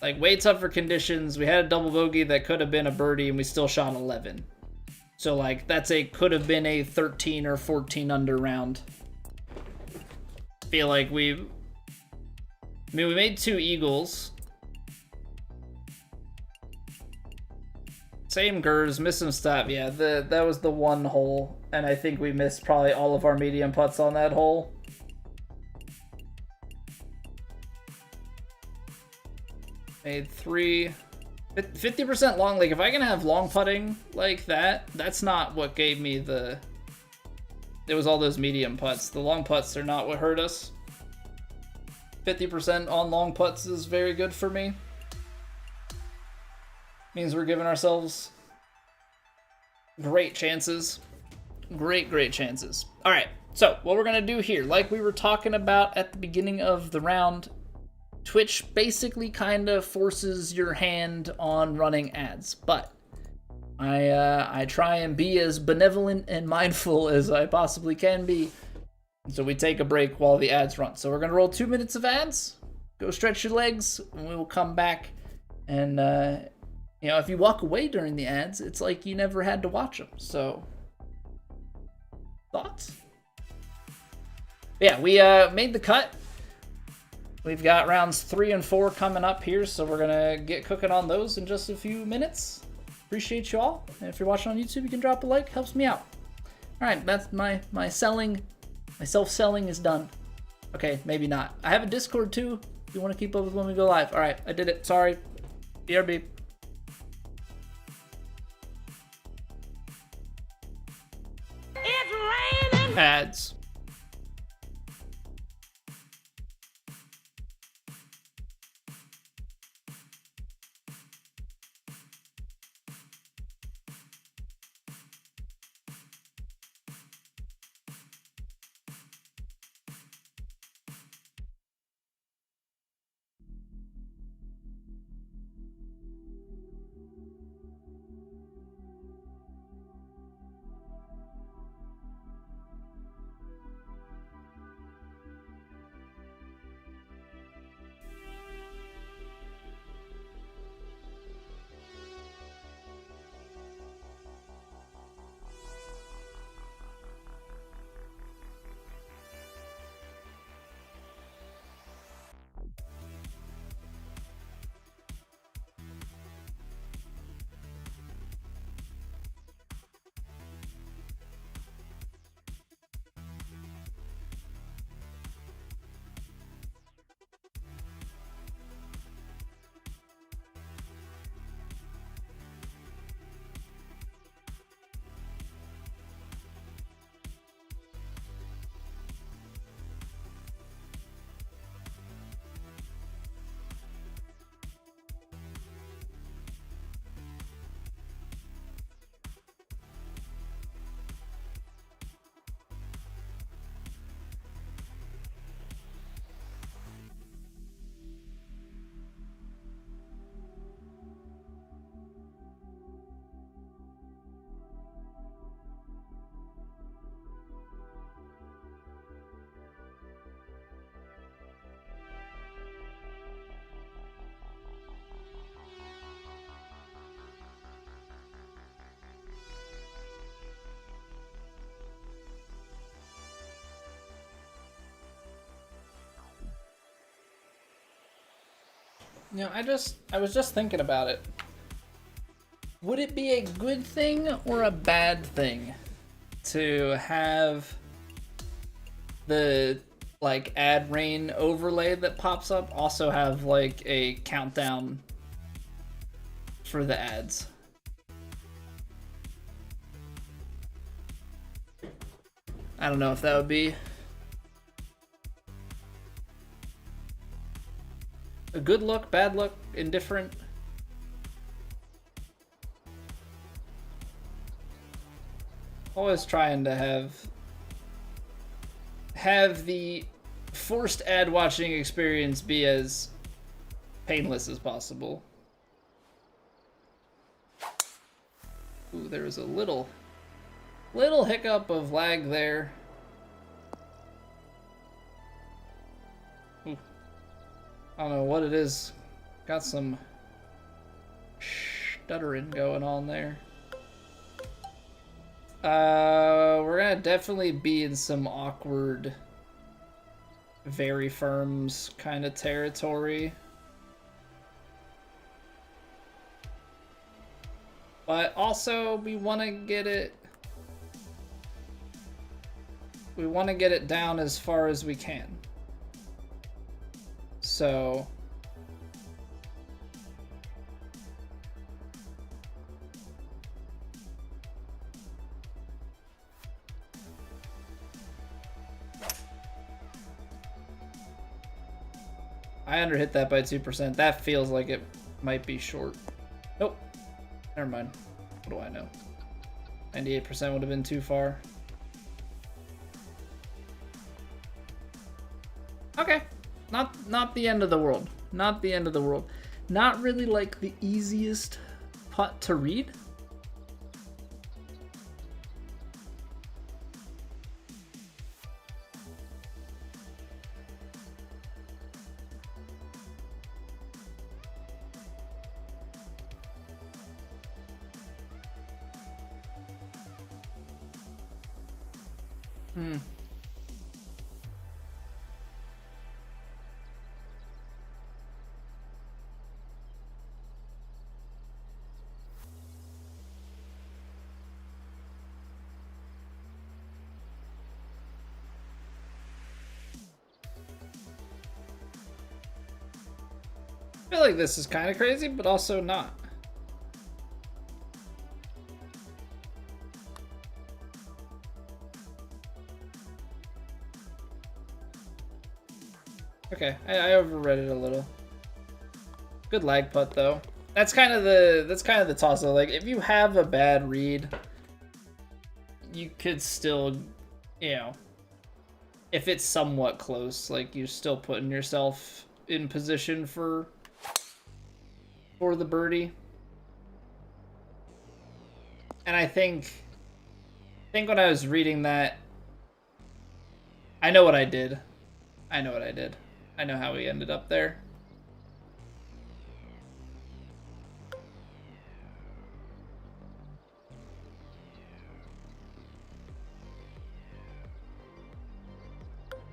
Like, way tougher conditions. We had a double bogey that could have been a birdie, and we still shot 11. So, like, could have been a 13 or 14 under round. I feel like we made 2 eagles. Same Gers, missed some stuff. Yeah, that was the one hole, and I think we missed probably all of our medium putts on that hole. Made 3. 50% long. Like, if I can have long putting like that, that's not what gave me the... It was all those medium putts. The long putts are not what hurt us. 50% on long putts is very good for me. Means we're giving ourselves great chances. Great chances. All right, so what we're going to do here, like we were talking about at the beginning of the round, Twitch basically kind of forces your hand on running ads, but I try and be as benevolent and mindful as I possibly can be. So we take a break while the ads run. So we're going to roll 2 minutes of ads, go stretch your legs, and we will come back. And, you know, if you walk away during the ads, it's like you never had to watch them. So, thoughts? Yeah, we made the cut. We've got rounds 3 and 4 coming up here, so we're going to get cooking on those in just a few minutes. Appreciate you all. And if you're watching on YouTube, you can drop a like. Helps me out. All right, that's my selling. My self-selling is done. Okay, maybe not. I have a Discord too, if you want to keep up with when we go live. All right, I did it. Sorry. BRB. Ads. You know, I was just thinking about it. Would it be a good thing or a bad thing to have the like ad rain overlay that pops up also have like a countdown for the ads? I don't know if that would be a good look, bad look, indifferent. Always trying to have the forced ad watching experience be as painless as possible. Ooh, there was a little hiccup of lag there. Ooh. I don't know what it is. Got some stuttering going on there. We're gonna definitely be in some awkward, very firms kind of territory. But also, we want to get it down as far as we can. So I underhit that by 2%. That feels like it might be short. Nope. Never mind. What do I know? 98% would have been too far. Okay. Not the end of the world. Not the end of the world. Not really like the easiest putt to read. I feel like this is kind of crazy, but also not. Okay, I overread it a little. Good lag putt though. That's kind of the toss though. Like if you have a bad read, you could still, you know, if it's somewhat close, like you're still putting yourself in position for the birdie. And I think when I was reading that, I know what I did. I know what I did. I know how we ended up there.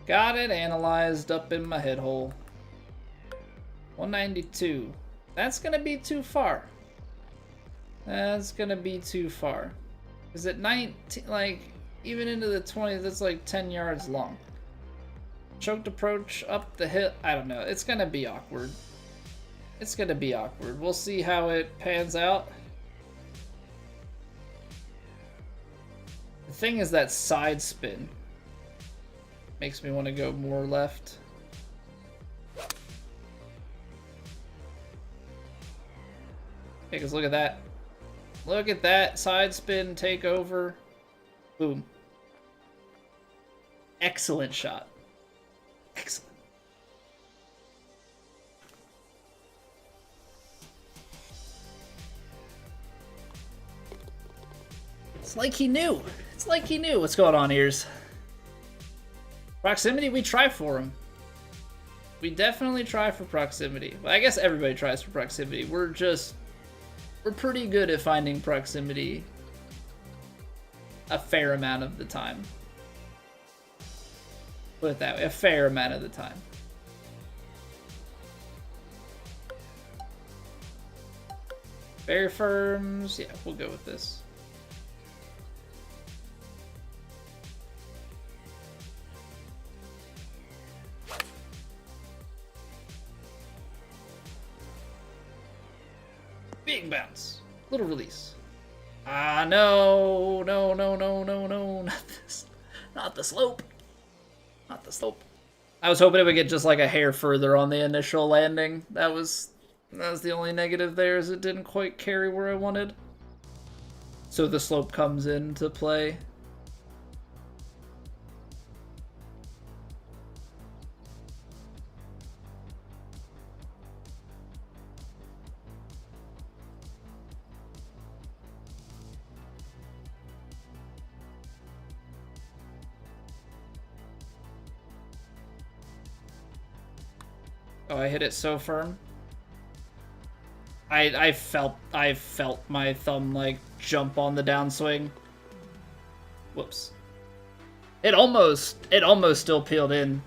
Got it analyzed up in my head hole. 192. That's gonna be too far. That's gonna be too far. Is it 19? Like, even into the 20s, that's like 10 yards long. Choked approach up the hill. I don't know. It's gonna be awkward. It's gonna be awkward. We'll see how it pans out. The thing is that side spin makes me want to go more left. Okay, cause look at that. Look at that side spin take over. Boom. Excellent shot. Excellent. It's like he knew. It's like he knew. What's going on, ears? Proximity, we try for him. We definitely try for proximity. Well, I guess everybody tries for proximity. We're pretty good at finding proximity a fair amount of the time. Put it that way, a fair amount of the time. Very firms, yeah, we'll go with this. Big bounce. Little release. Ah, no. No, no, no, no, no. Not this. Not the slope. Not the slope. I was hoping it would get just like a hair further on the initial landing. That was the only negative there, is it didn't quite carry where I wanted. So the slope comes into play. Oh, I hit it so firm. I felt my thumb like jump on the downswing. Whoops. It almost still peeled in.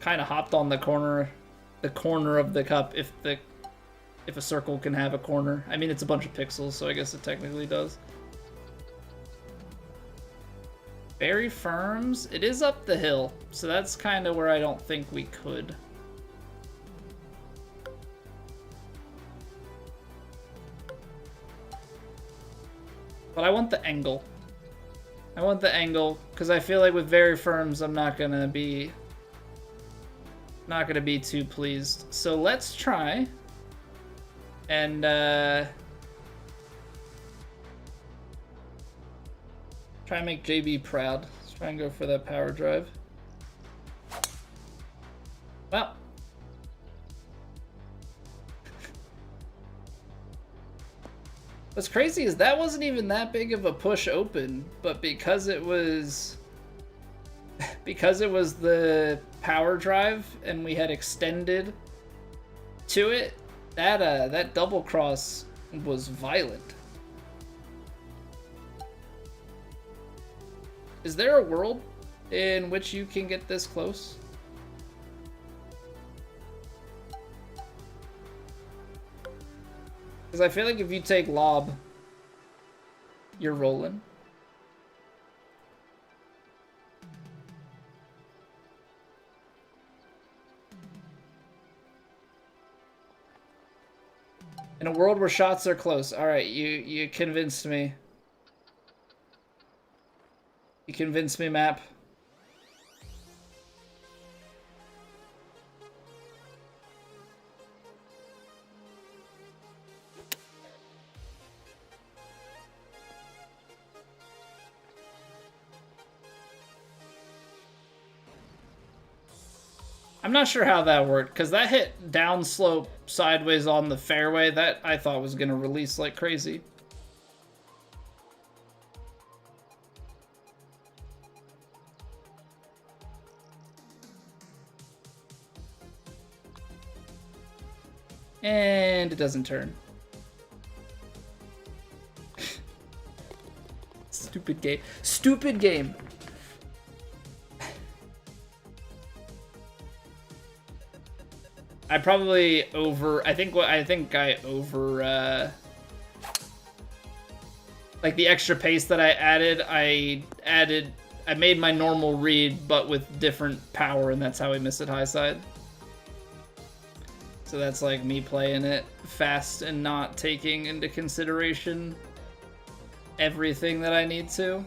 Kind of hopped on the corner of the cup if a circle can have a corner. I mean, it's a bunch of pixels, so I guess it technically does. Very firms. It is up the hill, so that's kind of where I don't think we could. But I want the angle. I want the angle, because I feel like with very firms, I'm not gonna be too pleased. So let's try and try and make JB proud. Let's try and go for that power drive. Well. What's crazy is that wasn't even that big of a push open, but because it was the power drive and we had extended to it, that double cross was violent. Is there a world in which you can get this close? Because I feel like if you take lob, you're rolling. In a world where shots are close. All right, you convinced me. You convinced me, map. I'm not sure how that worked, because that hit downslope sideways on the fairway. That I thought was going to release like crazy. And it doesn't turn. Stupid game. Stupid game. I probably I think I over like the extra pace that I made my normal read but with different power, and that's how I miss it high side. So that's like me playing it fast and not taking into consideration everything that I need to.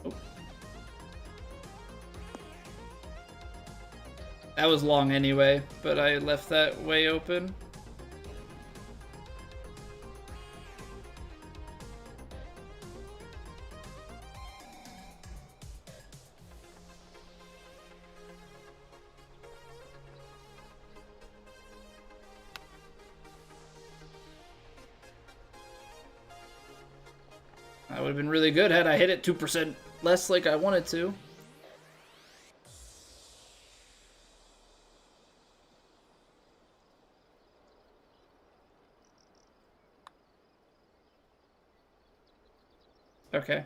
Oh. That was long anyway, but I left that way open. That would have been really good had I hit it 2% less like I wanted to. Okay.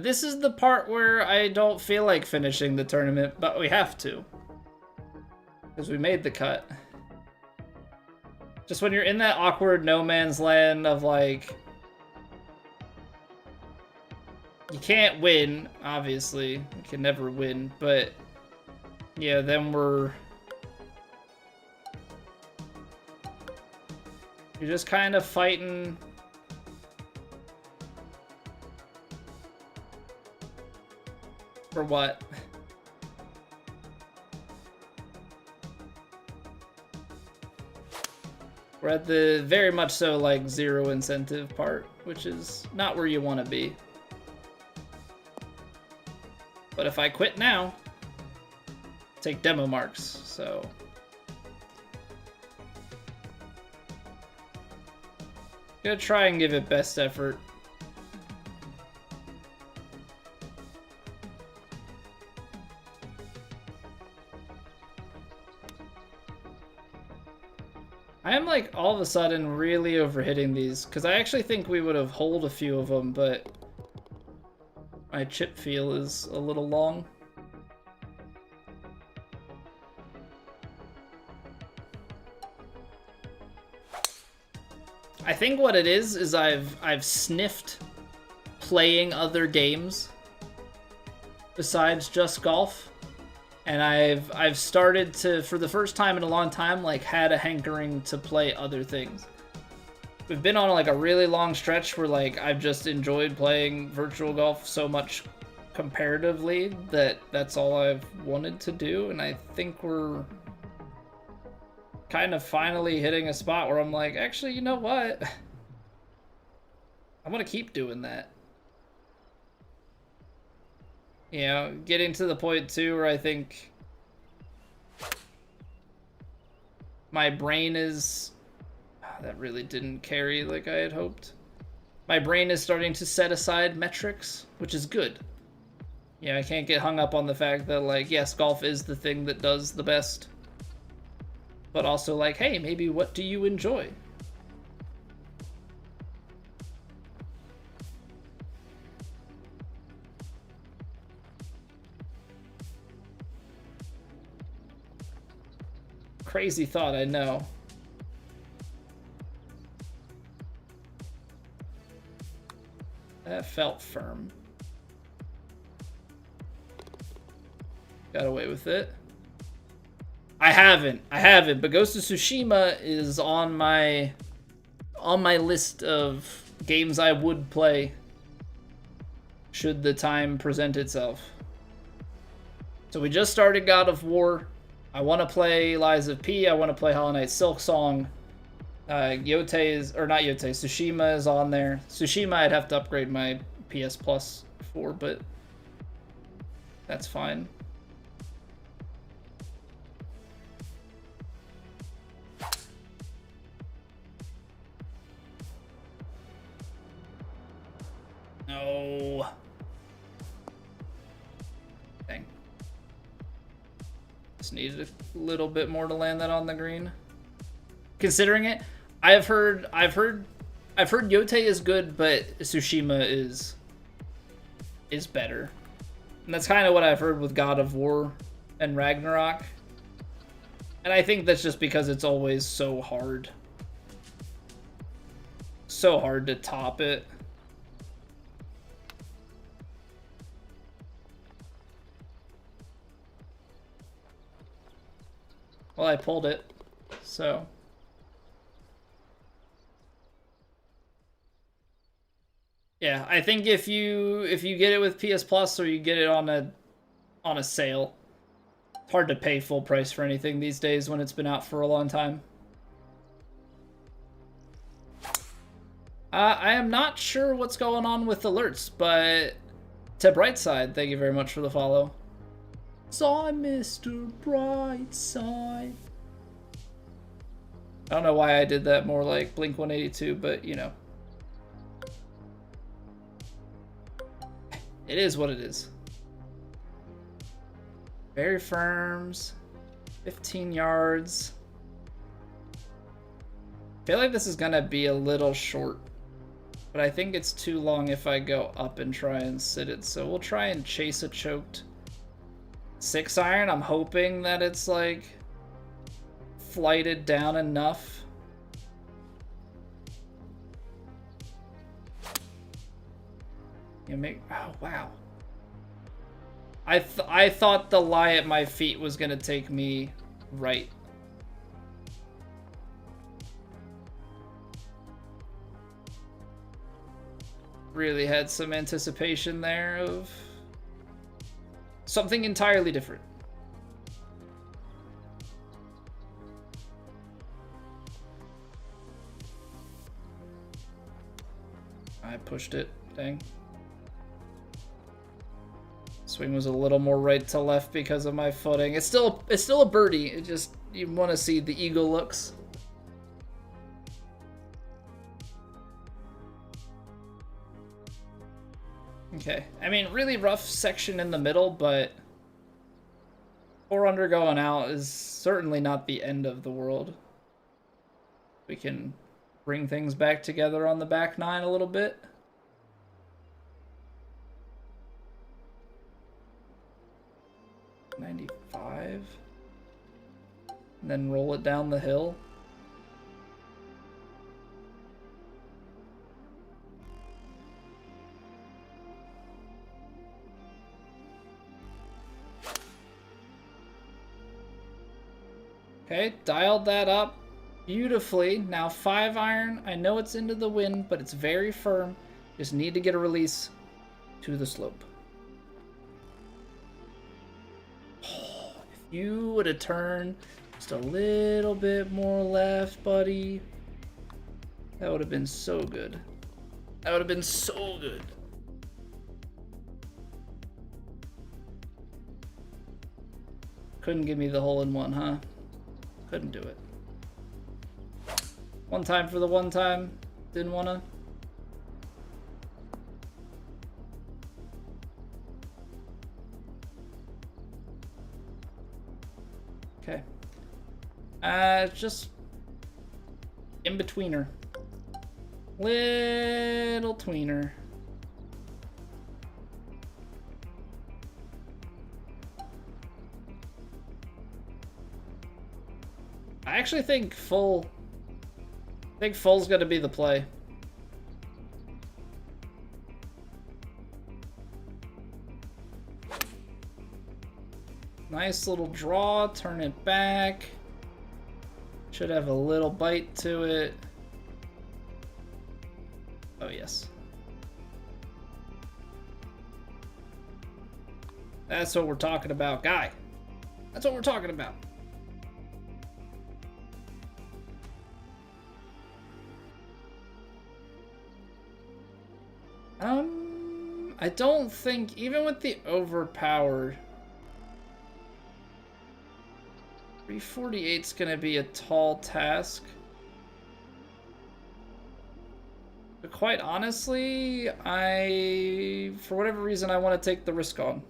This is the part where I don't feel like finishing the tournament, but we have to. Because we made the cut. Just when you're in that awkward no man's land of like... You can't win, obviously. You can never win, but... Yeah, then we're... You're just kind of fighting... For what? We're at the very much so like zero incentive part, which is not where you want to be. But if I quit now, take demo marks, so. Gonna try and give it best effort. I am like all of a sudden really overhitting these because I actually think we would have holed a few of them, but my chip feel is a little long. I think what it is I've sniffed playing other games besides just golf. And I've started to, for the first time in a long time, like had a hankering to play other things. We've been on like a really long stretch where like I've just enjoyed playing virtual golf so much comparatively that that's all I've wanted to do. And I think we're kind of finally hitting a spot where I'm like, actually, you know what? I want to keep doing that. You know, getting to the point, too, where I think my brain is... that really didn't carry like I had hoped. My brain is starting to set aside metrics, which is good. Yeah, I can't get hung up on the fact that, like, yes, golf is the thing that does the best. But also, like, hey, maybe what do you enjoy? Crazy thought, I know. That felt firm. Got away with it. I haven't, but Ghost of Tsushima is on my list of games I would play should the time present itself. So we just started God of War. I want to play Lies of P. I want to play Hollow Knight Silksong. Yote is, or not Yote, Tsushima is on there. Tsushima I'd have to upgrade my PS Plus for, but that's fine. No. Dang. Just needed a little bit more to land that on the green. Considering it, I've heard Yote is good, but Tsushima is better. And that's kind of what I've heard with God of War and Ragnarok. And I think that's just because it's always so hard. So hard to top it. Well, I pulled it, so. Yeah, I think if you get it with PS Plus or you get it on a sale, it's hard to pay full price for anything these days when it's been out for a long time. I am not sure what's going on with alerts, but to Brightside, thank you very much for the follow. Saw Mr. Brightside. I don't know why I did that more like Blink 182, but you know. It is what it is. Very firms. 15 yards. I feel like this is gonna be a little short, but I think it's too long if I go up and try and sit it. So we'll try and chase a choked 6-iron. I'm hoping that it's like flighted down enough. You make, oh wow. I thought the lie at my feet was gonna take me right. Really had some anticipation there of something entirely different. I pushed it, dang. Swing was a little more right to left because of my footing. It's still a birdie. It just, you want to see the eagle looks. Okay, I mean, really rough section in the middle, but 4 under going out is certainly not the end of the world. We can bring things back together on the back 9 a little bit. .95, and then roll it down the hill. Okay, dialed that up beautifully. Now 5-iron. I know it's into the wind, but it's very firm. Just need to get a release to the slope. You would have turned just a little bit more left, buddy. That would have been so good. That would have been so good. Couldn't give me the hole-in-one, huh? Couldn't do it. One time for the one time. Didn't want to. Okay. Just in betweener. Little tweener. I actually think full. I think full's gonna be the play. Nice little draw, turn it back. Should have a little bite to it. Oh, yes. That's what we're talking about, guy. That's what we're talking about. I don't think, even with the overpowered, 348's gonna be a tall task. But quite honestly, for whatever reason, I want to take the risk on.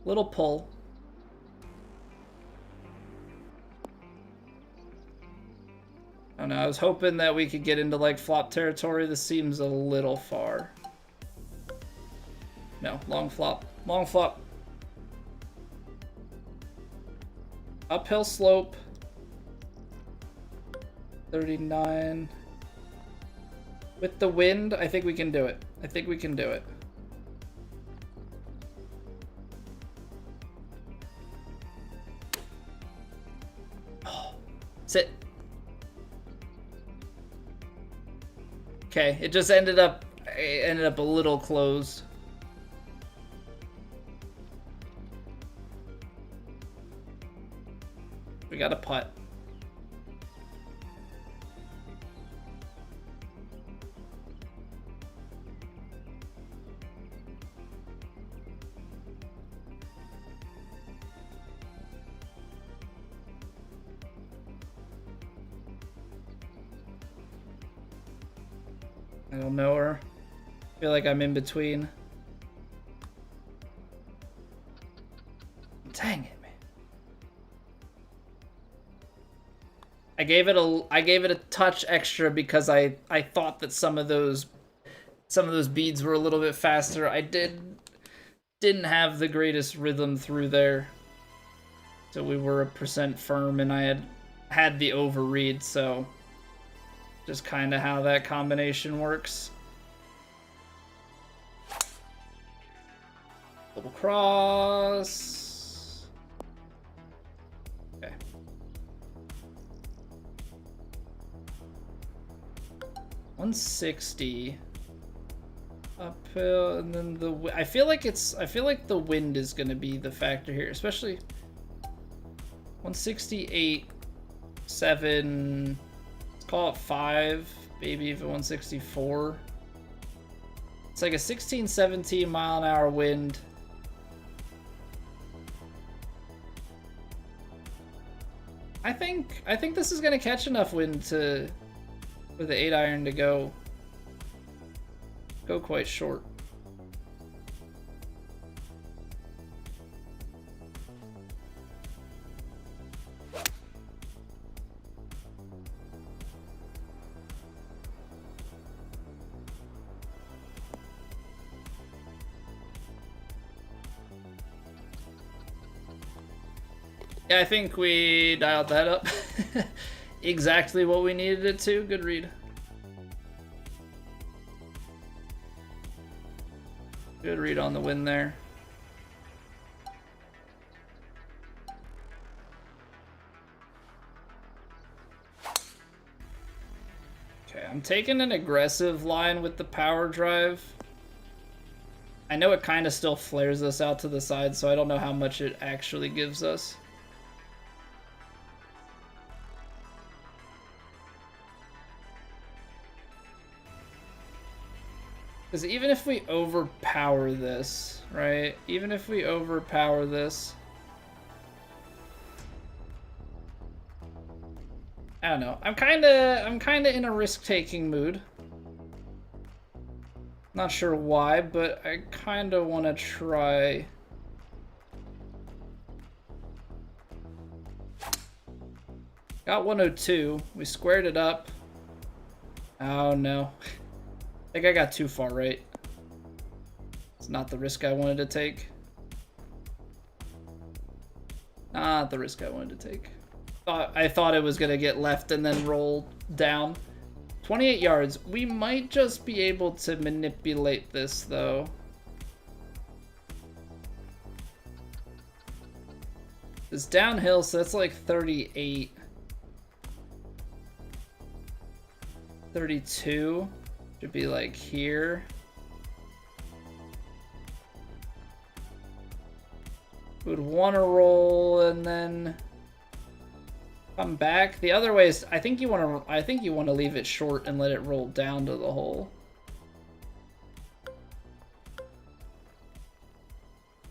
Little pull. I don't know, I was hoping that we could get into like flop territory. This seems a little far. No, long flop. Long flop. Uphill slope. 39. With the wind, I think we can do it. I think we can do it. Oh, sit. Okay, it just ended up a little closed. We got a putt. I don't know her. I feel like I'm in between. Dang it, man. I gave it a touch extra because I thought that some of those beads were a little bit faster. I didn't have the greatest rhythm through there. So we were 1% firm and I had the overread, so just kind of how that combination works. Double cross. Okay. $160 uphill, and then I feel like the wind is gonna be the factor here, especially 168, 7. Call it 5, maybe even 164. It's like a 16, 17 mile an hour wind. I think this is gonna catch enough wind for the 8-iron to go quite short. Yeah, I think we dialed that up. Exactly what we needed it to. Good read. Good read on the win there. Okay, I'm taking an aggressive line with the power drive. I know it kind of still flares us out to the side, so I don't know how much it actually gives us. Because even if we overpower this, right? Even if we overpower this, I don't know. I'm kind of in a risk-taking mood. Not sure why, but I kind of want to try. Got 102. We squared it up. Oh no. I think I got too far right. It's not the risk I wanted to take. Not the risk I wanted to take. I thought it was going to get left and then roll down. 28 yards. We might just be able to manipulate this, though. It's downhill, so that's like 38. 32. Should be like here. Would want to roll and then Come back. The other way is, I think you want to leave it short and let it roll down to the hole.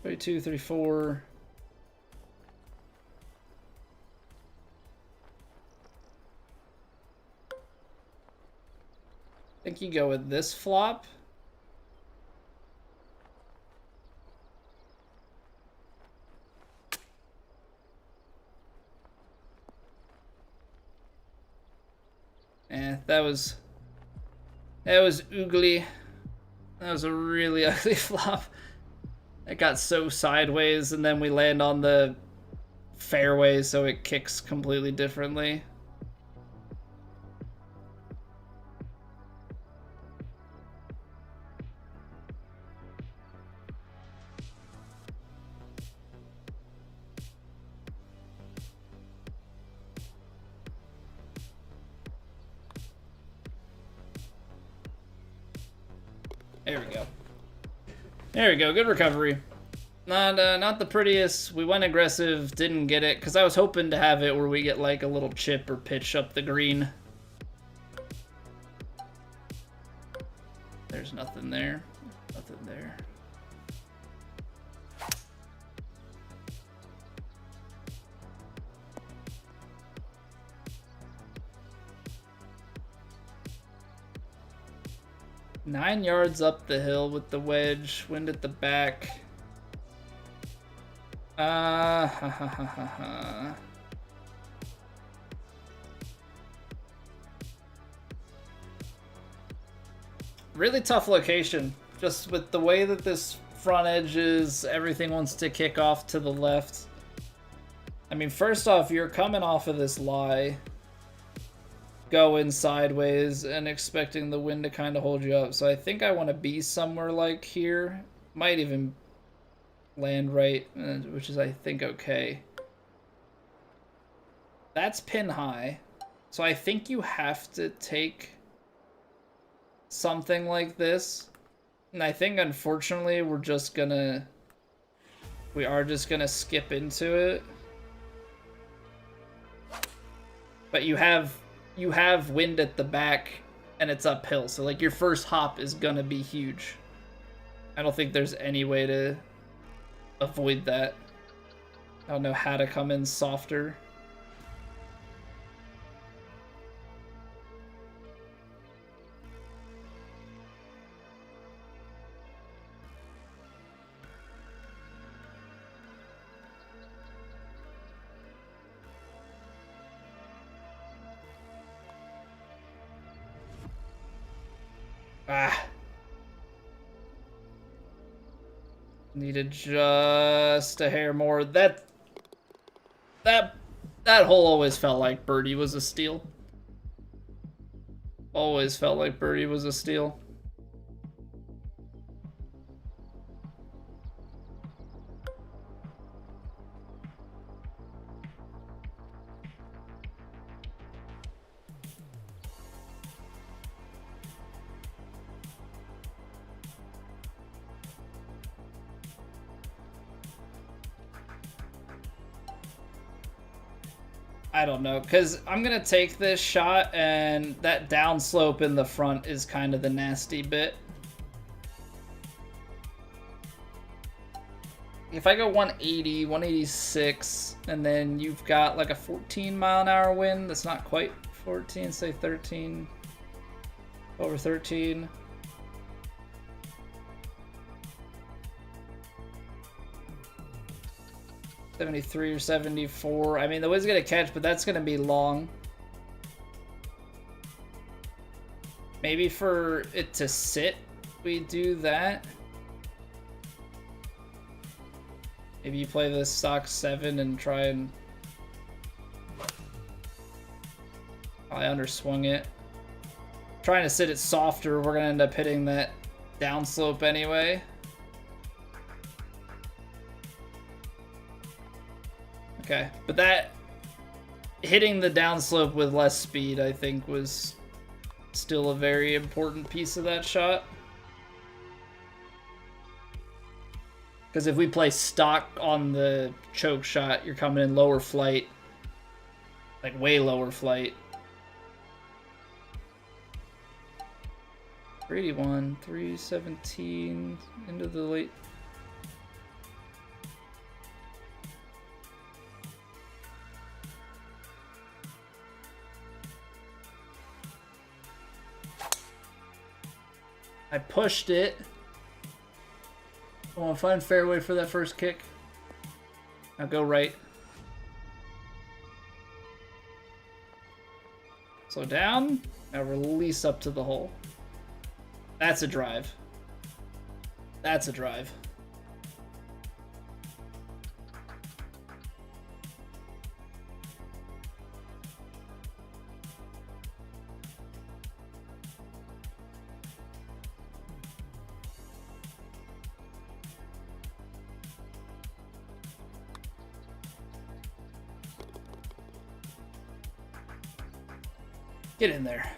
32, 34. I think you go with this flop. That was oogly. That was a really ugly flop. It got so sideways, and then we land on the fairway, so it kicks completely differently. There we go. There we go. Good recovery. Not the prettiest. We went aggressive, didn't get it, because I was hoping to have it where we get like a little chip or pitch up the green. There's nothing there. Nothing there. Nine yards up the hill with the wedge, wind at the back. Really tough location. Just with the way that this front edge is, everything wants to kick off to the left. I mean, first off, you're coming off of this lie, going sideways and expecting the wind to kind of hold you up. So I think I want to be somewhere like here. Might even land right, which is, I think, okay. That's pin high. So I think you have to take something like this. And I think, unfortunately, we are just gonna skip into it. But you have wind at the back and it's uphill, so like your first hop is gonna be huge. I don't think there's any way to avoid that. I don't know how to come in softer. Needed just a hair more. That hole always felt like birdie was a steal. Always felt like birdie was a steal. I don't know, because I'm going to take this shot, and that downslope in the front is kind of the nasty bit. If I go 180, 186, and then you've got like a 14-mile-an-hour wind, that's not quite 14, say 13, over 13. $73 or $74. I mean, the wind's gonna catch, but that's gonna be long. Maybe for it to sit, we do that. Maybe you play the stock 7 and try and... I underswung it. Trying to sit it softer, we're gonna end up hitting that downslope anyway. Okay, but that hitting the downslope with less speed, I think, was still a very important piece of that shot. Because if we play stock on the choke shot, you're coming in lower flight. Like way lower flight. 381, 317 into the late. I pushed it. I want to find fairway for that first kick. Now go right. So down. Now release up to the hole. That's a drive. That's a drive. Get in there.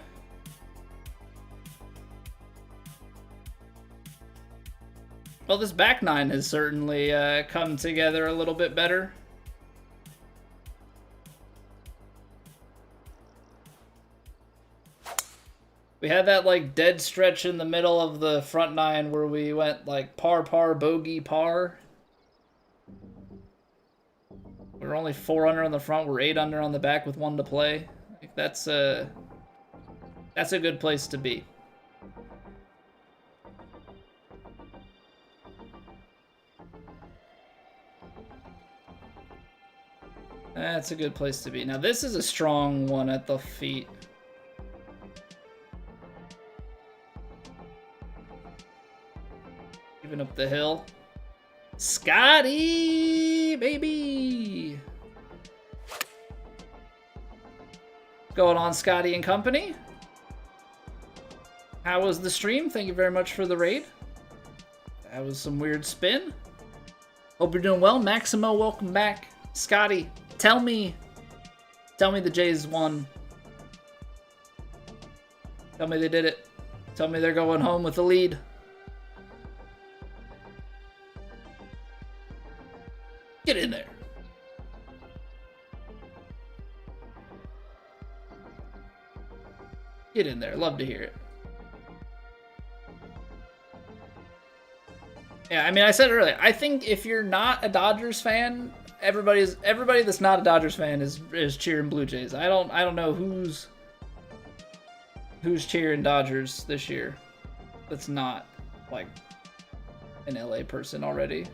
Well, this back nine has certainly come together a little bit better. We had that like dead stretch in the middle of the front nine where we went like par, par, bogey, par. We were only 4 under on the front. We're 8 under on the back with 1 to play. Like, that's a good place to be. That's a good place to be. Now this is a strong one at the feet. Even up the hill. Scotty, baby! What's going on, Scotty and company? How was the stream? Thank you very much for the raid. That was some weird spin. Hope you're doing well. Maximo, welcome back. Scotty, tell me the Jays won. Tell me they did it. Tell me they're going home with the lead. Get in there. Get in there. Love to hear it. Yeah, I mean, I said it earlier. I think if you're not a Dodgers fan, everybody that's not a Dodgers fan is cheering Blue Jays. I don't know who's cheering Dodgers this year. That's not like an LA person already.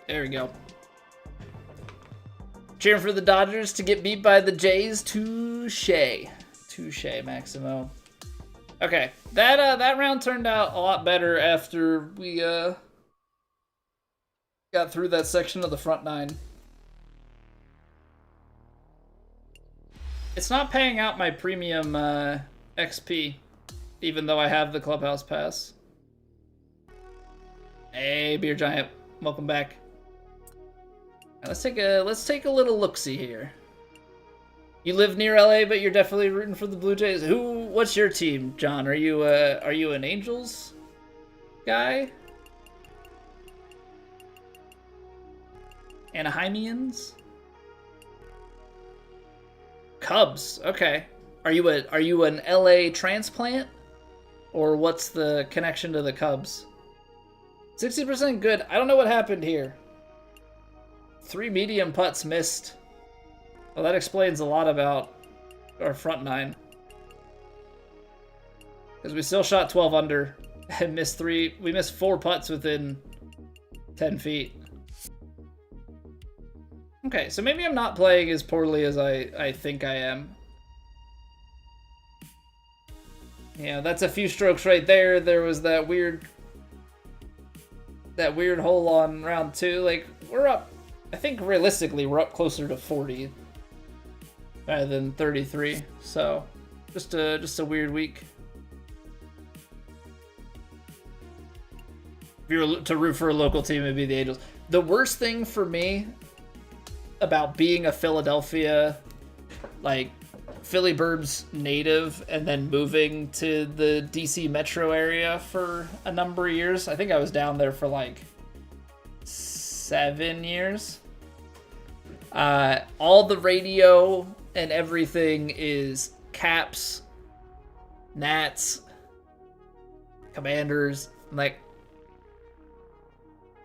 There we go. Cheering for the Dodgers to get beat by the Jays. Touche. Touche, Maximo. Okay, that round turned out a lot better after we got through that section of the front nine. It's not paying out my premium XP, even though I have the Clubhouse Pass. Hey, Beer Giant, welcome back. Let's take a little look-see here. You live near LA, but you're definitely rooting for the Blue Jays. What's your team, John? Are you an Angels guy? Anaheimians? Cubs. Okay. Are you an LA transplant? Or what's the connection to the Cubs? 60% good. I don't know what happened here. 3 medium putts missed. Well, that explains a lot about our front nine. Because we still shot 12 under and missed 3. We missed 4 putts within 10 feet. Okay, so maybe I'm not playing as poorly as I think I am. Yeah, that's a few strokes right there. There was that weird hole on round 2. Like, we're up. I think realistically we're up closer to 40 rather than 33. So just a weird week. If you were to root for a local team, it'd be the Angels. The worst thing for me about being a Philadelphia, like, Philly Burbs native and then moving to the DC metro area for a number of years. I think I was down there for like 7 years. All the radio and everything is Caps, Nats, Commanders. Like,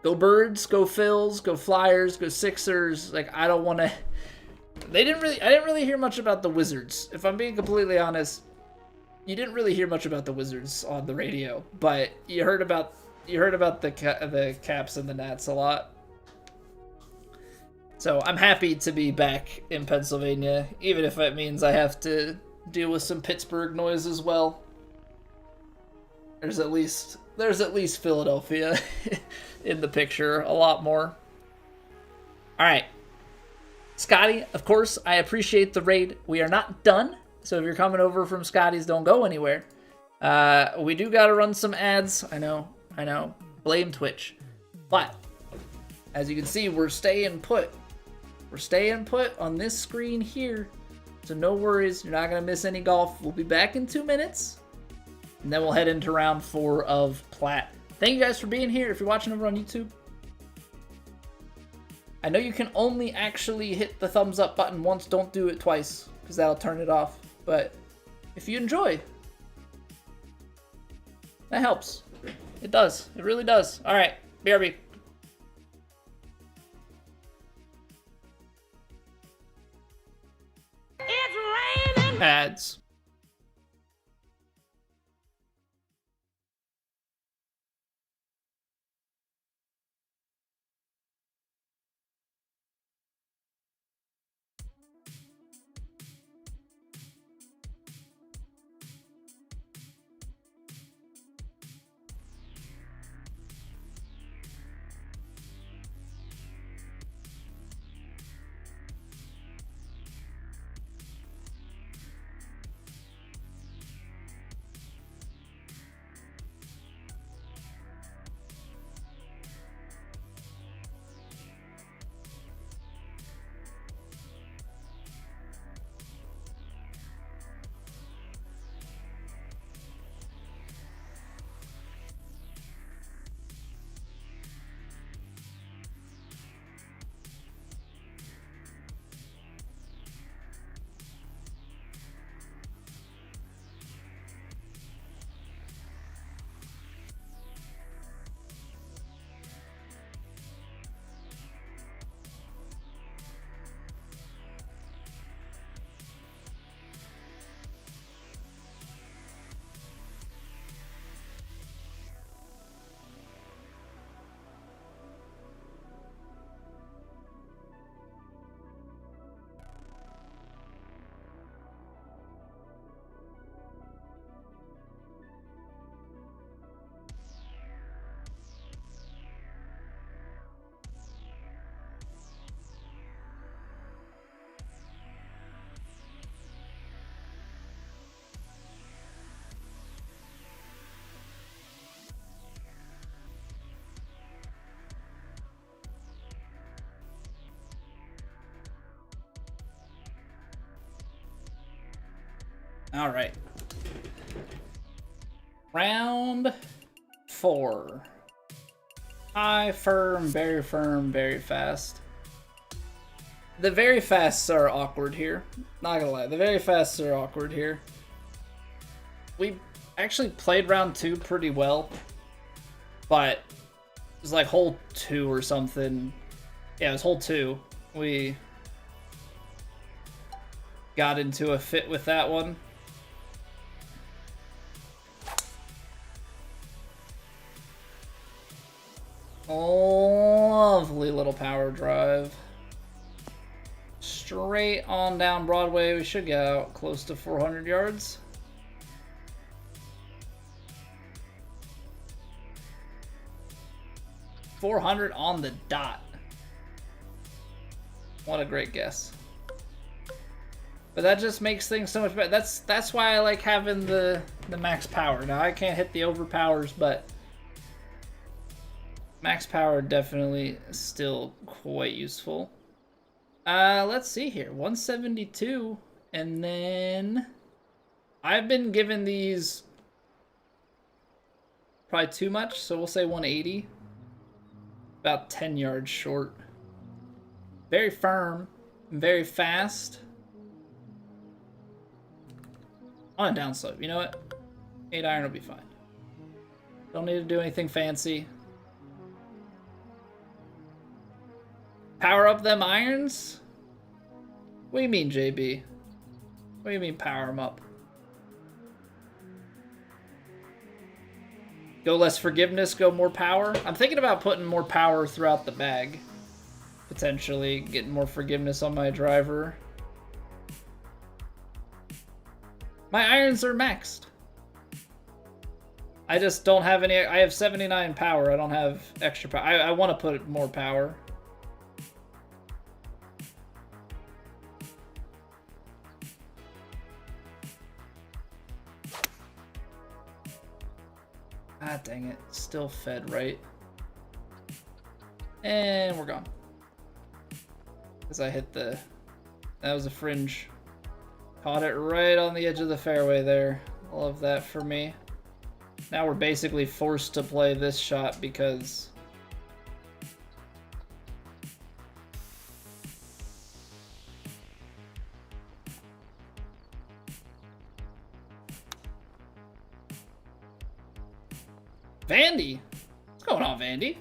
go Birds, go Phils, go Flyers, go Sixers. Like, I don't want to... I didn't really hear much about the Wizards. If I'm being completely honest, you didn't really hear much about the Wizards on the radio, but you heard about the Caps and the Nats a lot. So I'm happy to be back in Pennsylvania, even if it means I have to deal with some Pittsburgh noise as well. There's at least Philadelphia in the picture a lot more. All right. Scotty, of course, I appreciate the raid. We are not done, so if you're coming over from Scotty's, don't go anywhere. We do got to run some ads. I know. Blame Twitch. But, as you can see, we're staying put. We're staying put on this screen here. So no worries, you're not going to miss any golf. We'll be back in 2 minutes, and then we'll head into round 4 of Plat. Thank you guys for being here. If you're watching over on YouTube, I know you can only actually hit the thumbs up button once. Don't do it twice, because that'll turn it off. But if you enjoy, that helps. It does. It really does. All right, BRB. It's raining. Ads. All right. Round 4. High, firm, very fast. The very fasts are awkward here. Not gonna lie, the very fasts are awkward here. We actually played round 2 pretty well, but it was like hole 2 or something. Yeah, it was hole 2. We got into a fit with that one. Lovely little power drive. Straight on down Broadway. We should get out close to 400 yards. .400 on the dot. What a great guess. But that just makes things so much better. That's why I like having the max power. Now I can't hit the overpowers, but max power definitely still quite useful. Let's see here. 172. And then I've been given these probably too much, so we'll say 180. About 10 yards short. Very firm, very fast. On a downslope, you know what? 8 iron will be fine. Don't need to do anything fancy. Power up them irons? What do you mean, JB? What do you mean power them up? Go less forgiveness, go more power? I'm thinking about putting more power throughout the bag. Potentially getting more forgiveness on my driver. My irons are maxed. I just don't have any. I have 79 power. I don't have extra power. I want to put more power. Ah, dang it. Still fed, right? And we're gone. Because I hit the... That was a fringe. Caught it right on the edge of the fairway there. Love that for me. Now we're basically forced to play this shot because... Vandy! What's going on, Vandy?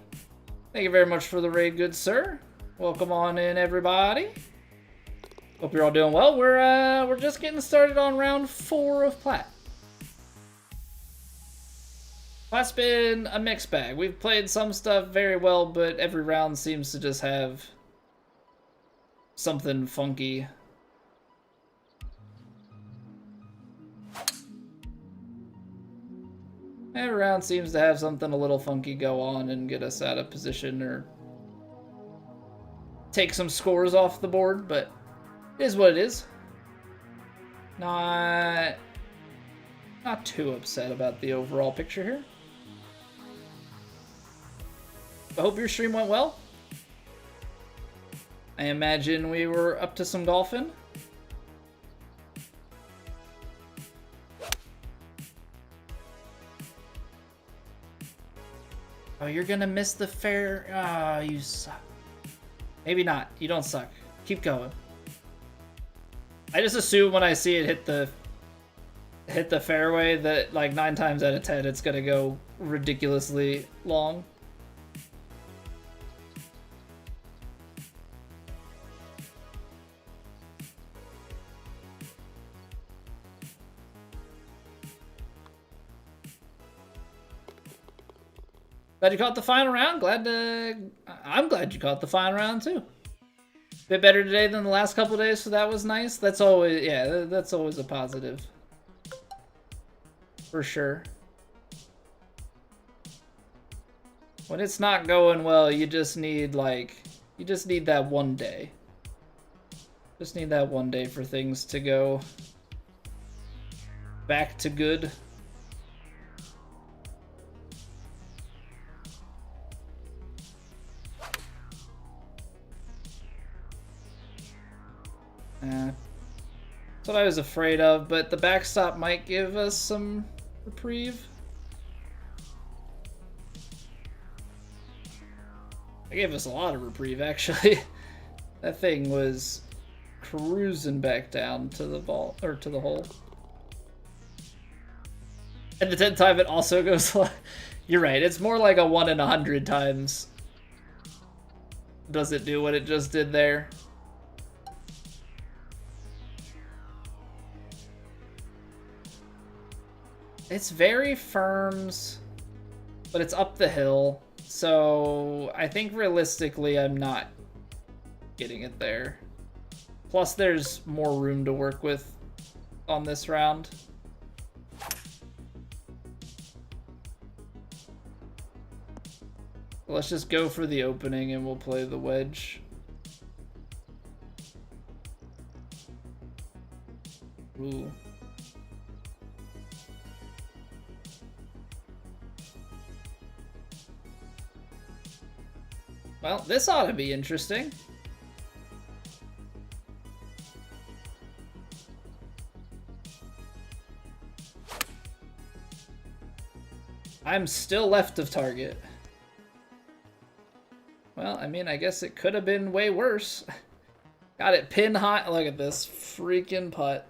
Thank you very much for the raid, good sir. Welcome on in, everybody. Hope you're all doing well. We're just getting started on round 4 of Plat. Plat's been a mixed bag. We've played some stuff very well, but every round seems to just have something funky. Every round seems to have something a little funky go on and get us out of position or take some scores off the board, but it is what it is. Not too upset about the overall picture here. I hope your stream went well. I imagine we were up to some golfing. Oh, you're gonna miss the fair. Ah, you suck. Maybe not. You don't suck. Keep going. I just assume when I see it hit the fairway that like 9 times out of 10 it's gonna go ridiculously long. Glad you caught the final round. I'm glad you caught the final round too. Bit better today than the last couple of days, so that was nice. That's always, yeah, that's always a positive. For sure. When it's not going well, you just need that one day. Just need that one day for things to go back to good. That's what I was afraid of, but the backstop might give us some reprieve. It gave us a lot of reprieve, actually. That thing was cruising back down to the ball, or to the hole. And the 10th time it also goes. You're right. It's more like a 1 in 100 times. Does it do what it just did there? It's very firms, but it's up the hill. So I think realistically I'm not getting it there. Plus there's more room to work with on this round. Let's just go for the opening and we'll play the wedge. Ooh. Well, this ought to be interesting. I'm still left of target. Well, I mean, I guess it could have been way worse. Got it pin high. Look at this freaking putt.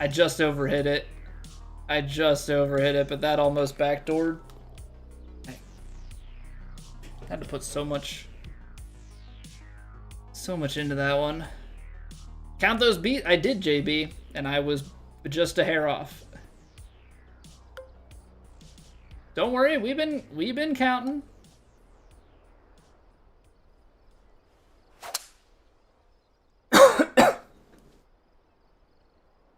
I just overhit it. But that almost backdoored. I had to put so much into that one. Count those beats. I did, JB, and I was just a hair off. Don't worry, we've been counting.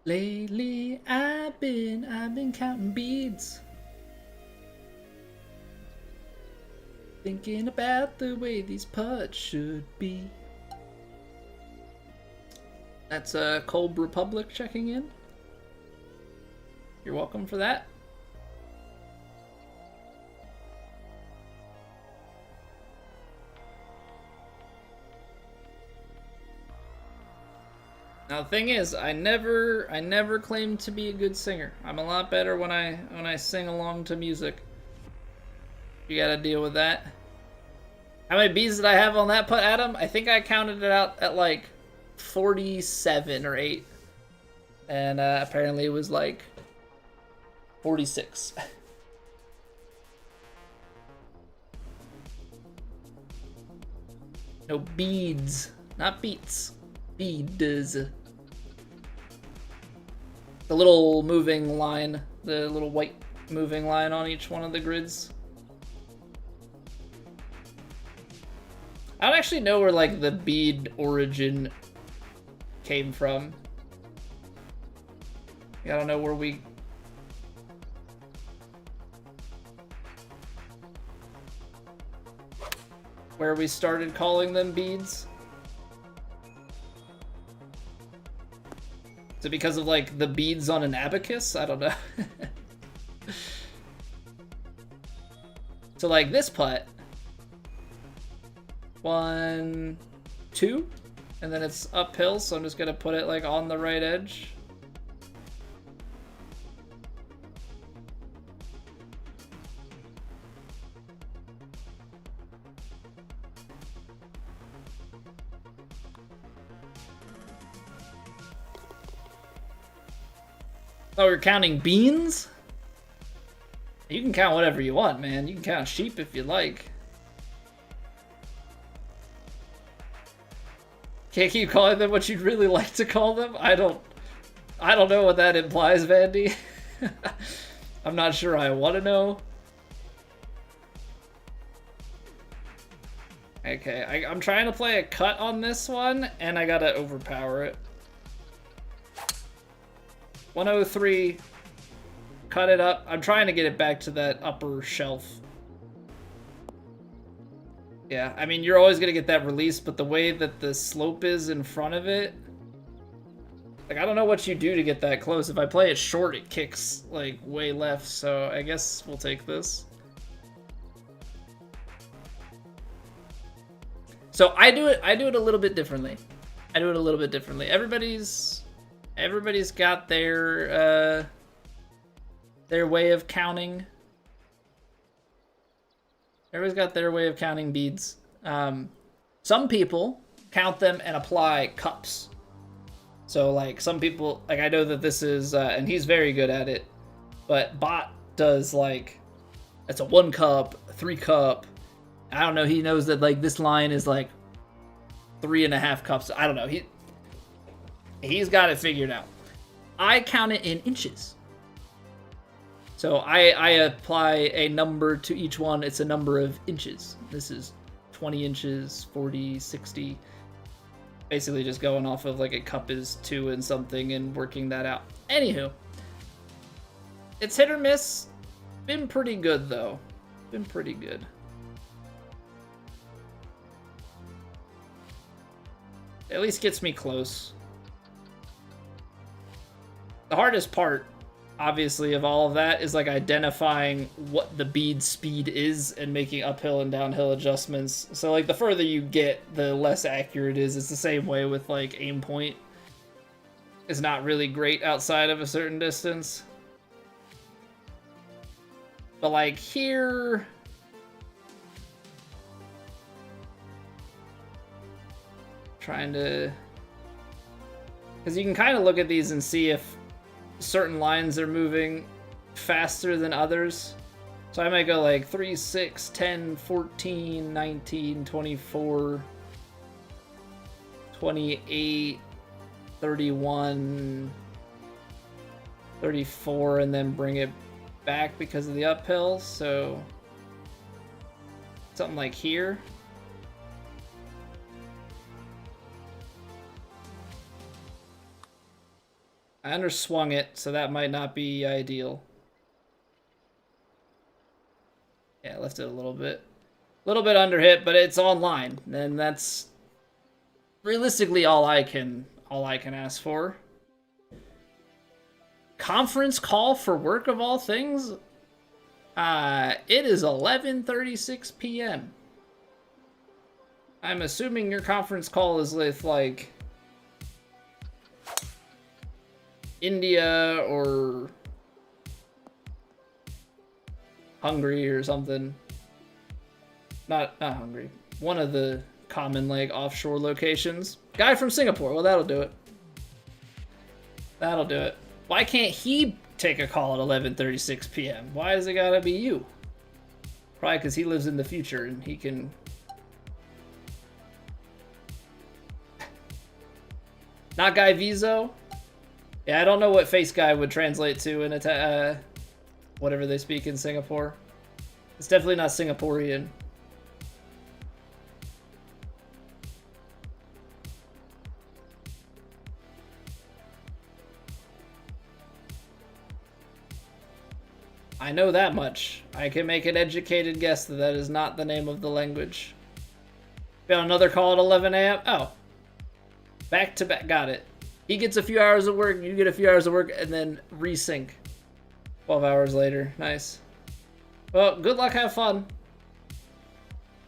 Lately, I've been counting beads. Thinking about the way these putts should be. That's Cold Republic checking in. You're welcome for that. Now the thing is, I never claimed to be a good singer. I'm a lot better when I sing along to music. You gotta deal with that. How many bees did I have on that putt, Adam? I think I counted it out at like 47 or 8. And apparently it was like 46. No beads, not beats. Beads. The little moving line, the little white moving line on each one of the grids. I don't actually know where like the bead origin came from. I don't know where we started calling them beads. Is it because of like the beads on an abacus? I don't know. So like this putt, 1, 2, and then it's uphill, so I'm just gonna put it like on the right edge. Oh, you're counting beans? You can count whatever you want, man. You can count sheep if you like. Can't keep calling them what you'd really like to call them? I don't know what that implies, Vandy. I'm not sure I want to know. Okay, I'm trying to play a cut on this one, and I gotta overpower it. 103, cut it up. I'm trying to get it back to that upper shelf. Yeah, I mean, you're always gonna get that release, but the way that the slope is in front of it, like, I don't know what you do to get that close. If I play it short, it kicks, like, way left, so I guess we'll take this. So I do it a little bit differently. Everybody's got their way of counting. Everybody's got their way of counting beads. Some people count them and apply cups. So like some people, like I know that this is, and he's very good at it, but Bot does like, it's a 1 cup, 3 cup. I don't know. He knows that like this line is like 3.5 cups. I don't know. He's got it figured out. I count it in inches. So I apply a number to each one. It's a number of inches. This is 20 inches, 40, 60. Basically just going off of like a cup is 2 and something and working that out. Anywho, it's hit or miss. Been pretty good though. Been pretty good. At least gets me close. The hardest part, obviously, of all of that is like identifying what the bead speed is and making uphill and downhill adjustments. So like the further you get, the less accurate it is. It's the same way with like aim point. It's not really great outside of a certain distance. But like here, trying to, because you can kind of look at these and see if certain lines are moving faster than others. So I might go like 3, 6, 10, 14, 19, 24, 28, 31, 34, and then bring it back because of the uphill. So something like here. I underswung it, so that might not be ideal. Yeah, left it a little bit under hit, but it's online, and that's realistically all I can ask for. Conference call for work of all things. It is 11:36 p.m. I'm assuming your conference call is with like India or Hungary or something. Not Hungary. One of the common like offshore locations. Guy from Singapore. Well, that'll do it. That'll do it. Why can't he take a call at 11:36 p.m.? Why has it gotta be you? Probably because he lives in the future and he can. Not Guy Vizo. Yeah, I don't know what face guy would translate to in whatever they speak in Singapore. It's definitely not Singaporean. I know that much. I can make an educated guess that that is not the name of the language. Got another call at 11 a.m. Oh. Back to back. Got it. He gets a few hours of work, you get a few hours of work, and then resync. 12 hours later. Nice. Well, good luck, have fun.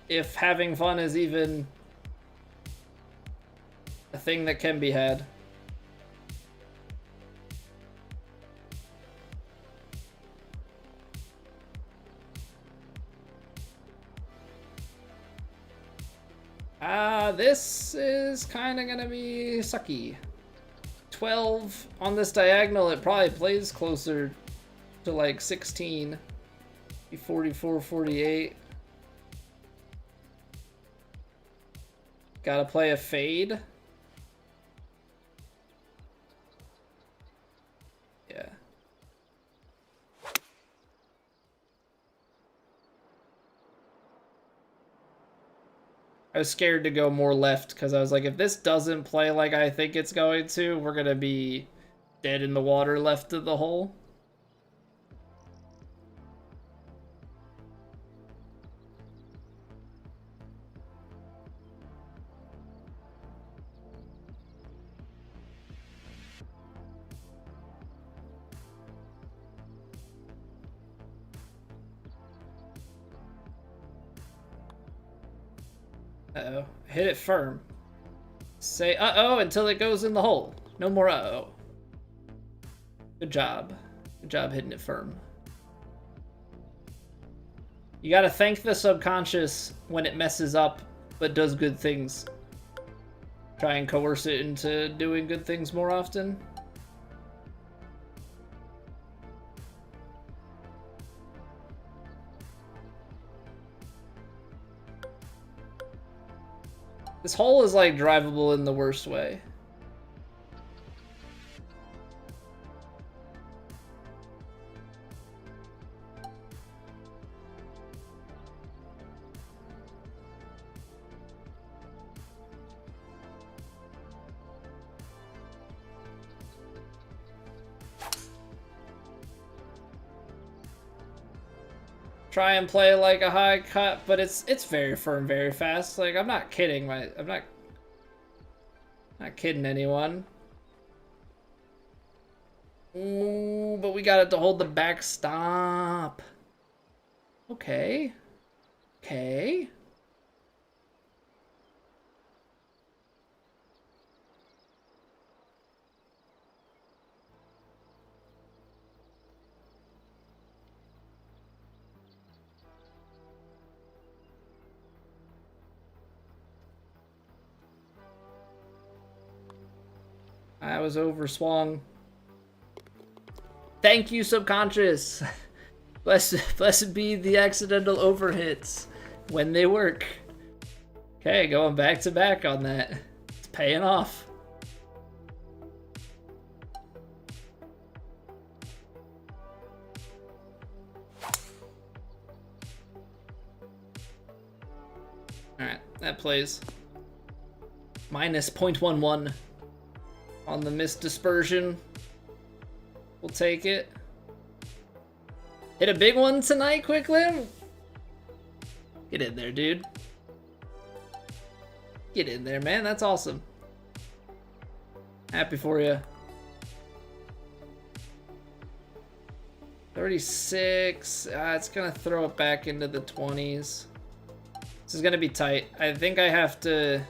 If having fun is even a thing that can be had. This is kind of going to be sucky. 12 on this diagonal, it probably plays closer to like 16. 44, 48. Gotta play a fade. Yeah. I was scared to go more left because I was like, if this doesn't play like I think it's going to, we're gonna be dead in the water left of the hole. Uh-oh. Hit it firm. Say uh-oh until it goes in the hole. No more uh-oh. Good job. Good job hitting it firm. You gotta thank the subconscious when it messes up, but does good things. Try and coerce it into doing good things more often. This hole is like drivable in the worst way. Try and play like a high cut, but it's very firm, very fast. Like, I'm not kidding. I'm not. kidding anyone. Ooh, but we got it to hold the backstop. Okay. Okay. I was overswung. Thank you, Subconscious. Blessed be the accidental overhits when they work. Okay, going back to back on that. It's paying off. Alright, that plays. Minus 0.11 on the missed dispersion. We'll take it. Hit a big one tonight, Quicklim? Get in there, dude. Get in there, man. That's awesome. Happy for you. 36. It's going to throw it back into the 20s. This is going to be tight. I think I have to...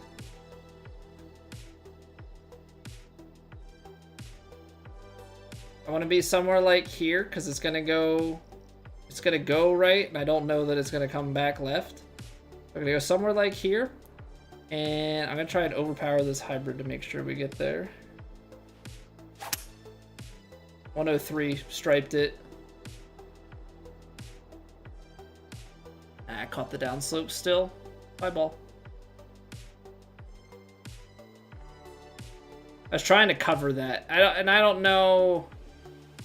I want to be somewhere like here because it's gonna go right, and I don't know that it's gonna come back left. I'm gonna go somewhere like here, and I'm gonna try and overpower this hybrid to make sure we get there. 103 striped it. I caught the downslope still. Bye ball. I was trying to cover that. I don't know.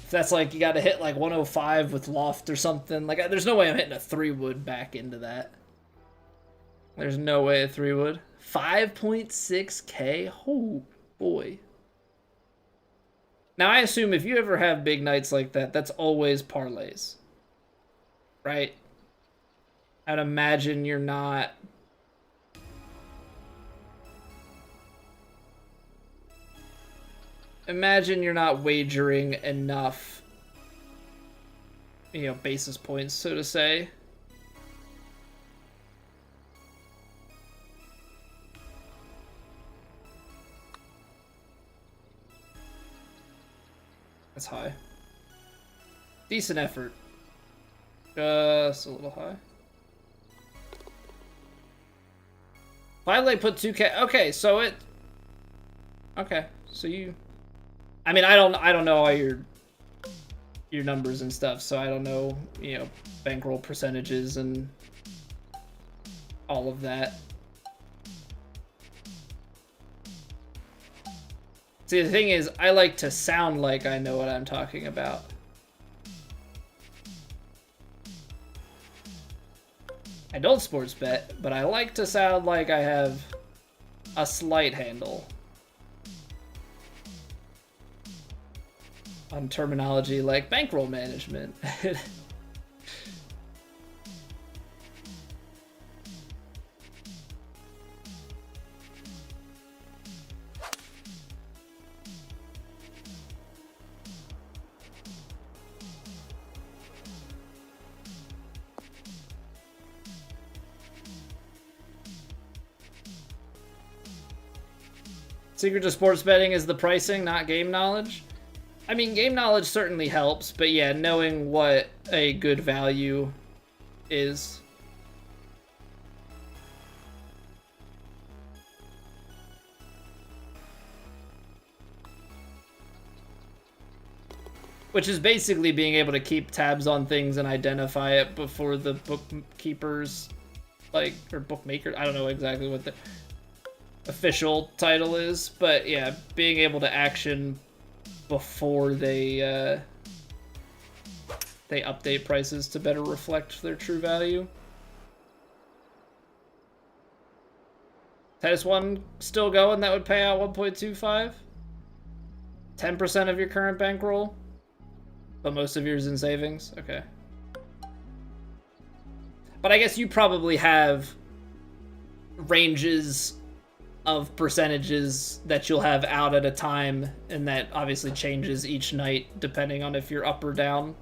That's like you got to hit like 105 with loft or something. Like there's no way I'm hitting a 3-wood back into that. There's no way a 3-wood. 5.6k. Oh boy. Now I assume if you ever have big nights like that, that's always parlays, right? I'd imagine you're not. Imagine you're not wagering enough, you know, basis points, so to say. That's high. Decent effort. Just a little high. Why did they put 2K? Okay, so it... Okay, so you... I mean, I don't know all your numbers and stuff, so I don't know, you know, bankroll percentages and all of that. See, the thing is, I like to sound like I know what I'm talking about. I don't sports bet, but I like to sound like I have a slight handle on terminology like bankroll management. Secret to sports betting is the pricing, not game knowledge. I mean, game knowledge certainly helps, but yeah, knowing what a good value is. Which is basically being able to keep tabs on things and identify it before the bookkeepers, like, or bookmakers, I don't know exactly what the official title is, but yeah, being able to action before they update prices to better reflect their true value. Tennis one still going, that would pay out 1.25? 10% of your current bankroll? But most of yours in savings? Okay. But I guess you probably have ranges of percentages that you'll have out at a time, and that obviously changes each night depending on if you're up or down.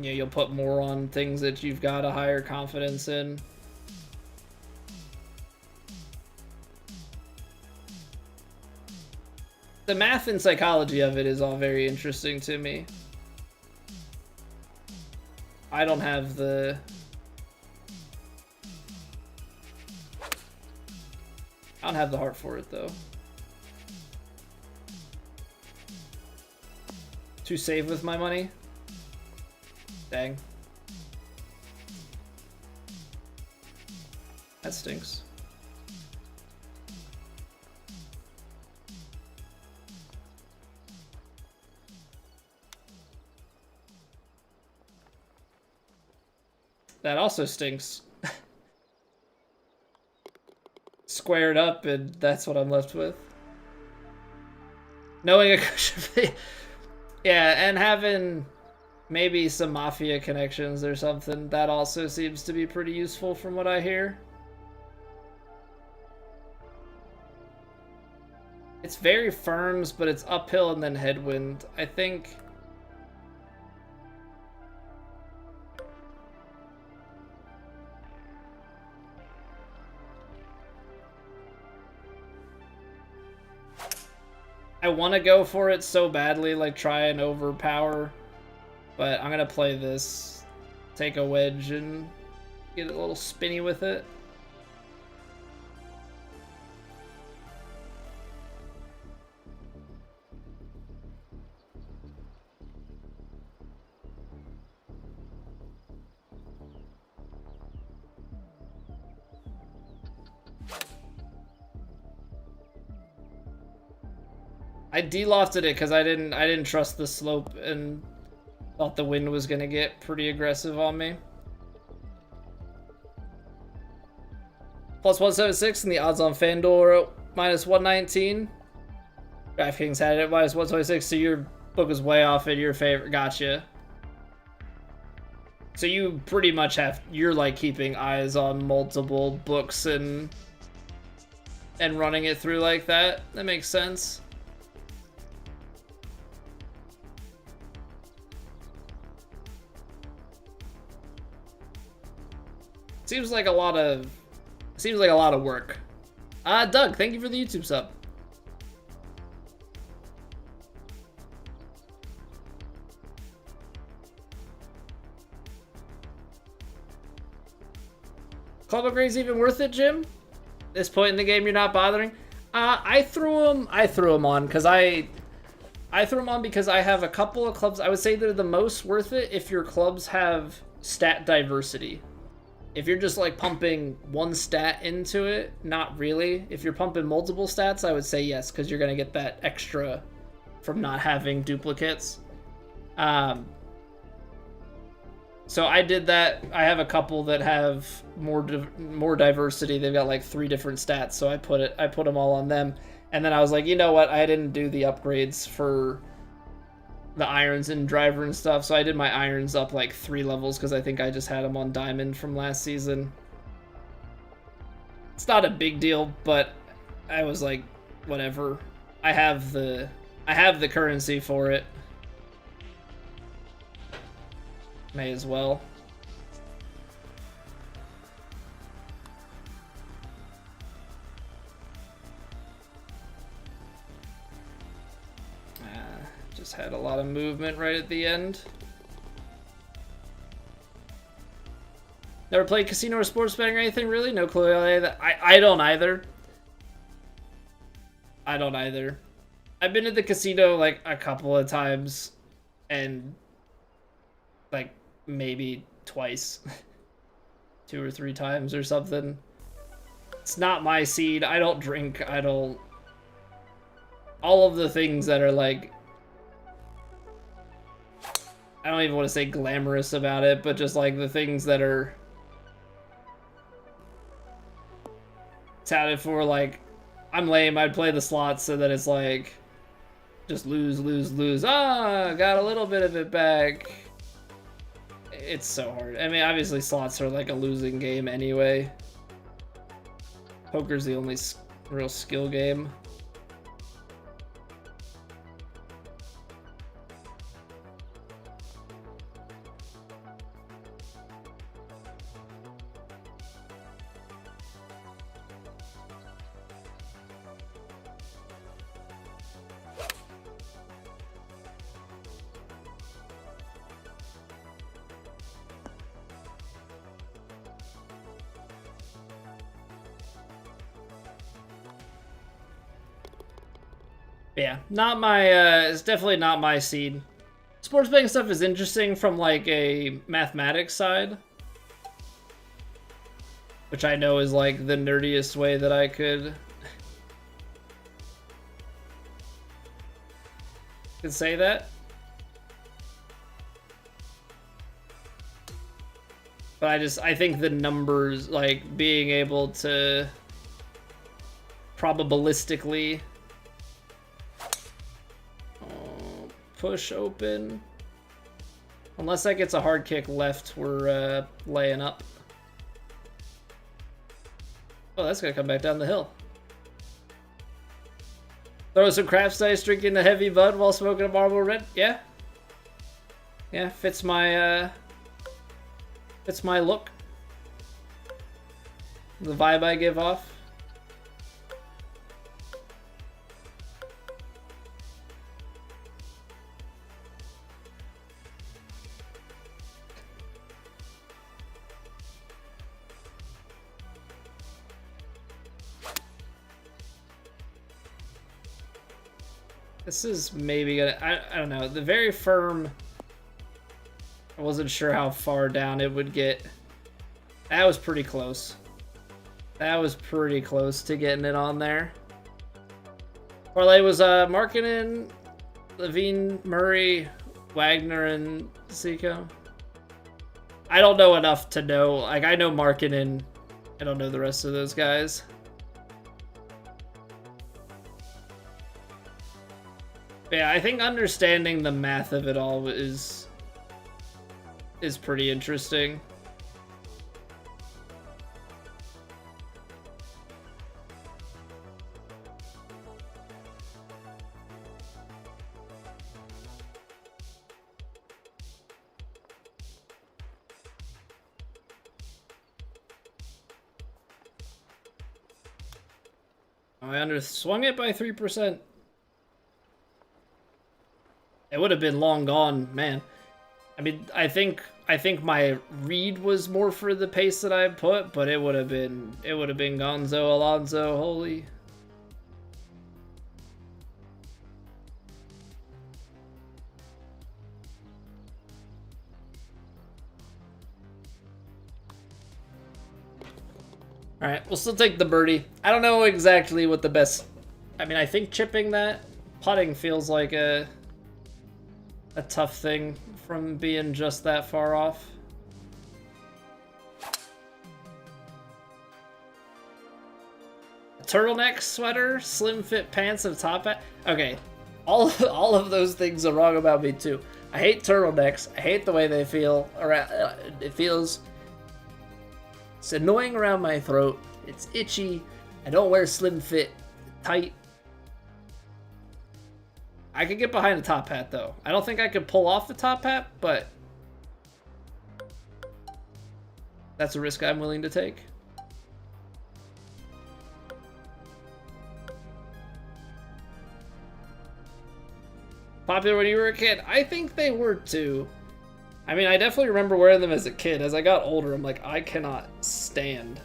Yeah, you'll put more on things that you've got a higher confidence in. The math and psychology of it is all very interesting to me. I don't have the... I don't have the heart for it, though. To save with my money? Dang. That stinks. That also stinks. Squared up, and that's what I'm left with. Knowing a cushion. Yeah, and having maybe some mafia connections or something, that also seems to be pretty useful from what I hear. It's very firms, but it's uphill and then headwind. I think... I want to go for it so badly, like try and overpower, but I'm going to play this, take a wedge, and get a little spinny with it. I de-lofted it because I didn't trust the slope and thought the wind was gonna get pretty aggressive on me. Plus 176 and the odds on FanDuel are minus 119. DraftKings had it at minus 126, so your book was way off in your favor. Gotcha. So you pretty much you're like keeping eyes on multiple books and running it through like that. That makes sense. Seems like a lot of work. Doug, thank you for the YouTube sub. Club upgrades even worth it, Jim? This point in the game, you're not bothering. I threw them on because I threw them on because I have a couple of clubs. I would say they're the most worth it if your clubs have stat diversity. If you're just like pumping one stat into it, not really. If you're pumping multiple stats, I would say yes, because you're going to get that extra from not having duplicates. So I did that. I have a couple that have more diversity. They've got like 3 different stats, so I put them all on them. And then I was like, you know what? I didn't do the upgrades for the irons and driver and stuff, so I did my irons up like 3 levels because I think I just had them on diamond from last season. It's not a big deal, but I was like, whatever. I have the currency for it. May as well. Just had a lot of movement right at the end. Never played casino or sports betting or anything, really? No clue. I don't either. I don't either. I've been to the casino like a couple of times, and like maybe twice. 2 or 3 times or something. It's not my scene. I don't drink. I don't... All of the things that are like... I don't even want to say glamorous about it, but just like the things that are touted for, like, I'm lame, I'd play the slots so that it's like, just lose, lose, lose. Ah, got a little bit of it back. it's so hard. I mean, obviously slots are like a losing game anyway. Poker's the only real skill game. Yeah, not my, it's definitely not my seed. Sports betting stuff is interesting from, like, a mathematics side. Which I know is, like, the nerdiest way that I could say that. But I think the numbers, like, being able to probabilistically push open. Unless that gets a hard kick left, we're laying up. Oh, that's gonna come back down the hill. Throw some craps dice, drinking a heavy bud while smoking a Marlboro Red. Yeah. Yeah, fits my look. The vibe I give off. This is maybe gonna, I don't know, the very firm, I wasn't sure how far down it would get. That was pretty close. That was pretty close to getting it on there. Parlay was Markkinen, Levine, Murray, Wagner, and Zico. I don't know enough to know, like I know Markkinen, I don't know the rest of those guys. Yeah, I think understanding the math of it all is pretty interesting. I underswung it by 3%. It would have been long gone, man. I mean, I think my read was more for the pace that I put, but it would have been Gonzo Alonso, holy. All right, we'll still take the birdie. I don't know exactly what the best. I mean, I think chipping that putting feels like a tough thing from being just that far off. A turtleneck sweater, slim fit pants, and a top hat. Okay, all of those things are wrong about me too. I hate turtlenecks. I hate the way they feel around. It's annoying around my throat. It's itchy. I don't wear slim fit, tight. I could get behind a top hat, though. I don't think I could pull off the top hat, but that's a risk I'm willing to take. Popular when you were a kid? I think they were, too. I mean, I definitely remember wearing them as a kid. As I got older, I'm like, I cannot stand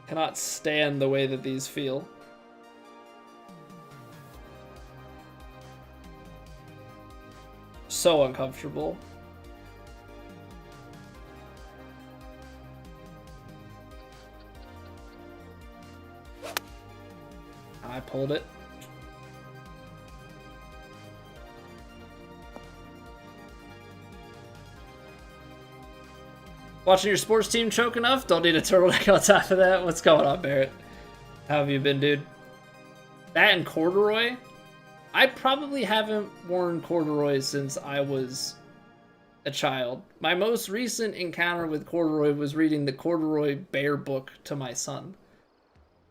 the way that these feel. So uncomfortable. I pulled it. Watching your sports team choke enough? Don't need a turtleneck on top of that. What's going on, Barrett? How have you been, dude? That and corduroy? I probably haven't worn corduroy since I was a child. My most recent encounter with corduroy was reading the Corduroy Bear book to my son.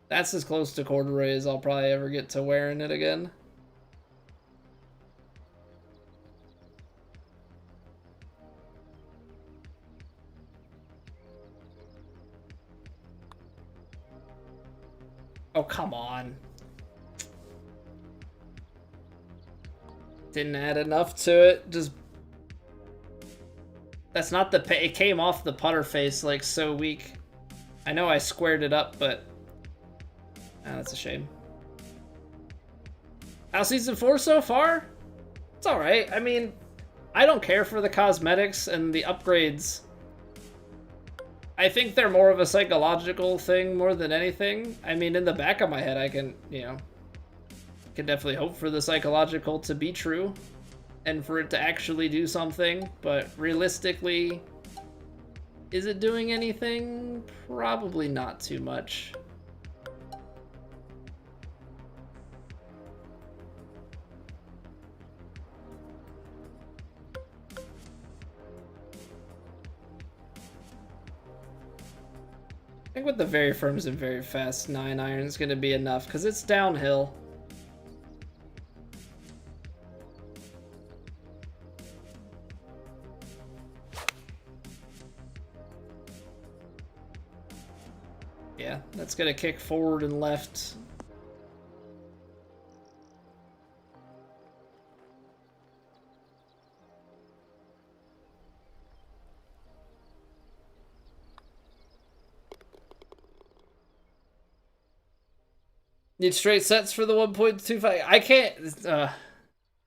That's as close to corduroy as I'll probably ever get to wearing it again. Oh, come on. Didn't add enough to it. Just... That's not the... It came off the putter face, like, so weak. I know I squared it up, but... Ah, that's a shame. How's Season 4 so far? It's alright. I mean, I don't care for the cosmetics and the upgrades. I think they're more of a psychological thing more than anything. I mean, in the back of my head, I can, you know, can definitely hope for the psychological to be true and for it to actually do something, but realistically, is it doing anything? Probably not too much. I think with the very firms and very fast 9-iron is going to be enough because it's downhill. Yeah, that's going to kick forward and left. Need straight sets for the 1.25. I can't.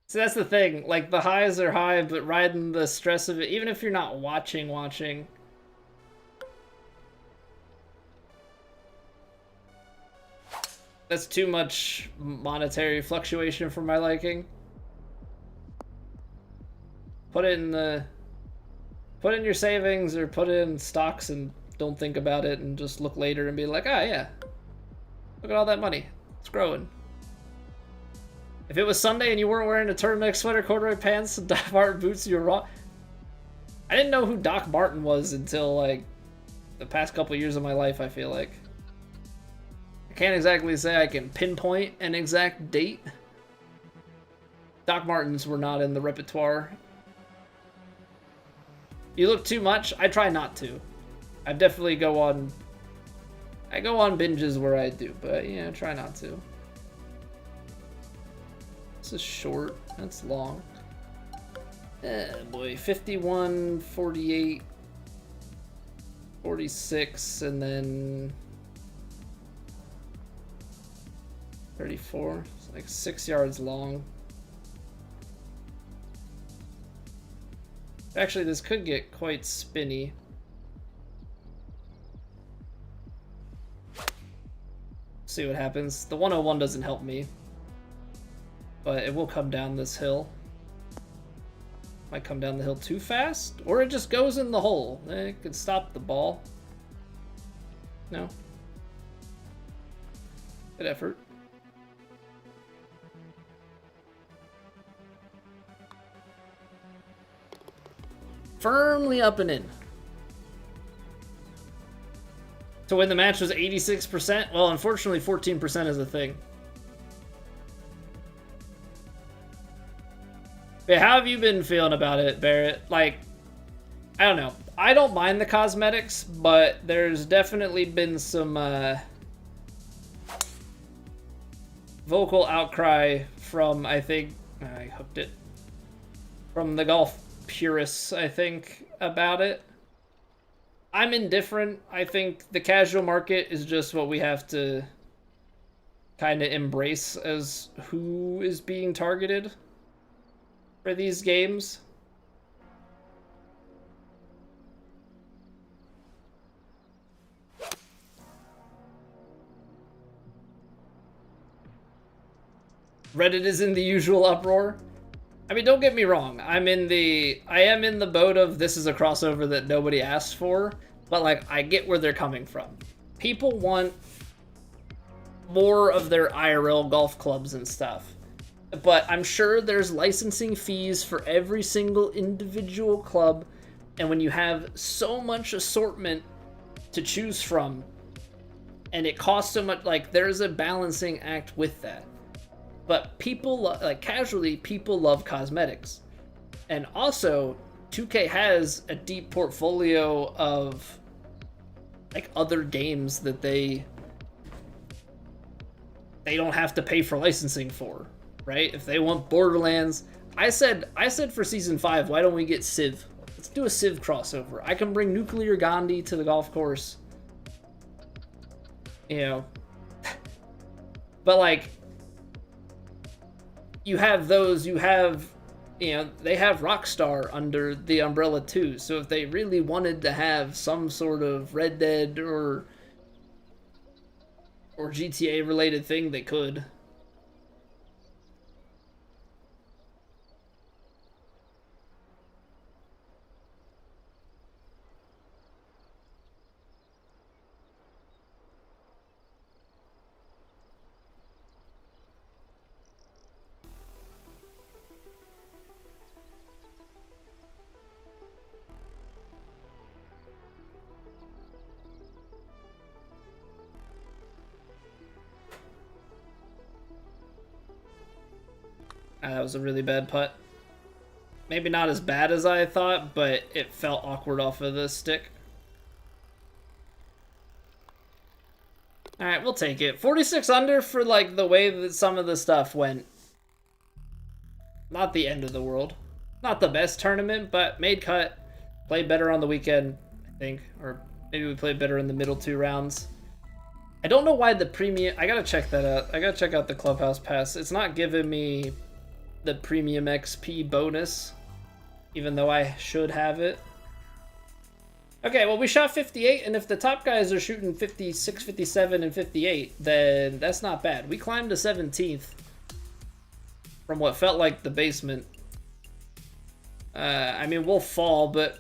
See, that's the thing. Like, the highs are high, but riding the stress of it, even if you're not watching. That's too much monetary fluctuation for my liking. Put in your savings or put in stocks and don't think about it and just look later and be like, ah, yeah. Look at all that money. It's growing. If it was Sunday and you weren't wearing a turtleneck sweater, corduroy pants, and Doc Martin boots, you were wrong. I didn't know who Doc Martin was until, like, the past couple years of my life, I feel like. I can't exactly say I can pinpoint an exact date. Doc Martens were not in the repertoire. You look too much? I try not to. I definitely go on binges where I do, but yeah, try not to. This is short. That's long. Boy, 51, 48, 46, and then 34. It's like 6 yards long. Actually, this could get quite spinny. See what happens. The 101 doesn't help me, but it will come down this hill. Might come down the hill too fast, or it just goes in the hole. It could stop the ball. No. Good effort. Firmly up and in. To win the match was 86%. Well, unfortunately, 14% is a thing. But how have you been feeling about it, Barrett? Like, I don't know. I don't mind the cosmetics, but there's definitely been some vocal outcry from, I think, I hooked it, from the golf purists, I think, about it. I'm indifferent. I think the casual market is just what we have to kind of embrace as who is being targeted for these games. Reddit is in the usual uproar. I mean, don't get me wrong. I am in the boat of this is a crossover that nobody asked for, but like I get where they're coming from. People want more of their IRL golf clubs and stuff. But I'm sure there's licensing fees for every single individual club, and when you have so much assortment to choose from, and it costs so much, like, there's a balancing act with that. But people, like, casually, people love cosmetics. And also, 2K has a deep portfolio of, like, other games that they don't have to pay for licensing for. Right? If they want Borderlands, I said for season 5, why don't we get Civ? Let's do a Civ crossover. I can bring Nuclear Gandhi to the golf course. You know. But like, you have those, you have, you know, they have Rockstar under the umbrella too. So if they really wanted to have some sort of Red Dead or GTA related thing, they could. That was a really bad putt. Maybe not as bad as I thought, but it felt awkward off of the stick. Alright, we'll take it. 46 under for, like, the way that some of the stuff went. Not the end of the world. Not the best tournament, but made cut. Played better on the weekend, I think. Or maybe we played better in the middle 2 rounds. I don't know why the premium... I gotta check that out. I gotta check out the Clubhouse Pass. It's not giving me the premium XP bonus, even though I should have it. Okay, well, we shot 58, and if the top guys are shooting 56, 57, and 58, then that's not bad. We climbed to 17th from what felt like the basement. I mean, we'll fall, but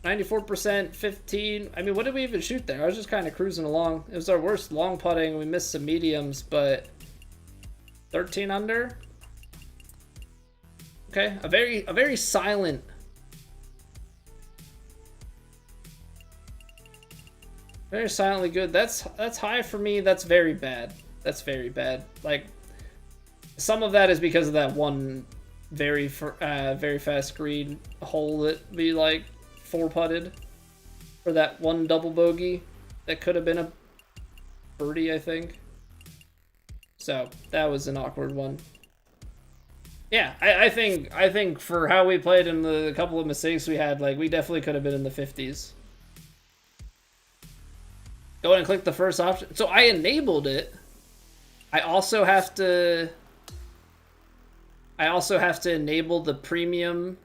94%, 15. I mean, what did we even shoot there? I was just kind of cruising along. It was our worst long putting. We missed some mediums, but 13 under. Okay, a very silent. Very silently good. That's high for me. That's very bad. That's very bad. Like, some of that is because of that one very fast green hole that we like 4-putted for that one double bogey that could have been a birdie, I think. So that was an awkward one. Yeah, I think for how we played and the couple of mistakes we had, like, we definitely could have been in the 50s. Go ahead and click the first option. So I enabled it. I also have to enable the premium.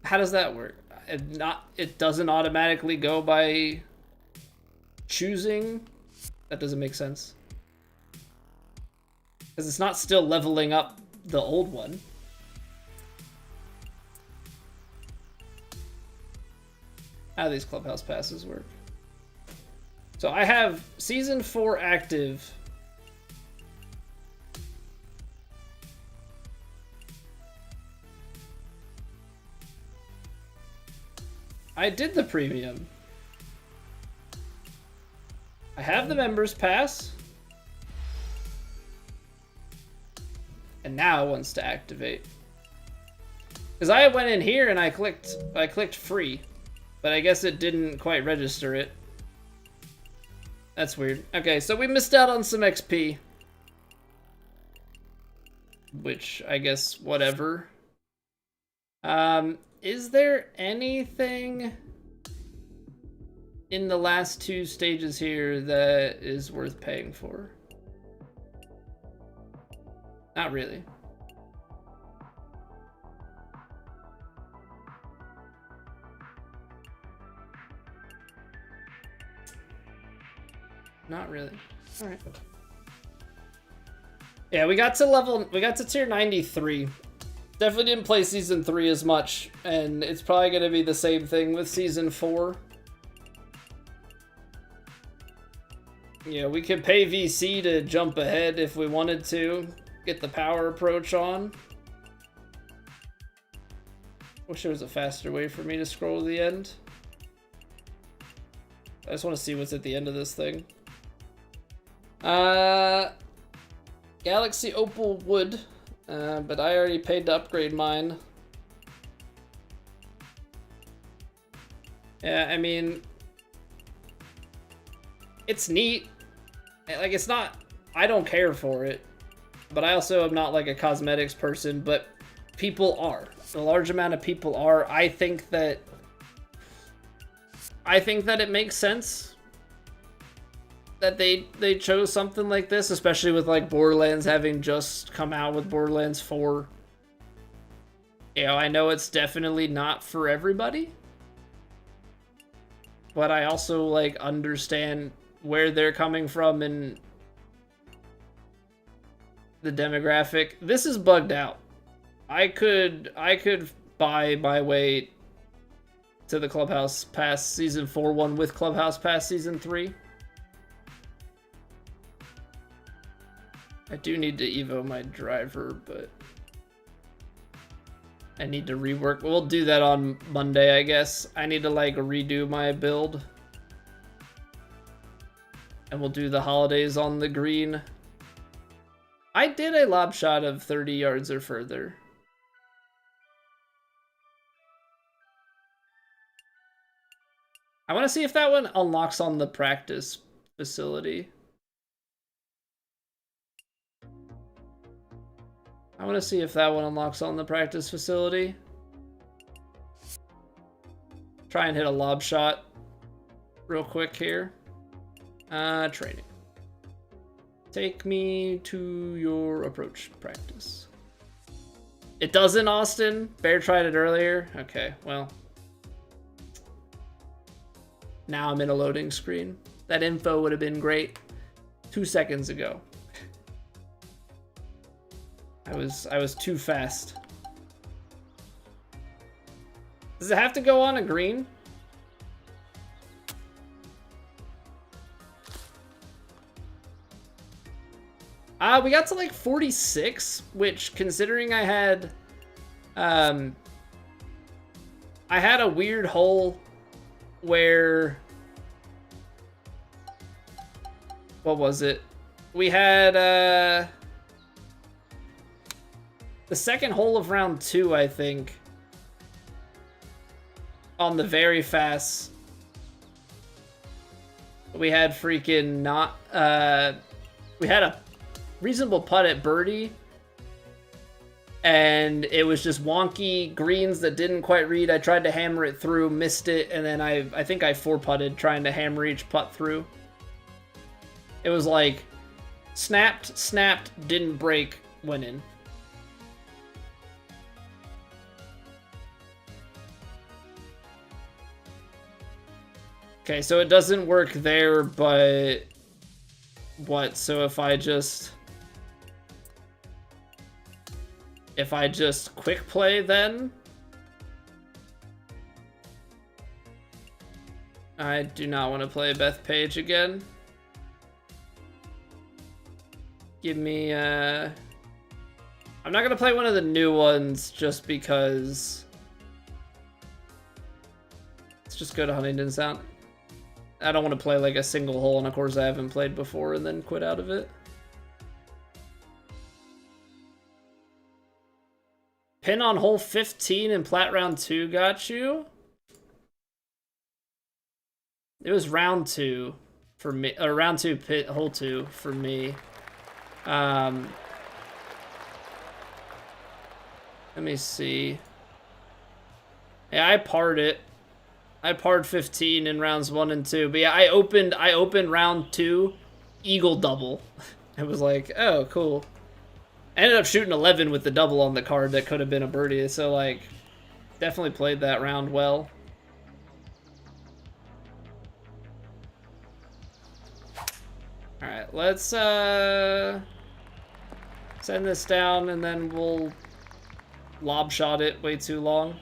How does that work? It doesn't automatically go by choosing. That doesn't make sense. Because it's not still leveling up the old one. How do these Clubhouse passes work? So I have Season 4 active. I did the premium. I have the members pass. And now it wants to activate. Because I went in here and I clicked free. But I guess it didn't quite register it. That's weird. Okay, so we missed out on some XP. Which, I guess, whatever. Is there anything in the last 2 stages here that is worth paying for? Not really. Not really. All right. Yeah, we got to tier 93. Definitely didn't play season 3 as much, and it's probably going to be the same thing with season 4. Yeah, we could pay VC to jump ahead if we wanted to. Get the power approach on. Wish there was a faster way for me to scroll to the end. I just want to see what's at the end of this thing. Galaxy Opal Wood, but I already paid to upgrade mine. Yeah, I mean, it's neat. Like, it's not, I don't care for it, but I also am not like a cosmetics person, but people are. A large amount of people are. I think that it makes sense that they chose something like this, especially with like Borderlands having just come out with Borderlands 4. You know, I know it's definitely not for everybody, but I also like understand where they're coming from and the demographic. This is bugged out. I could buy my way to the Clubhouse Pass Season 4 one with Clubhouse Pass Season 3. I do need to evo my driver, but I need to rework. We'll do that on Monday, I guess. I need to like redo my build. And we'll do the holidays on the green. I did a lob shot of 30 yards or further. I want to see if that one unlocks on the practice facility. I want to see if that one unlocks on the practice facility. Try and hit a lob shot real quick here. Training. Take me to your approach practice. It doesn't, Austin. Bear tried it earlier. Okay, well. Now I'm in a loading screen. That info would have been great 2 seconds ago. I was too fast. Does it have to go on a green? We got to like 46, which considering I had a weird hole where, what was it? We had the second hole of round 2, I think, on the very fast. We had freaking not, we had a reasonable putt at birdie, and it was just wonky greens that didn't quite read. I tried to hammer it through, missed it, and then I think I 4-putted trying to hammer each putt through. It was like snapped, didn't break, went in. Okay, so it doesn't work there, but what? So if I just quick play then? I do not want to play Beth Page again. Give me I'm not gonna play one of the new ones just because. Let's just go to Huntington Sound. I don't want to play like a single hole on a course I haven't played before and then quit out of it. Pin on hole 15 in Plat round 2 got you? It was round 2 for me, or round 2 pit hole 2 for me. Let me see. Yeah, I parred it. I parred 15 in rounds 1 and 2. But yeah, I opened round 2, eagle double. It was like, oh, cool. I ended up shooting 11 with the double on the card that could have been a birdie. So like, definitely played that round well. All right, let's send this down and then we'll lob shot it way too long.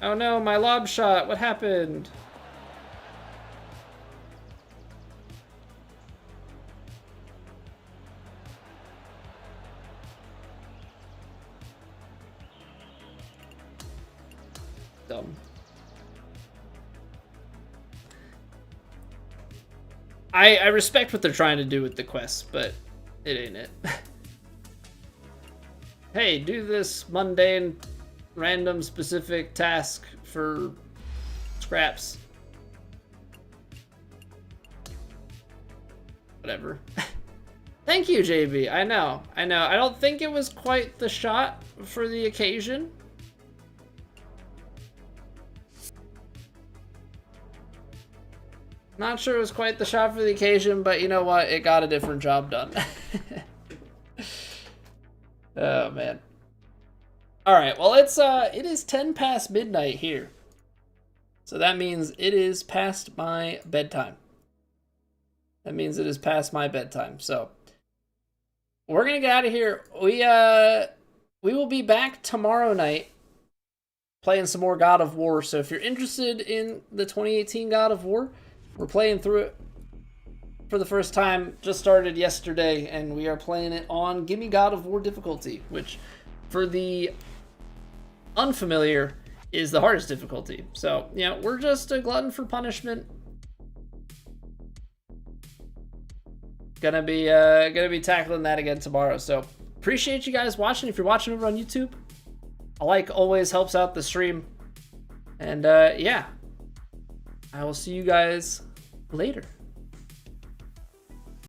Oh no, my lob shot. What happened? Dumb. I respect what they're trying to do with the quest, but it ain't it. Hey, do this mundane, random, specific task for scraps. Whatever. Thank you, JB. I know. I don't think it was quite the shot for the occasion. Not sure it was quite the shot for the occasion, but you know what? It got a different job done. Oh, man. All right, well, it is 10 past midnight here. So that means it is past my bedtime. That means it is past my bedtime. So we're going to get out of here. We will be back tomorrow night playing some more God of War. So if you're interested in the 2018 God of War, we're playing through it for the first time. Just started yesterday, and we are playing it on Gimme God of War difficulty, which for the unfamiliar is the hardest difficulty. So, you know, we're just a glutton for punishment. Gonna be tackling that again tomorrow. So appreciate you guys watching. If you're watching over on YouTube, a like always helps out the stream. And yeah, I will see you guys later.